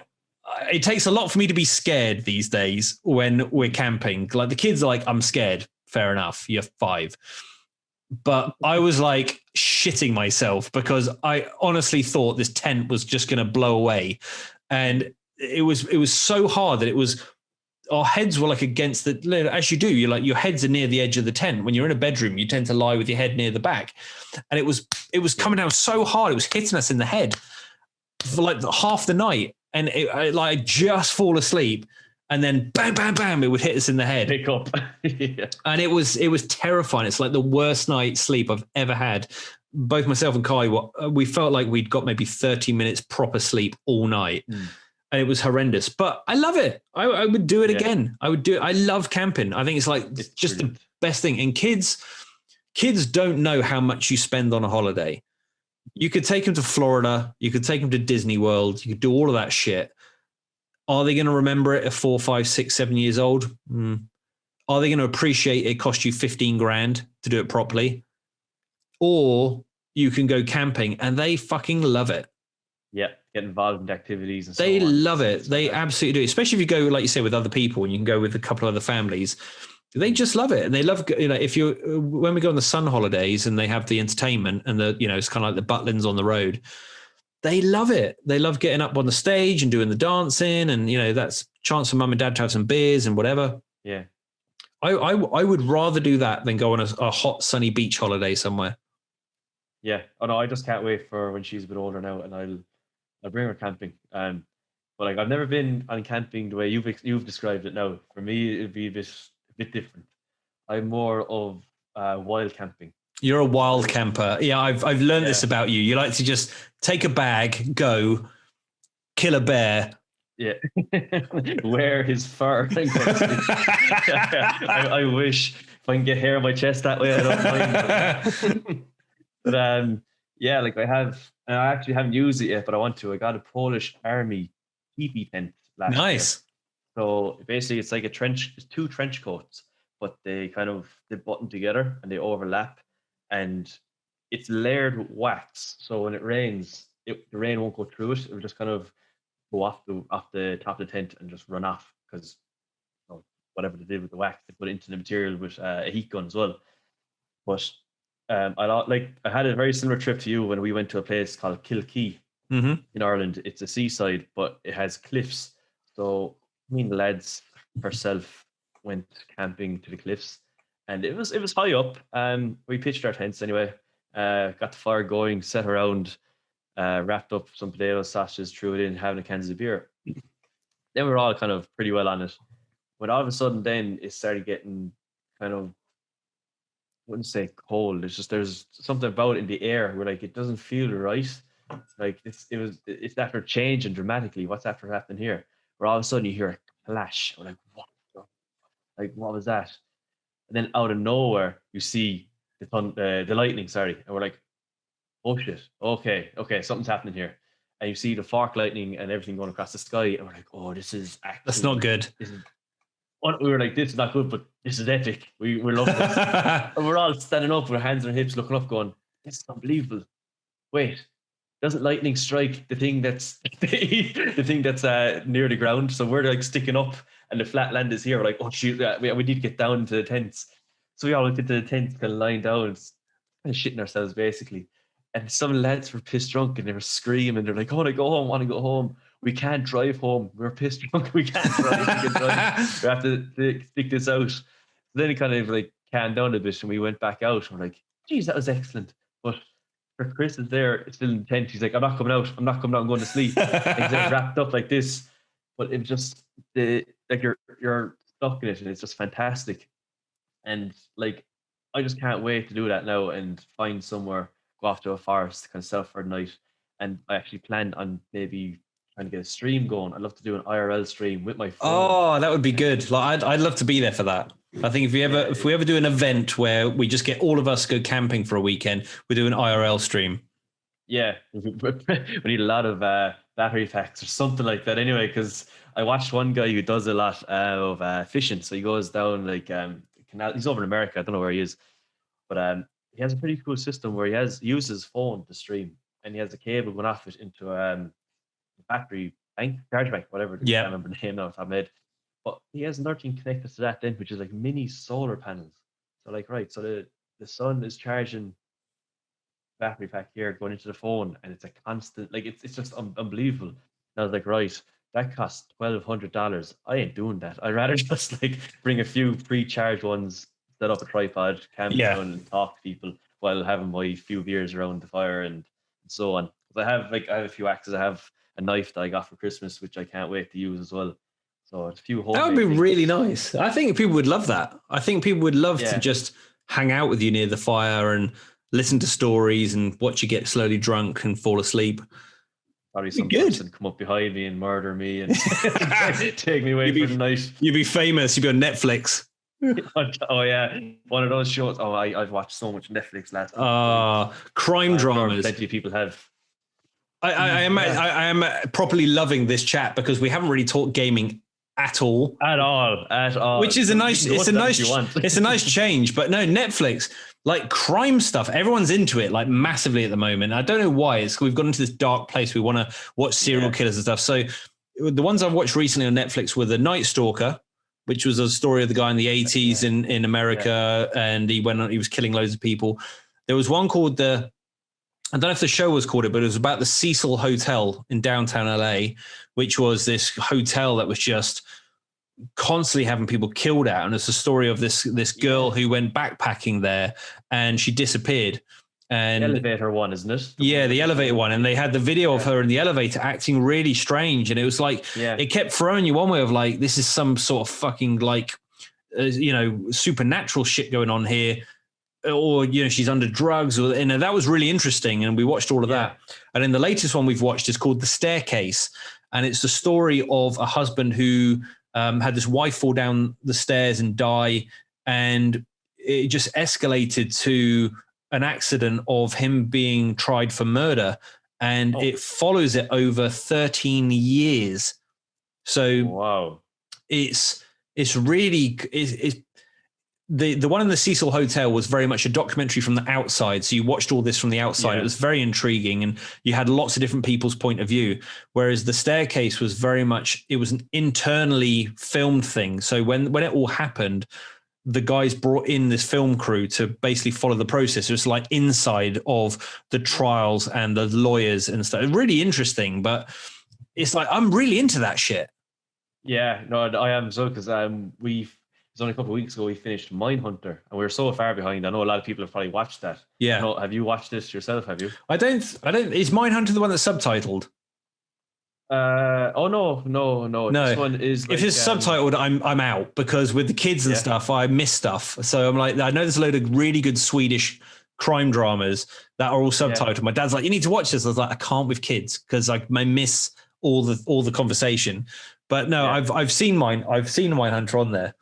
it takes a lot for me to be scared these days when we're camping. Like the kids are like, I'm scared. Fair enough. You're 5. But I was like shitting myself because I honestly thought this tent was just going to blow away. And it was so hard that our heads were like against the, as you do, you're like, your heads are near the edge of the tent. When you're in a bedroom, you tend to lie with your head near the back. And it was coming down so hard. It was hitting us in the head for like half the night. And I just fall asleep and then bam, bam, bam, it would hit us in the head. Pick up. Yeah. And it was terrifying. It's like the worst night's sleep I've ever had. Both myself and Kai, we felt like we'd got maybe 30 minutes proper sleep all night. And it was horrendous, but I love it. I would do it again. I would do it. I love camping. I think it's just brilliant. The best thing. And kids don't know how much you spend on a holiday. You could take them to Florida. You could take them to Disney World. You could do all of that shit. Are they going to remember it at 4, 5, 6, 7 years old? Are they going to appreciate it cost you 15 grand to do it properly? Or you can go camping and they fucking love it. Yeah, get involved in activities and they love it. They absolutely do, especially if you go, like you say, with other people and you can go with a couple of other families. They just love it. And they love, when we go on the sun holidays and they have the entertainment and it's kind of like the Butlins on the road. They love it. They love getting up on the stage and doing the dancing and, that's a chance for mum and dad to have some beers and whatever. Yeah. I would rather do that than go on a hot, sunny beach holiday somewhere. Yeah. Oh no, I just can't wait for when she's a bit older now and I'll bring her camping. But like I've never been on camping the way you've described it now. For me, it'd be a bit different. I'm more of wild camping. You're a wild camper. Yeah, I've learned this about you. You like to just take a bag, go, kill a bear. Yeah. Wear his fur. I wish if I can get hair on my chest that way, I don't mind. But yeah, like I actually haven't used it yet, but I want to. I got a Polish army teepee tent last year. So basically it's like it's 2 trench coats, but they button together and they overlap and it's layered with wax. So when it rains, the rain won't go through it. It will just kind of go off the top of the tent and just run off because whatever they did with the wax, they put it into the material with a heat gun as well. But I had a very similar trip to you when we went to a place called Kilkee in Ireland. It's a seaside, but it has cliffs. So me and the lads herself went camping to the cliffs, and it was high up. We pitched our tents anyway. Got the fire going, sat around, wrapped up some potatoes, sausages, threw it in, having a cans of beer. Then we were all kind of pretty well on it. But all of a sudden, then it started getting kind of, I wouldn't say cold. There's something about it in the air where like it doesn't feel right. Like it's after changing dramatically. What's after happening here? Where all of a sudden you hear a clash. We're like, what? Like what was that? And then out of nowhere you see the lightning. Sorry, and we're like, oh shit. Okay, something's happening here. And you see the fork lightning and everything going across the sky, and we're like, oh, this is actually That's not good. We were like, this is not good, but this is epic. We love this. And we're all standing up with our hands on our hips, looking up, going, this is unbelievable. Wait, doesn't lightning strike the thing that's near the ground? So we're like sticking up, and the flat land is here. We're like, oh shoot, we need to get down into the tents. So we all went into the tents, kind of lying down, and shitting ourselves basically. And some lads were pissed drunk, and they were screaming. They're like, "I want to go home. Want to go home. We can't drive home. We're pissed drunk. We can't drive. We have to stick this out." So then it kind of like calmed down a bit, and we went back out. And we're like, "Geez, that was excellent." But for Chris is there, still in the tent. He's like, "I'm not coming out. I'm going to sleep." He's like wrapped up like this. But it was just like you're stuck in it, and it's just fantastic. And like, I just can't wait to do that now and find somewhere. Go off to a forest, kind of set up for a night. And I actually planned on maybe trying to get a stream going. I'd love to do an IRL stream with my phone. Oh, that would be good. Like I'd love to be there for that. I think if we ever do an event where we just get all of us go camping for a weekend, we do an IRL stream. Yeah, we need a lot of battery packs or something like that. Anyway, because I watched one guy who does a lot of fishing. So he goes down like canal. He's over in America. I don't know where he is, but he has a pretty cool system where he uses his phone to stream, and he has a cable going off it into a battery bank, charge bank, whatever. I can't remember the name now off the top of my head. But he has another thing connected to that then, which is like mini solar panels. So like, right, so the sun is charging battery pack here going into the phone, and it's a constant, like it's just unbelievable. And I was like, right, that costs $1,200. I ain't doing that. I'd rather just like bring a few pre-charged ones, set up a tripod, camp down and talk to people while having my few beers around the fire and so on. I have a few axes. I have a knife that I got for Christmas, which I can't wait to use as well. So it's a few. That would be really nice. I think people would love that. I think people would love to just hang out with you near the fire and listen to stories and watch you get slowly drunk and fall asleep. Probably some person come up behind me and murder me and take me away for the night. You'd be famous. You'd be on Netflix. Oh yeah, one of those shows. Oh, I've watched so much Netflix last. Crime dramas. Plenty of people have. I am properly loving this chat because we haven't really talked gaming at all. At all. Which is a nice change. But no, Netflix, like crime stuff, everyone's into it like massively at the moment. I don't know why. We've gone into this dark place. We want to watch serial killers and stuff. So the ones I've watched recently on Netflix were The Night Stalker, which was a story of the guy in the 80s in America, and he was killing loads of people. There was one called I don't know if the show was called it, but it was about the Cecil Hotel in downtown LA, which was this hotel that was just constantly having people killed out. And it's a story of this girl who went backpacking there and she disappeared. And the elevator one, isn't it? The elevator one. And they had the video of her in the elevator acting really strange. And it was like, it kept throwing you one way of like, this is some sort of fucking like, supernatural shit going on here. Or, she's under drugs. That was really interesting. And we watched all of that. And then the latest one we've watched is called The Staircase. And it's the story of a husband who had this wife fall down the stairs and die. And it just escalated to an accident of him being tried for murder, and it follows it over 13 years. So wow, it's really the one in the Cecil Hotel was very much a documentary from the outside. So you watched all this from the outside. It was very intriguing, and you had lots of different people's point of view. Whereas The Staircase was very much, it was an internally filmed thing. So when it all happened, the guys brought in this film crew to basically follow the process. It was like inside of the trials and the lawyers and stuff. Really interesting, but it's like, I'm really into that shit. Yeah, no, I am so, because It's only a couple of weeks ago we finished Mindhunter, and we were so far behind. I know a lot of people have probably watched that. Yeah. Have you watched this yourself? Have you? I don't. Is Mindhunter the one that's subtitled? Oh no. This one is. If it's subtitled, I'm out, because with the kids and stuff, I miss stuff. So I'm like, I know there's a load of really good Swedish crime dramas that are all subtitled. My dad's like, you need to watch this. I was like, I can't with kids because I miss all the conversation. But no, I've seen Mindhunter on there.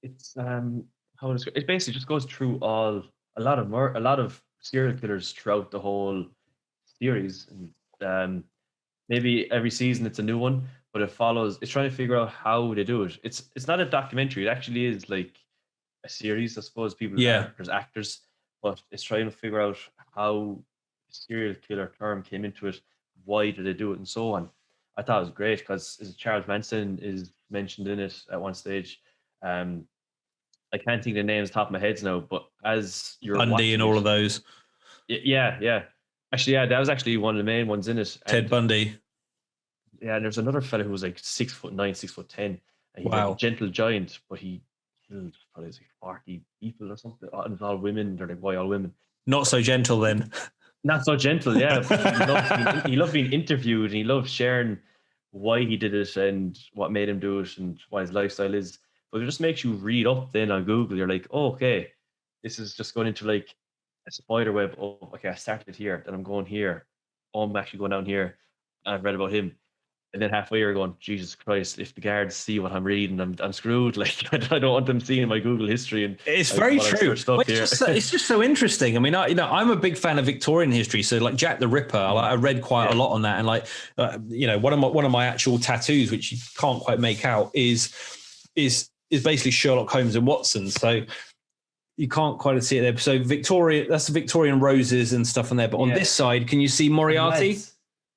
It's it basically just goes through a lot of serial killers throughout the whole series, and maybe every season it's a new one, but it's trying to figure out how they do it. It's not a documentary. It actually is like a series, I suppose. There's actors, but it's trying to figure out how the serial killer term came into it, why did they do it, and so on. I thought it was great because Charles Manson is mentioned in it at one stage. I can't think of the names top of my head now, but as you're Bundy and all of those. Yeah. Actually, that was actually one of the main ones in it. Ted Bundy. Yeah, and there's another fella who was like 6'9", 6'10", and he's like a gentle giant, but he killed probably like 40 people or something. And it's all women. They're like, why all women? Not so gentle then. Not so gentle, yeah. He loved being interviewed, and he loved sharing why he did it and what made him do it and what his lifestyle is. But it just makes you read up then on Google. You're like, oh, okay, this is just going into like a spider web. Oh, okay, I started here, then I'm going here. Oh, I'm actually going down here. I've read about him. And then halfway you're going, Jesus Christ, if the guards see what I'm reading, I'm screwed. Like, I don't want them seeing my Google history. And it's very true. It's just so interesting. I mean, I'm a big fan of Victorian history. So like Jack the Ripper, I read quite a lot on that. And like, one of my actual tattoos, which you can't quite make out, is basically Sherlock Holmes and Watson. So you can't quite see it there. So Victoria, that's the Victorian roses and stuff on there. But on this side, can you see Moriarty?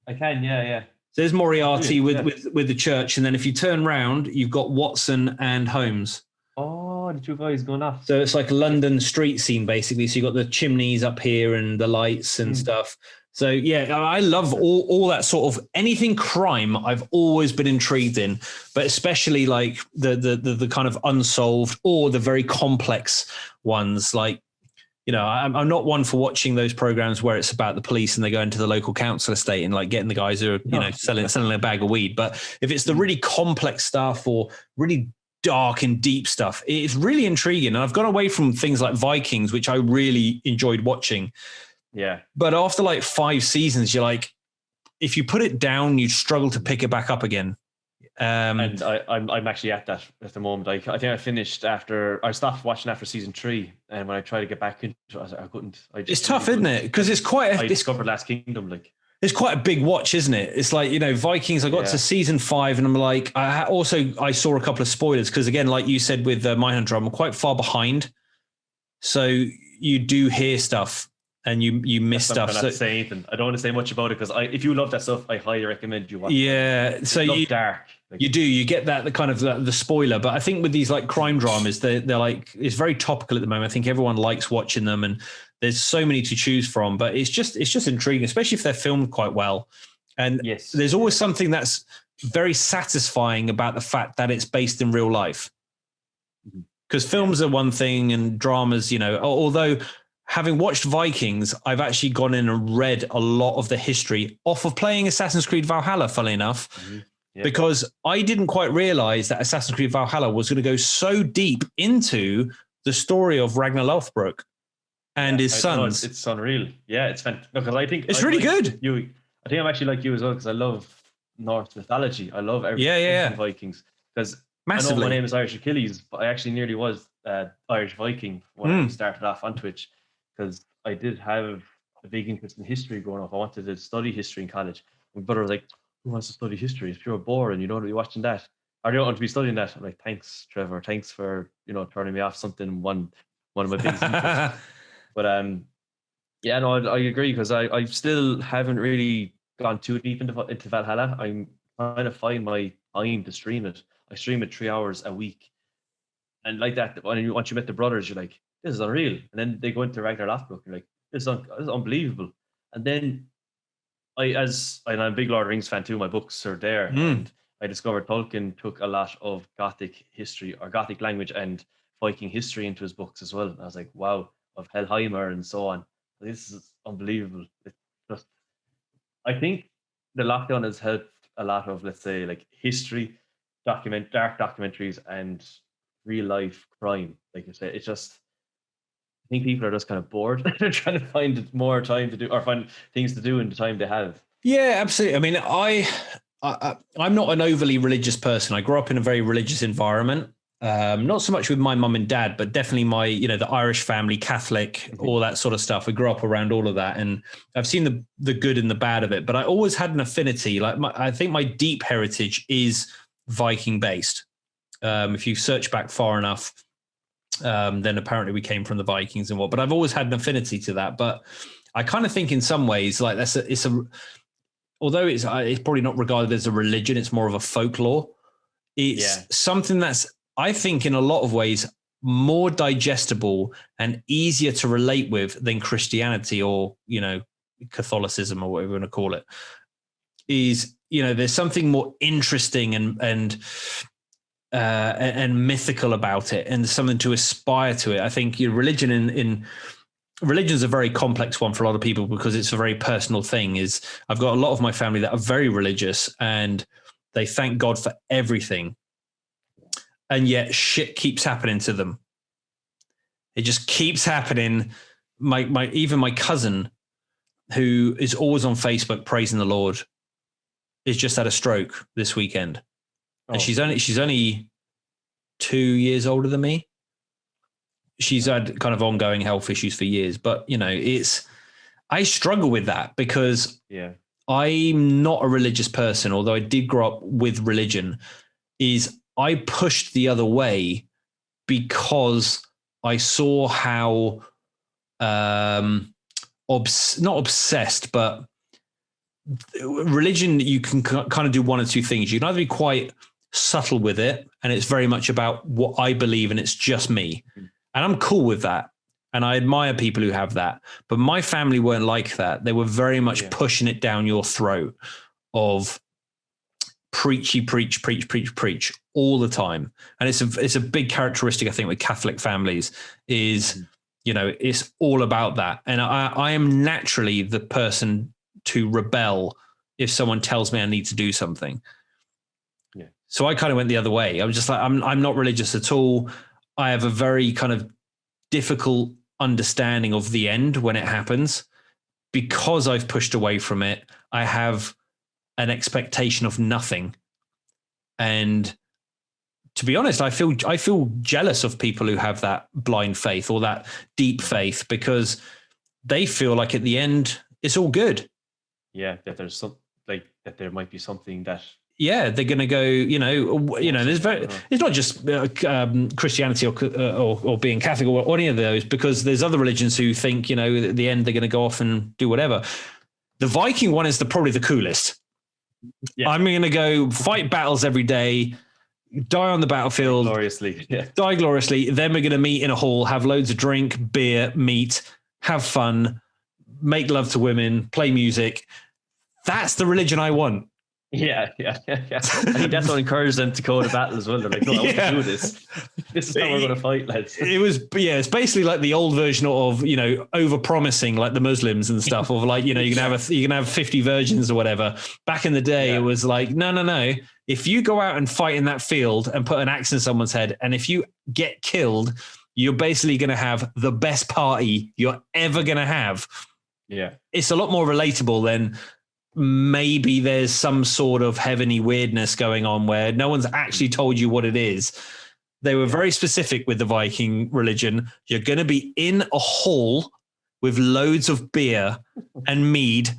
I can, yeah. There's Moriarty with the church, and then if you turn round, you've got Watson and Holmes. Oh, the two guys going off. So it's like a London street scene, basically. So you've got the chimneys up here and the lights and stuff. So yeah, I love all that sort of anything crime. I've always been intrigued in, but especially like the kind of unsolved or the very complex ones, like. I'm not one for watching those programs where it's about the police and they go into the local council estate and like getting the guys who are, selling a bag of weed. But if it's the really complex stuff or really dark and deep stuff, it's really intriguing. And I've gone away from things like Vikings, which I really enjoyed watching. Yeah. But after like 5 seasons, you're like, if you put it down, you struggle to pick it back up again. And I'm actually at that at the moment. I think I stopped watching after season 3, and when I tried to get back into it, I couldn't. It's tough, isn't it? Because it's quite. I discovered Last Kingdom, like it's quite a big watch, isn't it? It's like Vikings. I got to season 5, and I'm like, I saw a couple of spoilers because again, like you said with Mindhunter, I'm quite far behind, so you do hear stuff. And you miss stuff. So, say anything. I don't want to say much about it because if you love that stuff, I highly recommend you watch. Yeah, it. So you dark. Like, you get that the kind of the spoiler, but I think with these like crime dramas, they're like it's very topical at the moment. I think everyone likes watching them, and there's so many to choose from. But it's just intriguing, especially if they're filmed quite well. And there's always something that's very satisfying about the fact that it's based in real life. Because films are one thing, and dramas, although. Having watched Vikings, I've actually gone in and read a lot of the history off of playing Assassin's Creed Valhalla, funnily enough, because I didn't quite realize that Assassin's Creed Valhalla was going to go so deep into the story of Ragnar Lothbrok and his sons. It's unreal. Yeah, it's fantastic. Because I think it's really good. I think I'm actually like you as well because I love Norse mythology. I love everything Vikings because I know my name is Irishachilles, but I actually nearly was Irish Viking when I started off on Twitch. Because I did have a big interest in history growing up. I wanted to study history in college. My brother was like, who wants to study history? It's pure boring. You don't want to be watching that. I don't want to be studying that. I'm like, thanks, Trevor. Thanks for, turning me off something, one of my biggest interests. But I agree because I still haven't really gone too deep into Valhalla. I'm trying to find my time to stream it. I stream it 3 hours a week. And like that, once you met the brothers, you're like, this is unreal. And then they go into Ragnar Lothbrok, and you're like, this is unbelievable. And then I'm a big Lord of the Rings fan too. My books are there. And I discovered Tolkien took a lot of Gothic history or Gothic language and Viking history into his books as well. And I was like, wow, of Helheimer and so on. This is unbelievable. It's just, I think the lockdown has helped a lot of, let's say, like history, dark documentaries, and real life crime. Like you say, it's just, I think people are just kind of bored. They're trying to find more time to do, or find things to do in the time they have. Yeah, absolutely. I mean, I'm not an overly religious person. I grew up in a very religious environment. Not so much with my mum and dad, but definitely my, the Irish family, Catholic, all that sort of stuff. I grew up around all of that, and I've seen the good and the bad of it. But I always had an affinity. Like I think my deep heritage is Viking based. If you search back far enough, then apparently we came from the Vikings and what. But I've always had an affinity to that. But I kind of think in some ways, like although it's probably not regarded as a religion, it's more of a folklore. It's something that's, I think, in a lot of ways, more digestible and easier to relate with than Christianity or, Catholicism or whatever you want to call it. Is, there's something more interesting and mythical about it, and something to aspire to it. I think your religion religion is a very complex one for a lot of people because it's a very personal thing. I've got a lot of my family that are very religious and they thank God for everything. And yet shit keeps happening to them. It just keeps happening. Even my cousin, who is always on Facebook praising the Lord, has just had a stroke this weekend. And she's only 2 years older than me. She's had kind of ongoing health issues for years, but I struggle with that because I'm not a religious person, although I did grow up with religion. I pushed the other way because I saw how not obsessed, but religion, you can kind of do one or two things. You can either be quite subtle with it, and it's very much about what I believe, and it's just me. And I'm cool with that. And I admire people who have that. But my family weren't like that. They were very much pushing it down your throat of preach all the time. And it's a big characteristic, I think, with Catholic families is, it's all about that. And I am naturally the person to rebel if someone tells me I need to do something. Yeah. So I kind of went the other way. I was just like, I'm not religious at all. I have a very kind of difficult understanding of the end when it happens. Because I've pushed away from it, I have an expectation of nothing. And to be honest, I feel jealous of people who have that blind faith or that deep faith, because they feel like at the end it's all good. Yeah, that there's that there might be something that. Yeah, they're going to go. It's not just Christianity or being Catholic or any of those, because there's other religions who think at the end they're going to go off and do whatever. The Viking one is probably the coolest. Yeah. I'm going to go fight battles every day, die on the battlefield, die gloriously. Then we're going to meet in a hall, have loads of drink, beer, meat, have fun, make love to women, play music. That's the religion I want. Yeah. I think that's what encouraged them to go to battle as well. They're like, no, I want to do this. This is how we're going to fight, lads. It's basically like the old version of, over promising, like the Muslims and stuff, of like, you can have 50 virgins or whatever. Back in the day, it was like, no. If you go out and fight in that field and put an axe in someone's head, and if you get killed, you're basically going to have the best party you're ever going to have. Yeah. It's a lot more relatable than maybe there's some sort of heavenly weirdness going on where no one's actually told you what it is. They were very specific with the Viking religion. You're going to be in a hall with loads of beer and mead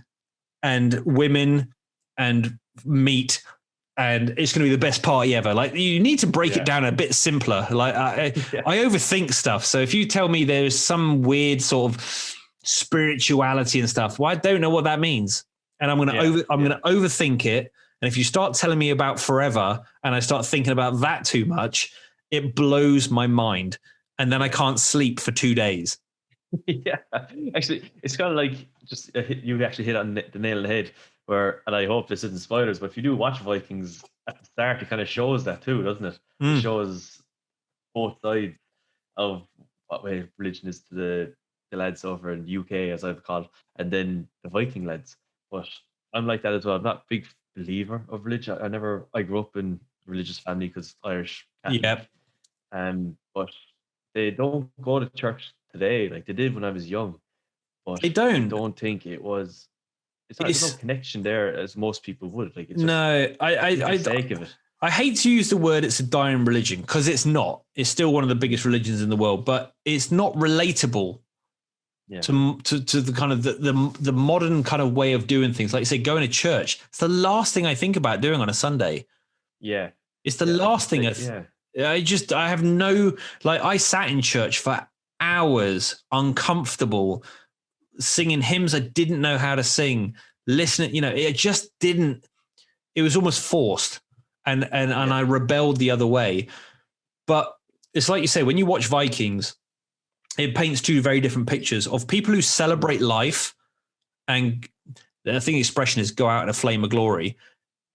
and women and meat, and it's going to be the best party ever. Like, you need to break it down a bit simpler. Like I overthink stuff. So if you tell me there's some weird sort of spirituality and stuff, well, I don't know what that means. And I'm going to overthink it. And if you start telling me about forever and I start thinking about that too much, it blows my mind. And then I can't sleep for 2 days. Yeah, actually, it's kind of like you actually hit on the nail on the head. And I hope this isn't spoilers, but if you do watch Vikings at the start, it kind of shows that too, doesn't it? It shows both sides of what way religion is to the lads over in the UK, as I've called, and then the Viking lads. But I'm like that as well. I'm not a big believer of religion. I grew up in a religious family because Irish Catholic. Yep. But they don't go to church today like they did when I was young. But They don't. I don't think it was. There's no connection there as most people would. Like, it's just, no, for the sake of it. I hate to use the word it's a dying religion because it's not. It's still one of the biggest religions in the world, but it's not relatable to the kind of the modern kind of way of doing things. Like you say, going to church. It's the last thing I think about doing on a Sunday. Yeah. It's the last thing. I have no, like, I sat in church for hours, uncomfortable, singing hymns I didn't know how to sing, listening, it just didn't, it was almost forced. And I rebelled the other way. But it's like you say, when you watch Vikings, it paints two very different pictures of people who celebrate life. And I think the expression is go out in a flame of glory.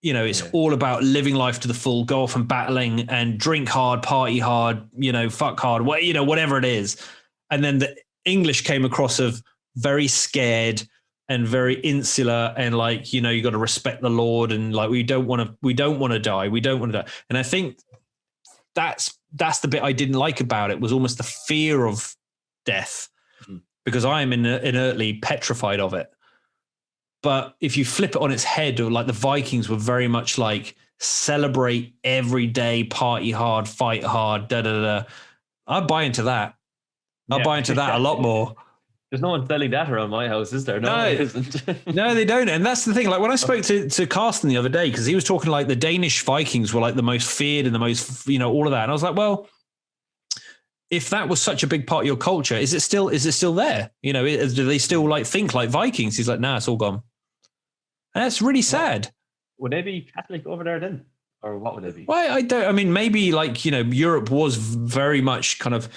It's all about living life to the full, go off and battling and drink hard, party hard, fuck hard, whatever it is. And then the English came across of very scared and very insular, and like, you got to respect the Lord, and like we don't want to die. And I think that's the bit I didn't like about it, was almost the fear of death, because I am inertly petrified of it. But if you flip it on its head, or like the Vikings were very much like celebrate every day, party hard, fight hard, I buy into that. I buy into that a lot more. There's no one selling that around my house, is there? No, there isn't. No, they don't. And that's the thing. Like when I spoke to Carsten the other day, because he was talking like the Danish Vikings were like the most feared and the most, all of that. And I was like, well, if that was such a big part of your culture, is it still there? Do they still like think like Vikings? He's like, nah, it's all gone. And that's really sad. Would they be Catholic over there then? Or what would they be? Well, maybe like, Europe was very much kind of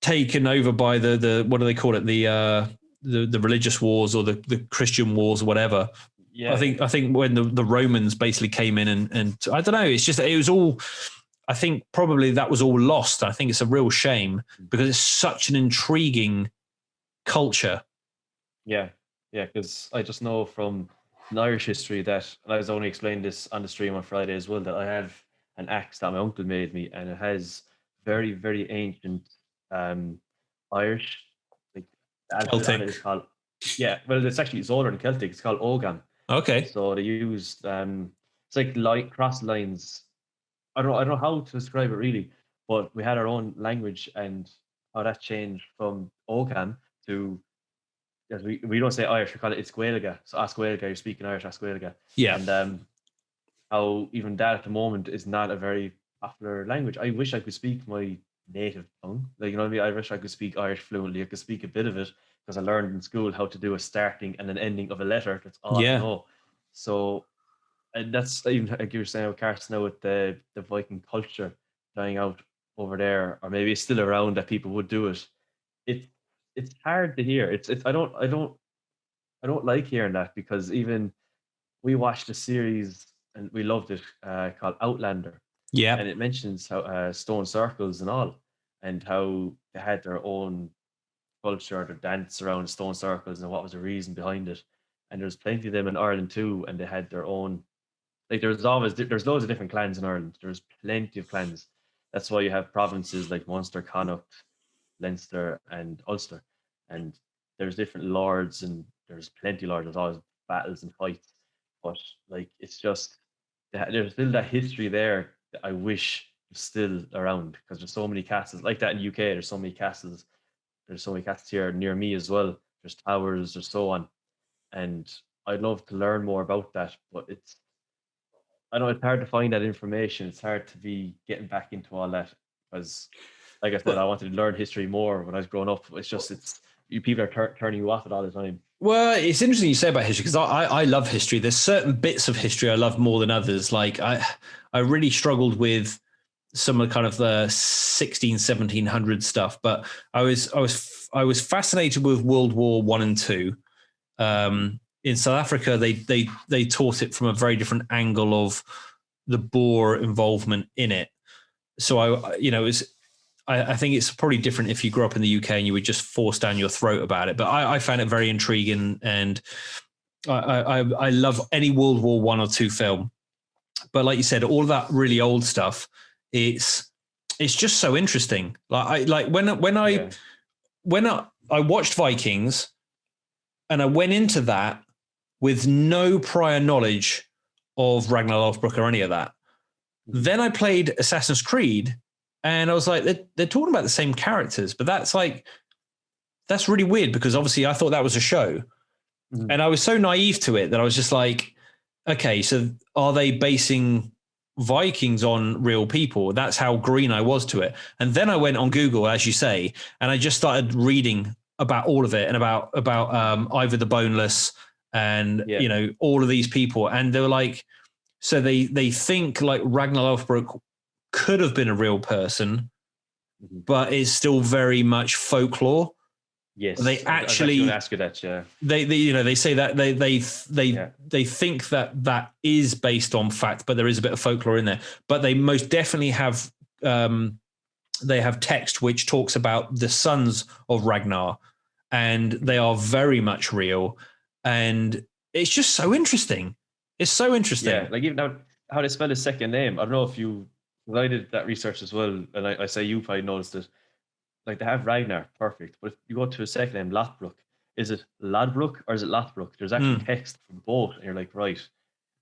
taken over by the what do they call it? The religious wars, or the Christian wars, or whatever. Yeah. I think when the Romans basically came in and I don't know, it's just, it was all, I think probably that was all lost. I think it's a real shame because it's such an intriguing culture. Yeah. Yeah. Because I just know from Irish history that, and I was only explaining this on the stream on Friday as well, that I have an axe that my uncle made me, and it has very, very ancient Irish, like Celtic. It's called, it's older than Celtic. It's called Ogham. Okay. So they used it's like cross lines. I don't know how to describe it really, but we had our own language, and how that changed from Ogham to, as we don't say Irish, we call it Isquailga. So Asquailga, you're speaking Irish, Asquailga. Yeah. And how even that at the moment is not a very popular language. I wish I could speak my native tongue. Like, what I mean? I wish I could speak Irish fluently. I could speak a bit of it because I learned in school how to do a starting and an ending of a letter. That's all I know. So, and that's even like you were saying with Carson now, with the Viking culture dying out over there, or maybe it's still around that people would do it. It's hard to hear. I don't like hearing that, because even we watched a series and we loved it called Outlander. Yeah. And it mentions how stone circles and all, and how they had their own culture, their dance around stone circles, and what was the reason behind it. And there's plenty of them in Ireland too, and they had their own, like there's loads of different clans in Ireland. There's plenty of clans. That's why you have provinces like Munster, Connacht, Leinster, and Ulster. And there's different lords, and there's plenty of lords. There's always battles and fights. But like, it's just, there's still that history there that I wish was still around, because there's so many castles like that in the UK. There's so many castles. There's so many castles here near me as well. There's towers, there's so on. And I'd love to learn more about that, but I know it's hard to find that information. It's hard to be getting back into all that, because, like I said, I wanted to learn history more when I was growing up. It's just, people are turning you off it all the time. Well, it's interesting you say about history, because I love history. There's certain bits of history I love more than others. Like I really struggled with some of the kind of the 1700 stuff, but I was fascinated with World War I and II. In South Africa, they taught it from a very different angle of the Boer involvement in it. So I think it's probably different if you grew up in the UK and you were just forced down your throat about it. But I found it very intriguing, and I love any World War I or II film. But like you said, all of that really old stuff, it's just so interesting. When I watched Vikings and I went into that with no prior knowledge of Ragnar Lothbrok or any of that. Then I played Assassin's Creed and I was like, they're talking about the same characters, but that's really weird because obviously I thought that was a show. Mm-hmm. And I was so naive to it that I was just like, okay, so are they basing Vikings on real people? That's how green I was to it. And then I went on Google, as you say, and I just started reading about all of it and about Ivor the Boneless and, all of these people. And they were like, so they think like Ragnar Lothbrok could have been a real person, but is still very much folklore. Yes, they actually ask you that. Yeah, they say that they think that is based on fact, but there is a bit of folklore in there. But they most definitely have they have text which talks about the sons of Ragnar, and they are very much real. And it's just so interesting. It's so interesting. Yeah, like even how they spell his second name. I don't know if I did that research as well, and I say you probably noticed it. Like they have Ragnar, perfect. But if you go to a second name, Lothbrok, is it Ladbrok or is it Lothbrok? There's actually text from both, and you're like, right.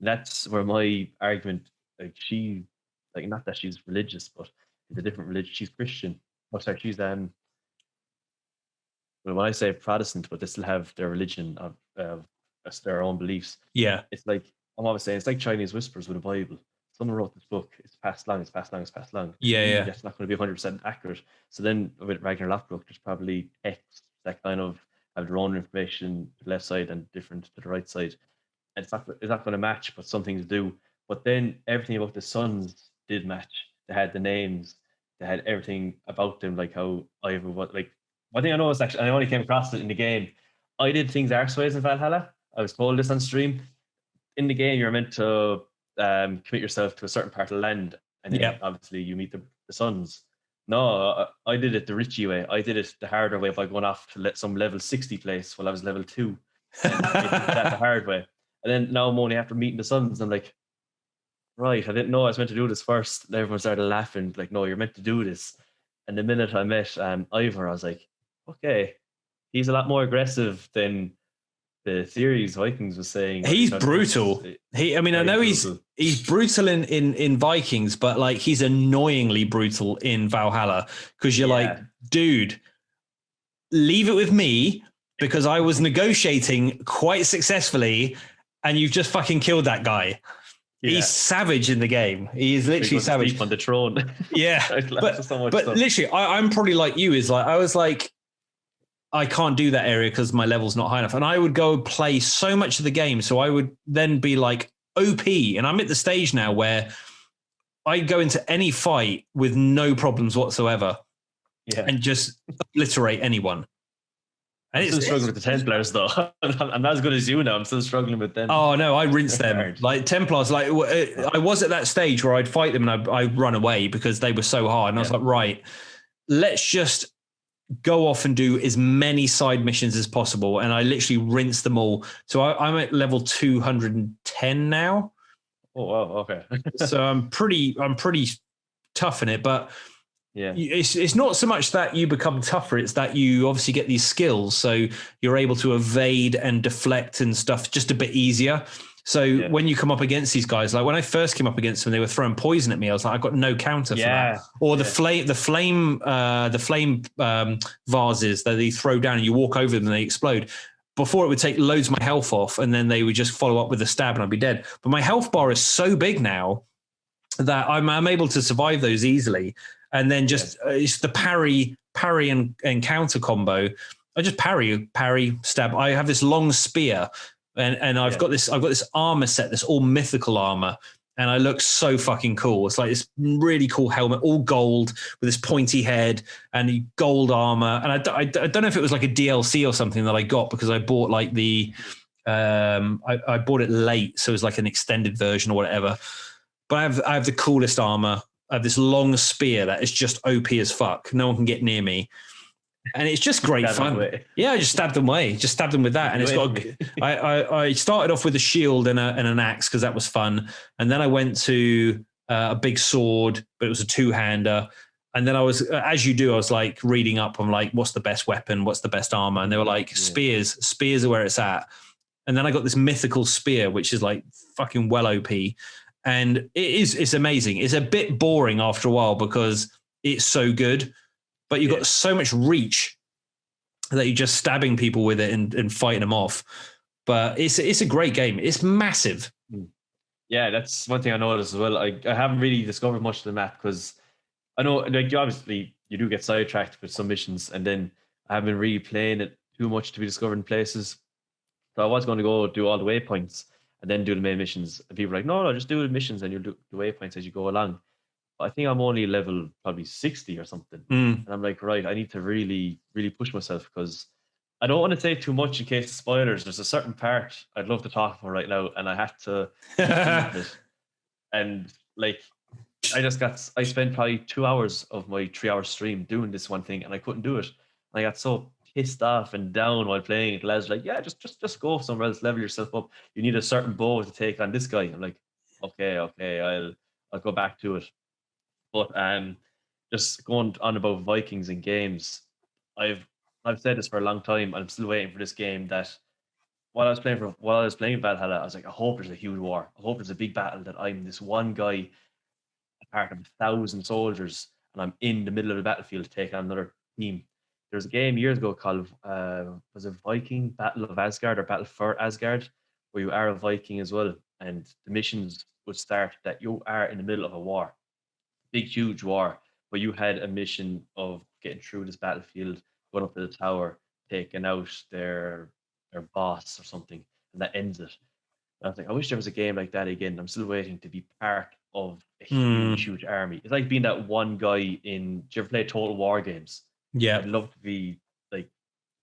And that's where my argument, not that she's religious, but it's a different religion. She's Christian. Oh, sorry, she's well, when I say Protestant, but they still have their religion of their own beliefs. Yeah, it's like I'm always saying, it's like Chinese whispers with a Bible. Someone wrote this book, it's passed along. Yeah. That's not going to be 100% accurate. So then with Ragnar Lothbrok, there's probably texts that kind of have their own information to the left side and different to the right side. And it's not going to match, but something to do. But then everything about the sons did match. They had the names, they had everything about them, like how Ivor was. Like, one thing I know is actually, I only came across it in the game. I did things arseways in Valhalla. I was told this on stream. In the game, you're meant to commit yourself to a certain part of the land, and then obviously you meet the sons. No, I did it the Richie way. I did it the harder way by going off to let some level 60 place while I was level 2. And I did that the hard way. And then now I'm only after meeting the sons. I'm like, right, I didn't know I was meant to do this first. And everyone started laughing, like, no, you're meant to do this. And the minute I met Ivor, I was like, okay, he's a lot more aggressive than the series Vikings was saying. He's brutal. I know he's brutal in Vikings, but like he's annoyingly brutal in Valhalla because you're like, dude, leave it with me because I was negotiating quite successfully and you've just fucking killed that guy. Yeah. He's savage in the game. He is literally savage on the throne. Yeah, but literally, I'm probably like you. Is like I was like, I can't do that area because my level's not high enough. And I would go play so much of the game. So I would then be like OP. And I'm at the stage now where I go into any fight with no problems whatsoever and just obliterate anyone. And I'm still struggling with the Templars though. I'm not as good as you now. I'm still struggling with them. Oh no, I rinse them. Like Templars, like I was at that stage where I'd fight them and I'd run away because they were so hard. And I was like, right, let's just go off and do as many side missions as possible. And I literally rinse them all. So I'm at level 210 now. Oh, wow. Okay. So I'm pretty tough in it, but it's not so much that you become tougher. It's that you obviously get these skills. So you're able to evade and deflect and stuff just a bit easier. So when you come up against these guys, like when I first came up against them, they were throwing poison at me. I was like, I've got no counter for that. Or the flame vases that they throw down and you walk over them and they explode. Before it would take loads of my health off and then they would just follow up with a stab and I'd be dead. But my health bar is so big now that I'm able to survive those easily. And then just it's the parry and counter combo. I just parry, stab. I have this long spear. And I've got this armor set, this all mythical armor, and I look so fucking cool. It's like this really cool helmet, all gold with this pointy head and gold armor. And I don't know if it was like a DLC or something that I got because I bought like I bought it late, so it was like an extended version or whatever. but I have the coolest armor. I have this long spear that is just OP as fuck. No one can get near me. And it's just great fun. Yeah, I just stabbed them away. Just stabbed them with that. And it's got. I started off with a shield and an axe because that was fun. And then I went to a big sword, but it was a 2-hander. And then I was, as you do, I was like reading up on like, what's the best weapon? What's the best armor? And they were like, spears. Spears are where it's at. And then I got this mythical spear, which is like fucking well OP. And it's amazing. It's a bit boring after a while because it's so good. But you've got so much reach that you're just stabbing people with it and fighting them off. But it's a great game. It's massive. Yeah, that's one thing I noticed as well. I haven't really discovered much of the map because I know, like, obviously you do get sidetracked with some missions, and then I haven't been really playing it too much to be discovering places. So I was going to go do all the waypoints and then do the main missions. And people were like, no, just do the missions and you'll do the waypoints as you go along. I think I'm only level probably 60 or something. And I'm like, right, I need to really, really push myself because I don't want to say too much in case of spoilers. There's a certain part I'd love to talk about right now, and I have to it. And like, I spent probably 2 hours of my 3-hour stream doing this one thing, and I couldn't do it. And I got so pissed off and down while playing it. The lads were like, yeah, just go somewhere else, level yourself up. You need a certain bow to take on this guy. I'm like, okay, I'll go back to it. But just going on about Vikings and games, I've said this for a long time. I'm still waiting for this game that while I was playing Valhalla, I was like, I hope there's a huge war. I hope there's a big battle that I'm this one guy, a part of 1,000 soldiers, and I'm in the middle of the battlefield to take on another team. There was a game years ago called was it Viking Battle of Asgard or Battle for Asgard, where you are a Viking as well, and the missions would start that you are in the middle of a war. Big, huge war, but you had a mission of getting through this battlefield, going up to the tower, taking out their boss or something, and that ends it. And I was like, I wish there was a game like that again. I'm still waiting to be part of a huge, huge army. It's like being that one guy in. Do you ever play Total War games? Yeah, I'd love to be like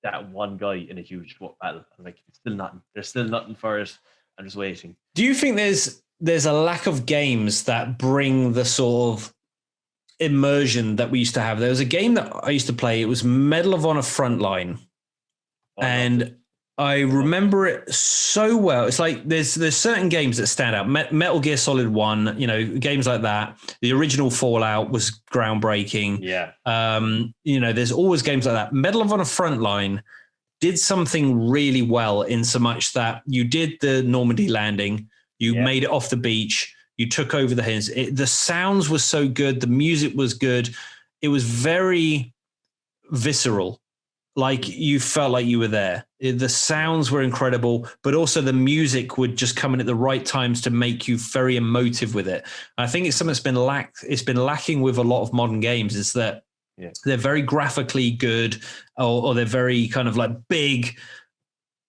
that one guy in a huge battle. I'm like, it's still nothing. There's still nothing for it. I'm just waiting. Do you think there's a lack of games that bring the sort of immersion that we used to have? There was a game that I used to play. It was Medal of Honor Frontline, and I remember it so well. It's like there's certain games that stand out. Metal Gear Solid 1, games like that. The original Fallout was groundbreaking. Yeah. There's always games like that. Medal of Honor Frontline did something really well in so much that you did the Normandy landing, you made it off the beach, you took over the hills. The sounds were so good. The music was good. It was very visceral. Like you felt like you were there. The sounds were incredible, but also the music would just come in at the right times to make you very emotive with it. I think it's something that's been lacking with a lot of modern games is that they're very graphically good or they're very kind of like big.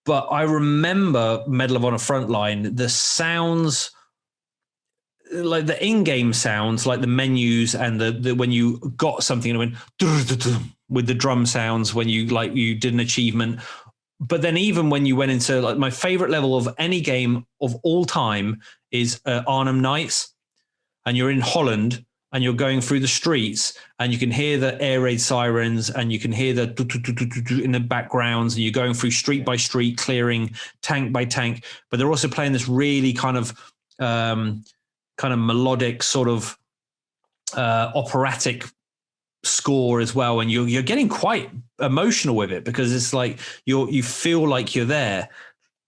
But I remember Medal of Honor Frontline, the sounds, like the in-game sounds, like the menus and the when you got something and it went with the drum sounds when you did an achievement. But then even when you went into like my favorite level of any game of all time is Arnhem Nights, and you're in Holland and you're going through the streets and you can hear the air raid sirens and you can hear the in the backgrounds and you're going through street by street, clearing tank by tank. But they're also playing this really kind of melodic sort of operatic score as well, and you're getting quite emotional with it because it's like you feel like you're there.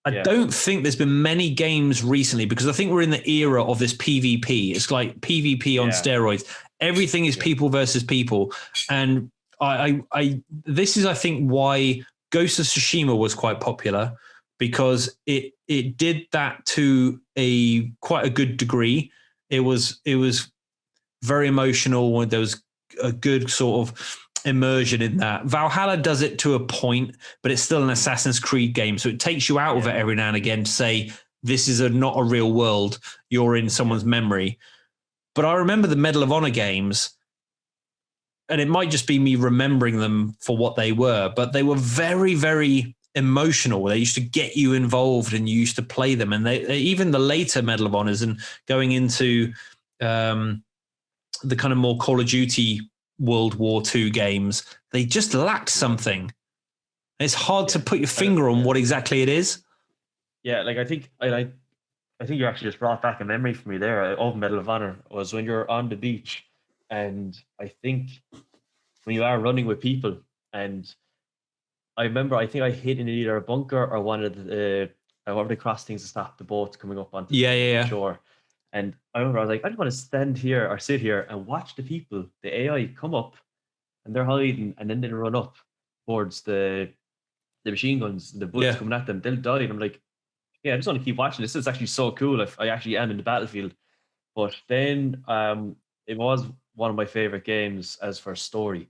I don't think there's been many games recently because I think we're in the era of this PvP. It's like PvP on steroids. Everything is people versus people, and this is I think why Ghost of Tsushima was quite popular because it did that to quite a good degree. It was very emotional. There was a good sort of immersion in that. Valhalla does it to a point, but it's still an Assassin's Creed game. So it takes you out of it every now and again to say, this is not a real world. You're in someone's memory. But I remember the Medal of Honor games, and it might just be me remembering them for what they were, but they were very, very emotional. They used to get you involved and you used to play them. And they even the later Medal of Honors and going into the kind of more Call of Duty World War II games, they just lacked something. It's hard to put your finger on what exactly it is. Yeah, like I think you actually just brought back a memory for me there of Medal of Honor was when you're on the beach, and I think when you are running with people, and I remember I think I hid in either a bunker or one of the one of the cross things to stop the boats coming up onto the shore. And I remember I was like, I just want to stand here or sit here and watch the people, the AI, come up, and they're hiding, and then they run up towards the machine guns, the bullets coming at them, they'll die. And I'm like, yeah, I just want to keep watching this. It's actually so cool. I actually am in the battlefield. But then it was one of my favorite games as for story.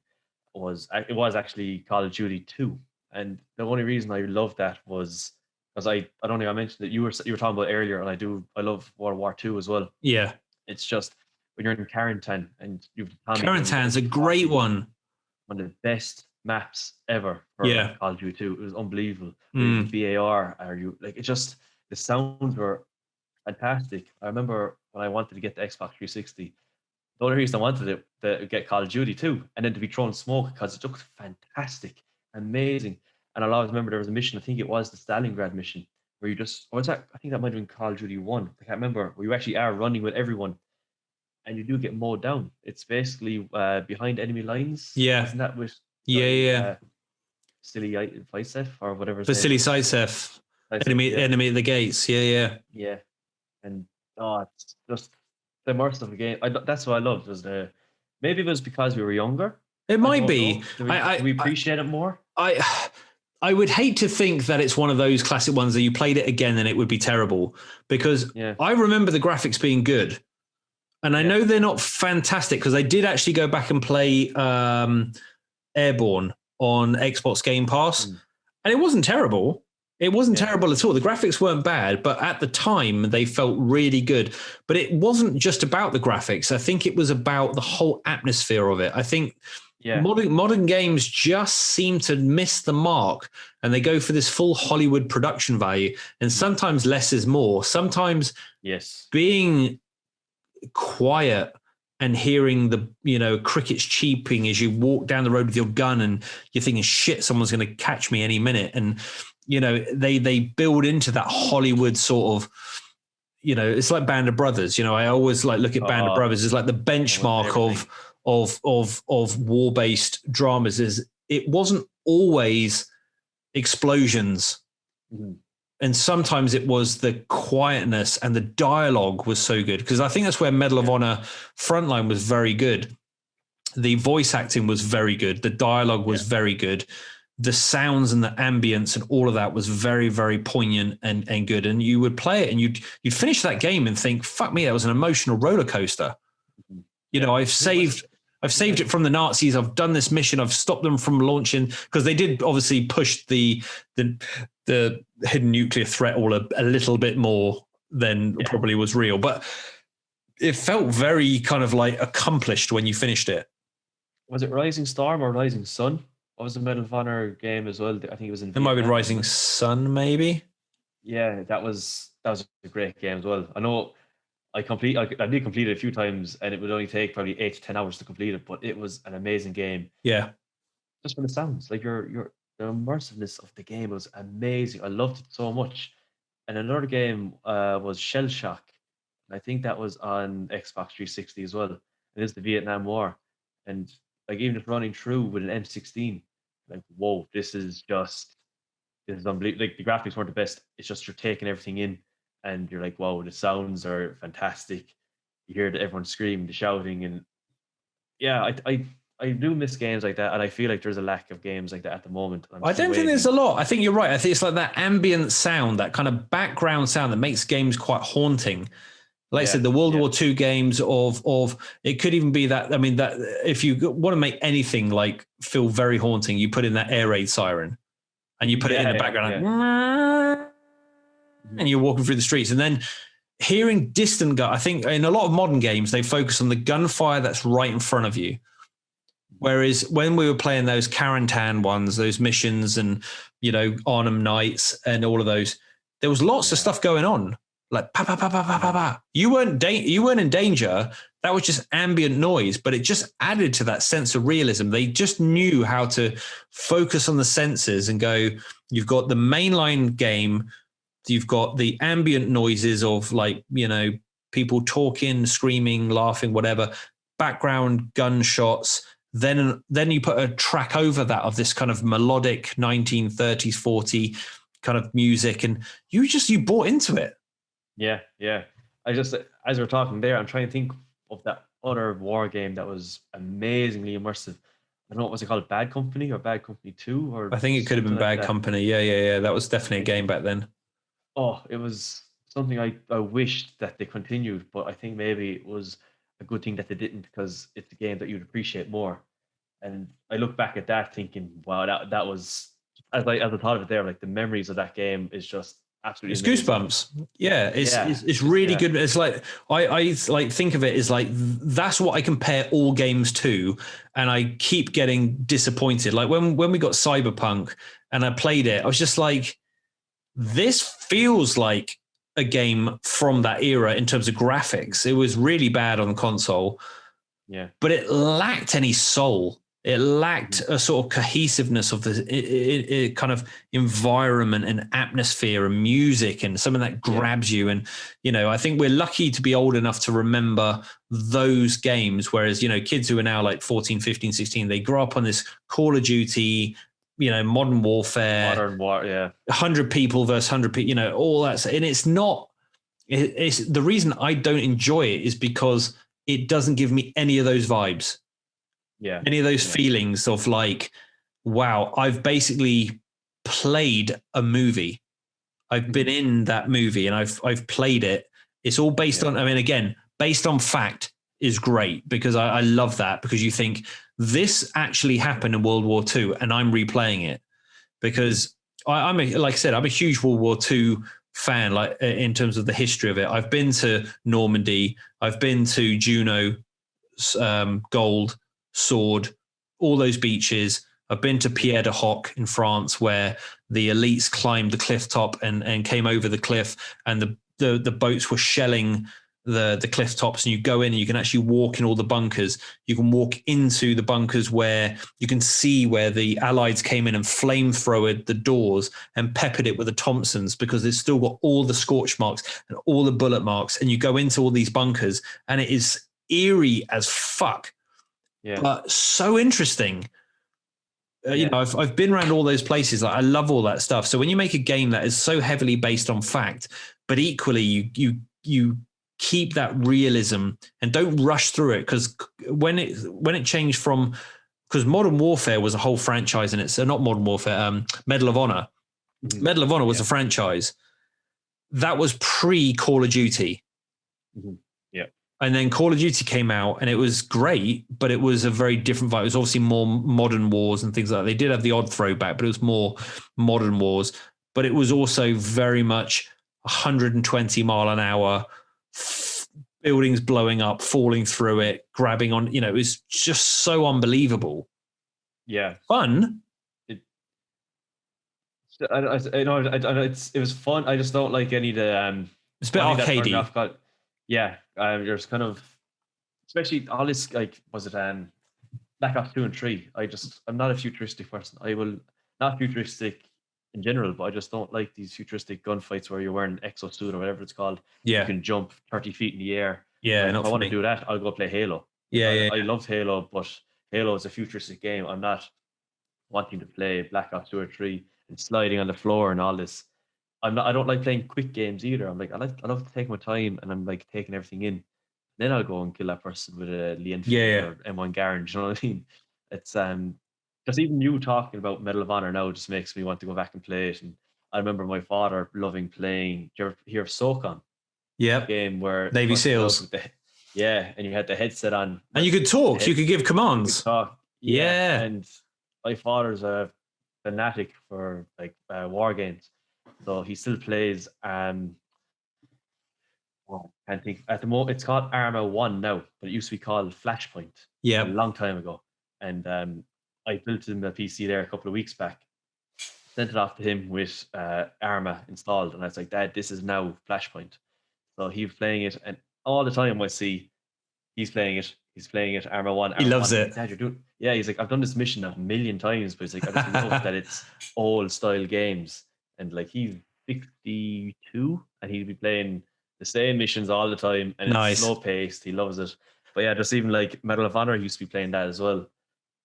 It was actually Call of Duty 2. And the only reason I loved that was because I don't think I mentioned that you were talking about earlier, and I love World War II as well. Yeah. It's just when you're in Carentan and you've Carentan's a great one. One of the best maps ever for Call of Duty 2. It was unbelievable. BAR, the sounds were fantastic. I remember when I wanted to get the Xbox 360, the only reason I wanted it to get Call of Duty 2 and then to be thrown smoke because it looked fantastic, amazing. And I'll always remember there was a mission, I think it was the Stalingrad mission, where I think that might have been Call of Duty 1. I can't remember, where you actually are running with everyone and you do get mowed down. It's basically behind enemy lines. Yeah. Isn't that with Silly Zaitsev or whatever? Vasily Zaitsev. Enemy at the gates. Yeah. And it's just the immersive of the game. That's what I loved. Maybe it was because we were younger. It might be. Do we appreciate it more? I would hate to think that it's one of those classic ones that you played it again and it would be terrible, because I remember the graphics being good. And I know they're not fantastic, because I did actually go back and play Airborne on Xbox Game Pass, and it wasn't terrible. It wasn't terrible at all. The graphics weren't bad, but at the time they felt really good. But it wasn't just about the graphics. I think it was about the whole atmosphere of it. I think modern games just seem to miss the mark, and they go for this full Hollywood production value. And sometimes less is more. Sometimes being quiet and hearing the crickets cheeping as you walk down the road with your gun, and you're thinking, shit, someone's going to catch me any minute. And they build into that Hollywood sort of, it's like Band of Brothers. I always look at Band of Brothers as like the benchmark of war-based dramas. Is it wasn't always explosions. And sometimes it was the quietness, and the dialogue was so good. Because I think that's where Medal of Honor Frontline was very good. The voice acting was very good. The dialogue was very good. The sounds and the ambience and all of that was very, very poignant and good. And you would play it and you'd finish that game and think, fuck me, that was an emotional roller coaster. I've saved it from the Nazis. I've done this mission. I've stopped them from launching, because they did obviously push the hidden nuclear threat a little bit more than probably was real. But it felt very kind of like accomplished when you finished it. Was it Rising Storm or Rising Sun? What was the Medal of Honor game as well? I think it was in. It might have been Rising Sun, maybe. Yeah, that was a great game as well. I know I did complete it a few times, and it would only take probably 8 to 10 hours to complete it, but it was an amazing game. Yeah. Just from the sounds, like the immersiveness of the game was amazing. I loved it so much. And another game was Shell Shock. And I think that was on Xbox 360 as well. It is the Vietnam War. And even just running through with an M16, whoa, this is unbelievable. The graphics weren't the best. It's just you're taking everything in, and you're like, wow, the sounds are fantastic. You hear everyone screaming, the shouting, and I do miss games like that, and I feel like there's a lack of games like that at the moment. I don't think there's a lot. I think you're right. I think it's like that ambient sound, that kind of background sound that makes games quite haunting. Like I said, the World War II games of it could even be that. I mean, that if you want to make anything feel very haunting, you put in that air raid siren, and you put it in the background, and you're walking through the streets, and then hearing distant gun. I think in a lot of modern games they focus on the gunfire that's right in front of you. Whereas when we were playing those Carentan ones, those missions, and Arnhem Nights, and all of those, there was lots of stuff going on. like pa pa pa pa pa pa pa. You weren't in danger. That was just ambient noise, but it just added to that sense of realism. They just knew how to focus on the senses and go, you've got the mainline game, you've got the ambient noises of like, people talking, screaming, laughing, whatever, background gunshots. Then you put a track over that of this kind of melodic 1930s, 40 kind of music, and you bought into it. Yeah. I just, as we're talking there, I'm trying to think of that other war game that was amazingly immersive. I don't know, what was it called? Bad Company or Bad Company 2? Or I think it could have been Bad Company. Yeah. That was definitely a game back then. Oh, it was something I wished that they continued, but I think maybe it was a good thing that they didn't, because it's a game that you'd appreciate more. And I look back at that thinking, wow, that was, as I thought of it there, like the memories of that game is just absolutely it's amazing. goosebumps. Yeah, it's really good. It's like I like think of it as like that's what I compare all games to, and I keep getting disappointed. Like when we got Cyberpunk and I played it, I was just like, this feels like a game from that era in terms of graphics. It was really bad on console, but it lacked any soul. It lacked a sort of cohesiveness of the kind of environment and atmosphere and music and something that grabs you. And, I think we're lucky to be old enough to remember those games. Whereas, kids who are now like 14, 15, 16, they grow up on this Call of Duty, Modern Warfare, 100 people versus 100 people, all that. And it's not, it's the reason I don't enjoy it is because it doesn't give me any of those vibes. Yeah. Any of those feelings of like, wow, I've basically played a movie. I've been in that movie and I've played it. It's all based on, again, based on fact is great, because I love that, because you think this actually happened in World War II and I'm replaying it, because I'm a huge World War II fan, like in terms of the history of it. I've been to Normandy. I've been to Juno, Gold, Sword, all those beaches. I've been to Pierre de Hoc in France, where the elites climbed the cliff top and came over the cliff, and the boats were shelling the cliff tops, and you go in and you can actually walk in all the bunkers. You can walk into the bunkers where you can see where the Allies came in and flamethrowered the doors and peppered it with the Thompsons, because it's still got all the scorch marks and all the bullet marks. And you go into all these bunkers and it is eerie as fuck. Yeah. But so interesting. I've been around all those places. Like, I love all that stuff. So when you make a game that is so heavily based on fact, but equally you keep that realism and don't rush through it, because when it changed from, because Modern Warfare was a whole franchise, and it's not Modern Warfare, Medal of Honor. Mm-hmm. Medal of Honor was a franchise that was pre Call of Duty. Mm-hmm. And then Call of Duty came out and it was great, but it was a very different vibe. It was obviously more modern wars and things like that. They did have the odd throwback, but it was more modern wars. But it was also very much 120 mile an hour, buildings blowing up, falling through it, grabbing on, it was just so unbelievable. Yeah. Fun. It was fun. I just don't like any of the... it's a bit arcadey. Yeah, there's kind of, especially all this, like, was it Black Ops 2 and 3? I'm not a futuristic person. I will, not futuristic in general, but I just don't like these futuristic gunfights where you're wearing an exosuit or whatever it's called. Yeah. You can jump 30 feet in the air. Yeah, if I want to do that, I'll go play Halo. Yeah, I loved Halo, but Halo is a futuristic game. I'm not wanting to play Black Ops 2 or 3 and sliding on the floor and all this. I don't like playing quick games either. I love to take my time, and I'm like taking everything in. Then I'll go and kill that person with a Lee Enfield or M1 Garand. You know what I mean? It's just even you talking about Medal of Honor now just makes me want to go back and play it. And I remember my father loving playing. Do you ever hear of SOCON? Yeah. Game where Navy SEALs. And you had the headset on, and you could talk. You could give commands. Yeah. And my father's a fanatic for like war games. So he still plays. I can't think at the moment. It's called Arma 1 now, but it used to be called Flashpoint. Yeah, a long time ago. And I built him a PC there a couple of weeks back. Sent it off to him with Arma installed, and I was like, "Dad, this is now Flashpoint." So he was playing it, and all the time I see he's playing it. He's playing it. Arma 1. He Arma loves 1. it. Dad, you're doing. Yeah, he's like, I've done this mission a million times, but he's like, I just love that it's old style games, and like he's 62, and he'd be playing the same missions all the time, and Nice. it's slow paced. He loves it. But yeah, just even like Medal of Honor, he used to be playing that as well.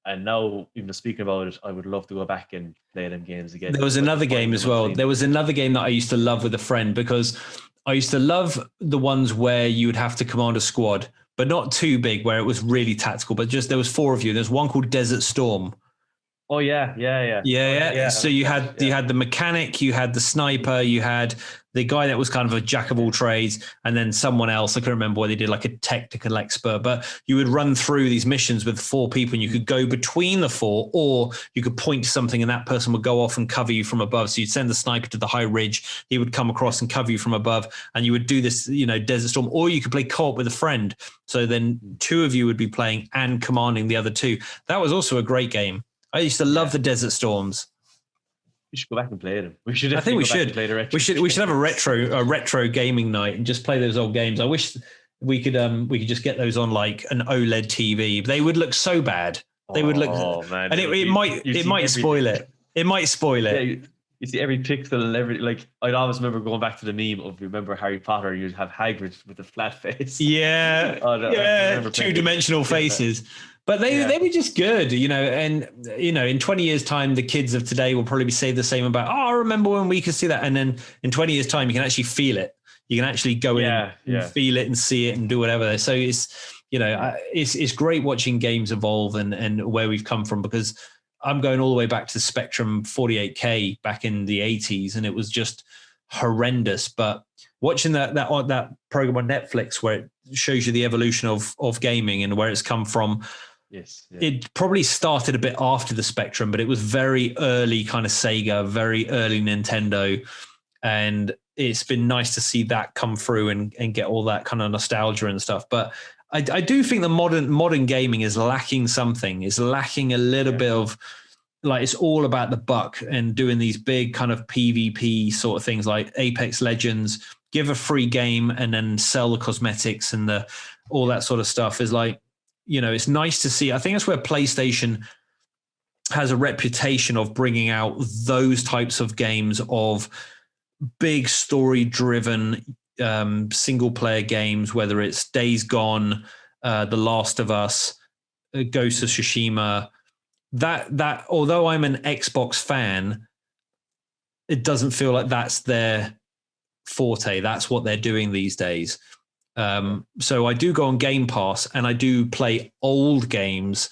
And now, even speaking about it, I would love to go back and play them games again. There was another game as well. There was another game that I used to love with a friend, because I used to love the ones where you would have to command a squad, but not too big, where it was really tactical, but just there was 4 of you. There's one called Desert Storm. Oh yeah. So you had the mechanic, you had the sniper, you had the guy that was kind of a jack of all trades, and then someone else. I can't remember what they did, like a technical expert. But you would run through these missions with 4 people, and you could go between the 4, or you could point to something, and that person would go off and cover you from above. So you'd send the sniper to the high ridge, he would come across and cover you from above, and you would do this, Desert Storm. Or you could play co-op with a friend. So then 2 of you would be playing and commanding the other 2. That was also a great game. I used to love the Desert Storms. We should go back and play them. We should. I think we should. We should have a retro gaming night and just play those old games. I wish we could just get those on like an OLED TV. They would look so bad. They would look. Oh man! And it might spoil it. It might spoil it. Yeah, you see every pixel and every, like, I'd always remember going back to the meme of, remember Harry Potter, you'd have Hagrid with the flat face. Yeah. 2-dimensional faces. But they were just good, and, in 20 years' time, the kids of today will probably say the same about, I remember when we could see that. And then in 20 years' time, you can actually feel it. You can actually go in and feel it and see it and do whatever. So it's great watching games evolve and where we've come from, because I'm going all the way back to Spectrum 48K back in the 80s, and it was just horrendous. But watching that program on Netflix where it shows you the evolution of gaming and where it's come from, it probably started a bit after the Spectrum, but it was very early kind of Sega, very early Nintendo, and it's been nice to see that come through and get all that kind of nostalgia and stuff. But I do think the modern gaming is lacking something. It's lacking a little bit of, like, it's all about the buck and doing these big kind of PvP sort of things like Apex Legends, give a free game and then sell the cosmetics and all that sort of stuff is like, it's nice to see. I think that's where PlayStation has a reputation of bringing out those types of games, of big story driven single player games, whether it's Days Gone, The Last of Us, Ghost of Tsushima. That although I'm an Xbox fan, it doesn't feel like that's their forte. That's what they're doing these days. So I do go on Game Pass and I do play old games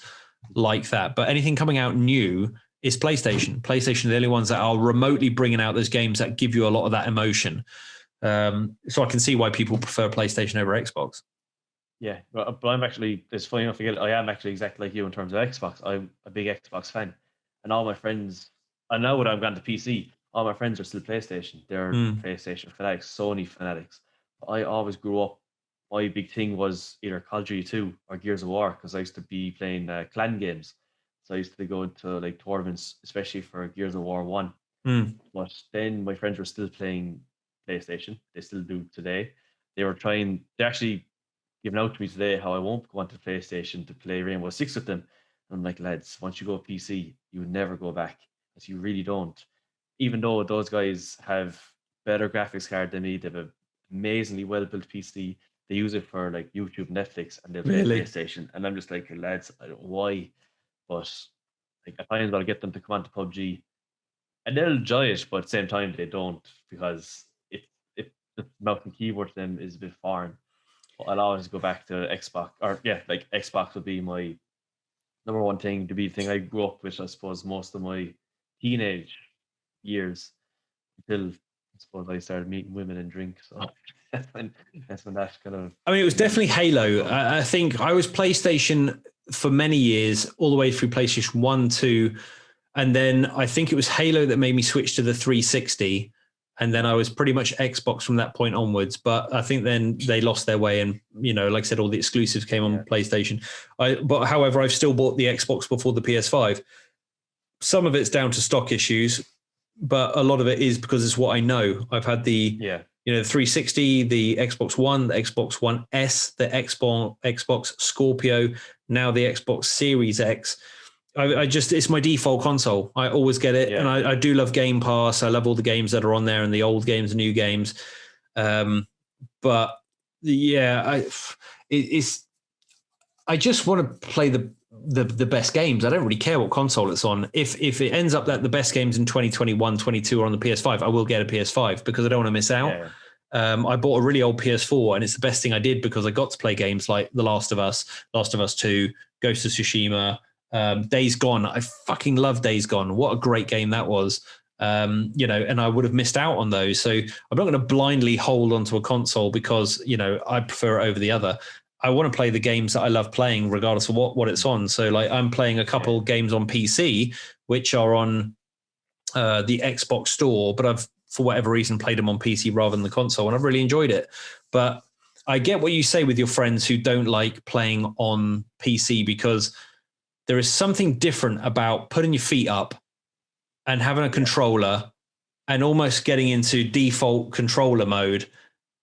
like that. But anything coming out new is PlayStation. PlayStation are the only ones that are remotely bringing out those games that give you a lot of that emotion. So I can see why people prefer PlayStation over Xbox. Yeah, but I'm actually, it's funny enough, I am actually exactly like you in terms of Xbox. I'm a big Xbox fan. And all my friends, I know when I'm going to PC, all my friends are still PlayStation. They're PlayStation fanatics, Sony fanatics. I always grew up, my big thing was either Call of Duty 2 or Gears of War, because I used to be playing clan games. So I used to go into like tournaments, especially for Gears of War 1. But then my friends were still playing PlayStation. They still do today. They actually giving out to me today how I won't go onto PlayStation to play Rainbow Six with them. And I'm like, lads, once you go PC, you would never go back. Because you really don't. Even though those guys have better graphics card than me, they have an amazingly well-built PC. They use it for like YouTube, Netflix, and they play PlayStation. And I'm just like, lads, I don't know why. But like, at times I'll get them to come on to PUBG. And they'll enjoy it, but at the same time they don't, because the mouse and keyboard to them is a bit foreign. I'll always go back to Xbox, like Xbox would be my number one thing, to be the thing I grew up with, I suppose, most of my teenage years, until I suppose I started meeting women and drink. So that's when that kind of. I mean, it was definitely Halo. I think I was PlayStation for many years, all the way through PlayStation 1, 2, and then I think it was Halo that made me switch to the 360. And then I was pretty much Xbox from that point onwards. But I think then they lost their way. And, like I said, all the exclusives came on PlayStation. However, I've still bought the Xbox before the PS5. Some of it's down to stock issues, but a lot of it is because it's what I know. I've had the the 360, the Xbox One, the Xbox One S, the Xbox Scorpio, now the Xbox Series X. I just, it's my default console. I always get it. And I do love Game Pass. I love all the games that are on there and the old games and new games. But yeah, I just want to play the best games. I don't really care what console it's on. If it ends up that the best games in 2021, 22 are on the PS5, I will get a PS5 because I don't want to miss out. Yeah. I bought a really old PS4 and it's the best thing I did because I got to play games like The Last of Us 2, Ghost of Tsushima, Days Gone. I fucking love Days Gone. What a great game that was. And I would have missed out on those. So I'm not going to blindly hold onto a console because, I prefer it over the other. I want to play the games that I love playing regardless of what it's on. So like I'm playing a couple games on PC, which are on the Xbox store, but I've, for whatever reason, played them on PC rather than the console. And I've really enjoyed it. But I get what you say with your friends who don't like playing on PC because there is something different about putting your feet up and having a controller and almost getting into default controller mode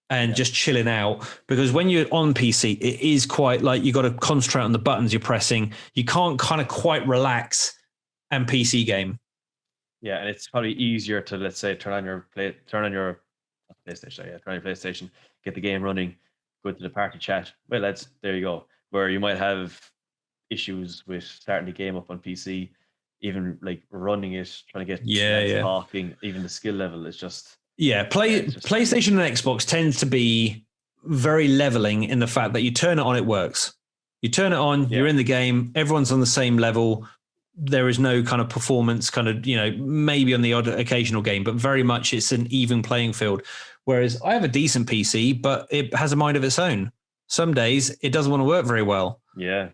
and just chilling out. Because when you're on PC, it is quite like you got to concentrate on the buttons you're pressing. You can't kind of quite relax and PC game. Yeah, and it's probably easier to, let's say, turn on your PlayStation, get the game running, go to the party chat. Well, there you go. Where you might have issues with starting the game up on PC, even like running it, trying to get talking, even the skill level is just PlayStation and Xbox tends to be very leveling in the fact that you turn it on, it works. You turn it on, you're in the game, everyone's on the same level. There is no kind of performance maybe on the odd occasional game, but very much it's an even playing field. Whereas I have a decent PC, but it has a mind of its own. Some days it doesn't want to work very well. Yeah.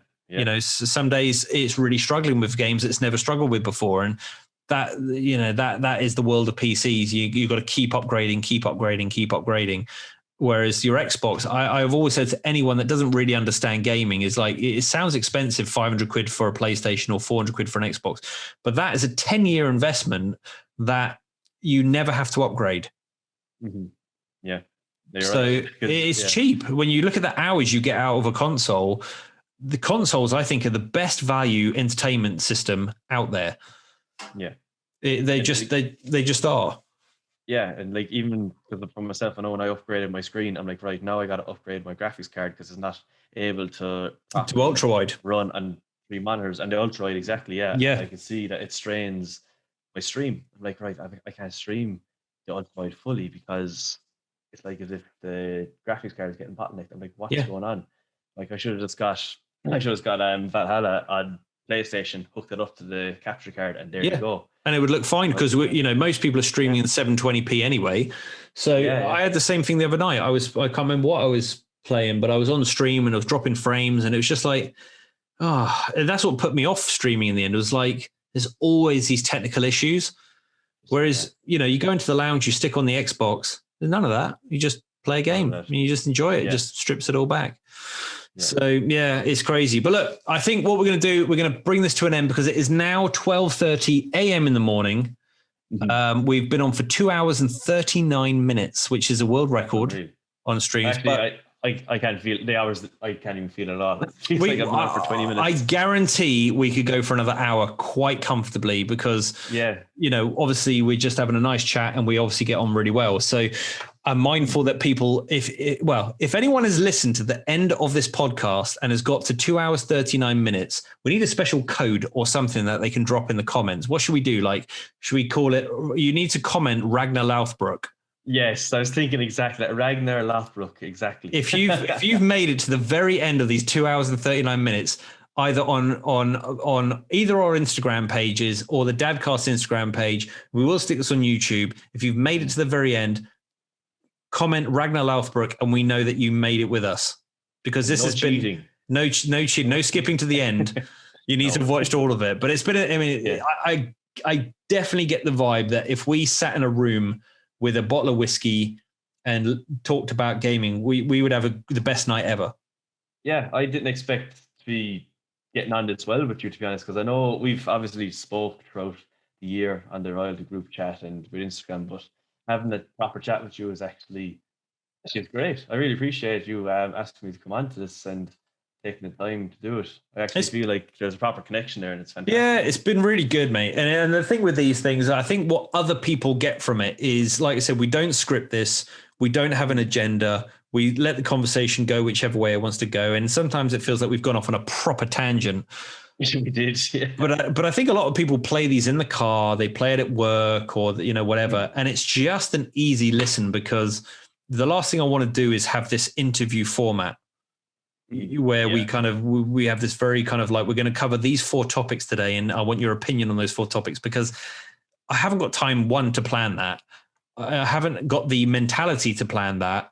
Some days it's really struggling with games it's never struggled with before. And that is the world of PCs. You've got to keep upgrading. Whereas your Xbox, I've always said to anyone that doesn't really understand gaming is like, it sounds expensive, 500 quid for a PlayStation or 400 quid for an Xbox, but that is a 10-year investment that you never have to upgrade. Mm-hmm. Yeah. So it's cheap. When you look at the hours you get out of a console, the consoles, I think, are the best value entertainment system out there. Yeah. They just are. Yeah, and like even for myself, I know when I upgraded my screen, I'm like, right now I got to upgrade my graphics card because it's not able to ultra wide run on 3 monitors and the ultra wide exactly. Yeah, I can see that it strains my stream. I'm like, right, I can't stream the ultra wide fully because it's like as if the graphics card is getting bottlenecked. I'm like, what's going on? Like I should have just got Valhalla on PlayStation, hooked it up to the capture card, and there you go. And it would look fine because most people are streaming in 720p anyway. So I had the same thing the other night. I can't remember what I was playing, but I was on the stream and I was dropping frames, and it was just like, that's what put me off streaming in the end. It was like there's always these technical issues. Whereas you go into the lounge, you stick on the Xbox, there's none of that. You just play a game. I mean, you just enjoy it. It just strips it all back. Yeah. So it's crazy. But look, I think what we're going to do, we're going to bring this to an end because it is now 12:30 a.m. in the morning. Mm-hmm. We've been on for 2 hours and 39 minutes, which is a world record on streams. Actually, I can't feel the hours. I can't even feel it at all. It feels like I've been on for 20 minutes. I guarantee we could go for another hour quite comfortably because, obviously we're just having a nice chat and we obviously get on really well. So I'm mindful that people, if anyone has listened to the end of this podcast and has got to 2 hours, 39 minutes, we need a special code or something that they can drop in the comments. What should we do? Like, should we call it, you need to comment Ragnar Lothbrok. Yes, I was thinking exactly that. Ragnar Lothbrok, exactly. If you've made it to the very end of these 2 hours and 39 minutes, either on either our Instagram pages or the Dadcast Instagram page, we will stick this on YouTube. If you've made it to the very end, comment Ragnar Lothbrok, and we know that you made it with us because this has been no cheating, no skipping to the end. You need to have watched all of it, but it's been. I definitely get the vibe that if we sat in a room with a bottle of whiskey and talked about gaming, we would have the best night ever. Yeah, I didn't expect to be getting on this well with you, to be honest, because I know we've obviously spoke throughout the year on the Royalty Group chat and with Instagram, but having a proper chat with you is actually great. I really appreciate you asking me to come on to this and taking the time to do it. I actually feel like there's a proper connection there, and it's fantastic. Yeah, it's been really good, mate. And the thing with these things, I think what other people get from it is, like I said, we don't script this. We don't have an agenda. We let the conversation go whichever way it wants to go. And sometimes it feels like we've gone off on a proper tangent. We did, yeah. But I think a lot of people play these in the car. They play it at work or, whatever. And it's just an easy listen, because the last thing I want to do is have this interview format where we have this very kind of like, we're going to cover these 4 topics today, and I want your opinion on those 4 topics, because I haven't got time, one, to plan that. I haven't got the mentality to plan that,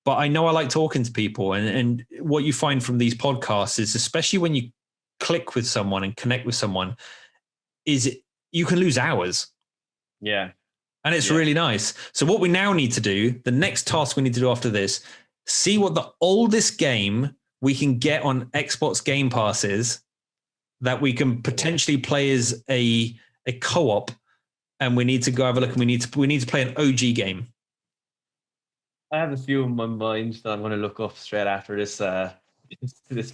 but I know I like talking to people. And what you find from these podcasts is, especially when you click with someone and connect with someone, is you can lose hours. Yeah. And it's really nice. So what we now need to do, the next task we need to do after this, see what the oldest game we can get on Xbox Game Pass is that we can potentially play as a co-op, and we need to go have a look, and we need to play an OG game. I have a few in my mind that I'm going to look up straight after this.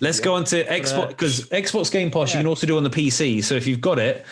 Let's go on to Xbox, because Xbox Game Pass you can also do on the PC. So if you've got it,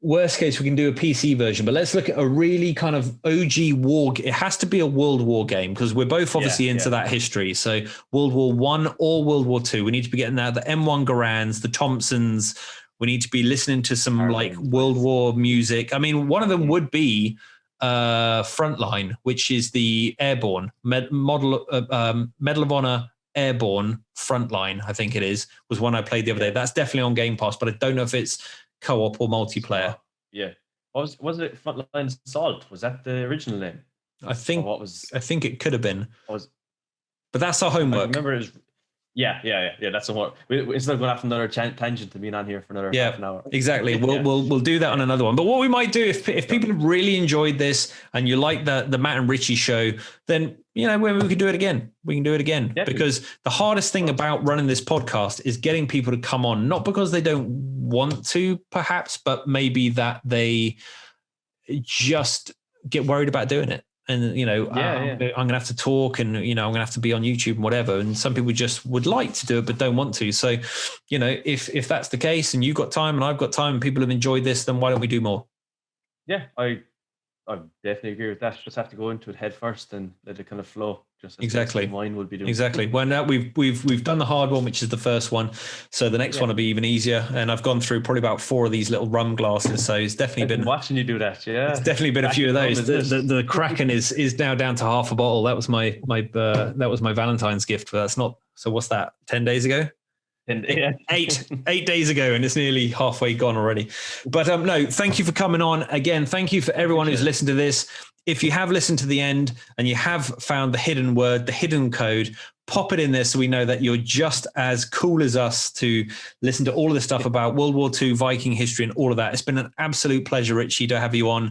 worst case, we can do a PC version, but let's look at a really kind of OG war. It has to be a World War game, because we're both obviously into that history. So World War I or World War II, we need to be getting that, the M1 Garands, the Thompsons. We need to be listening to some like World War music. I mean, one of them would be Frontline, which is the Airborne Medal of Honor Airborne Frontline, I think it is, was one I played the other day. That's definitely on Game Pass, but I don't know if it's co-op or multiplayer. Yeah. Was it Frontline Assault? Was that the original name? I think it could have been. But that's our homework. I remember it was, that's the one. Instead of going off another tangent to being on here for another half an hour. Exactly. We'll do that on another one. But what we might do, if people have really enjoyed this and you like the Matt and Richie show, then when we can do it again. We can do it again. Because the hardest thing about running this podcast is getting people to come on, not because they don't want to, perhaps, but maybe that they just get worried about doing it. And, I'm going to have to talk, and, I'm going to have to be on YouTube and whatever. And some people just would like to do it, but don't want to. So, if that's the case, and you've got time and I've got time and people have enjoyed this, then why don't we do more? Yeah, I definitely agree with that. Just have to go into it head first and let it kind of flow. Just as exactly. Mine would be doing. Exactly. Well, now we've done the hard one, which is the first one. So the next one will be even easier. And I've gone through probably about 4 of these little rum glasses. So it's definitely been watching you do that. Yeah, it's definitely been a few of those. The Kraken is now down to half a bottle. That was my Valentine's gift. But that's not. So what's that? 10 days ago. 8 days ago, and it's nearly halfway gone already. But no, thank you for coming on again. Thank you for everyone who's listened to this. If you have listened to the end and you have found the hidden word, the hidden code, pop it in there so we know that you're just as cool as us to listen to all of the stuff about World War II, Viking history, and all of that. It's been an absolute pleasure, Richie, to have you on.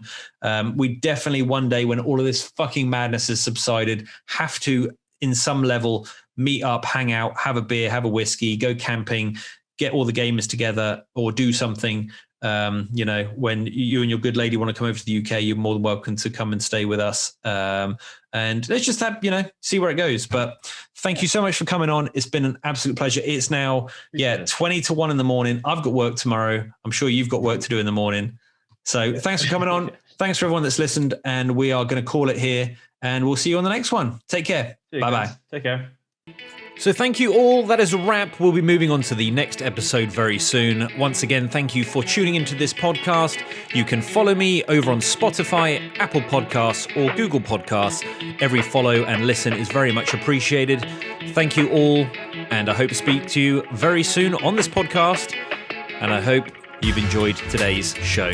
We definitely one day, when all of this fucking madness has subsided, have to, in some level, meet up, hang out, have a beer, have a whiskey, go camping, get all the gamers together, or do something. When you and your good lady want to come over to the UK, you're more than welcome to come and stay with us. And let's just have, see where it goes. But thank you so much for coming on. It's been an absolute pleasure. It's now, 20 to 1 in the morning. I've got work tomorrow. I'm sure you've got work to do in the morning. So thanks for coming on. Thanks for everyone that's listened. And we are going to call it here, and we'll see you on the next one. Take care. Bye-bye. Take care. So thank you all. That is a wrap. We'll be moving on to the next episode very soon. Once again, thank you for tuning into this podcast. You can follow me over on Spotify, Apple Podcasts, or Google Podcasts. Every follow and listen is very much appreciated. Thank you all, and I hope to speak to you very soon on this podcast. And I hope you've enjoyed today's show.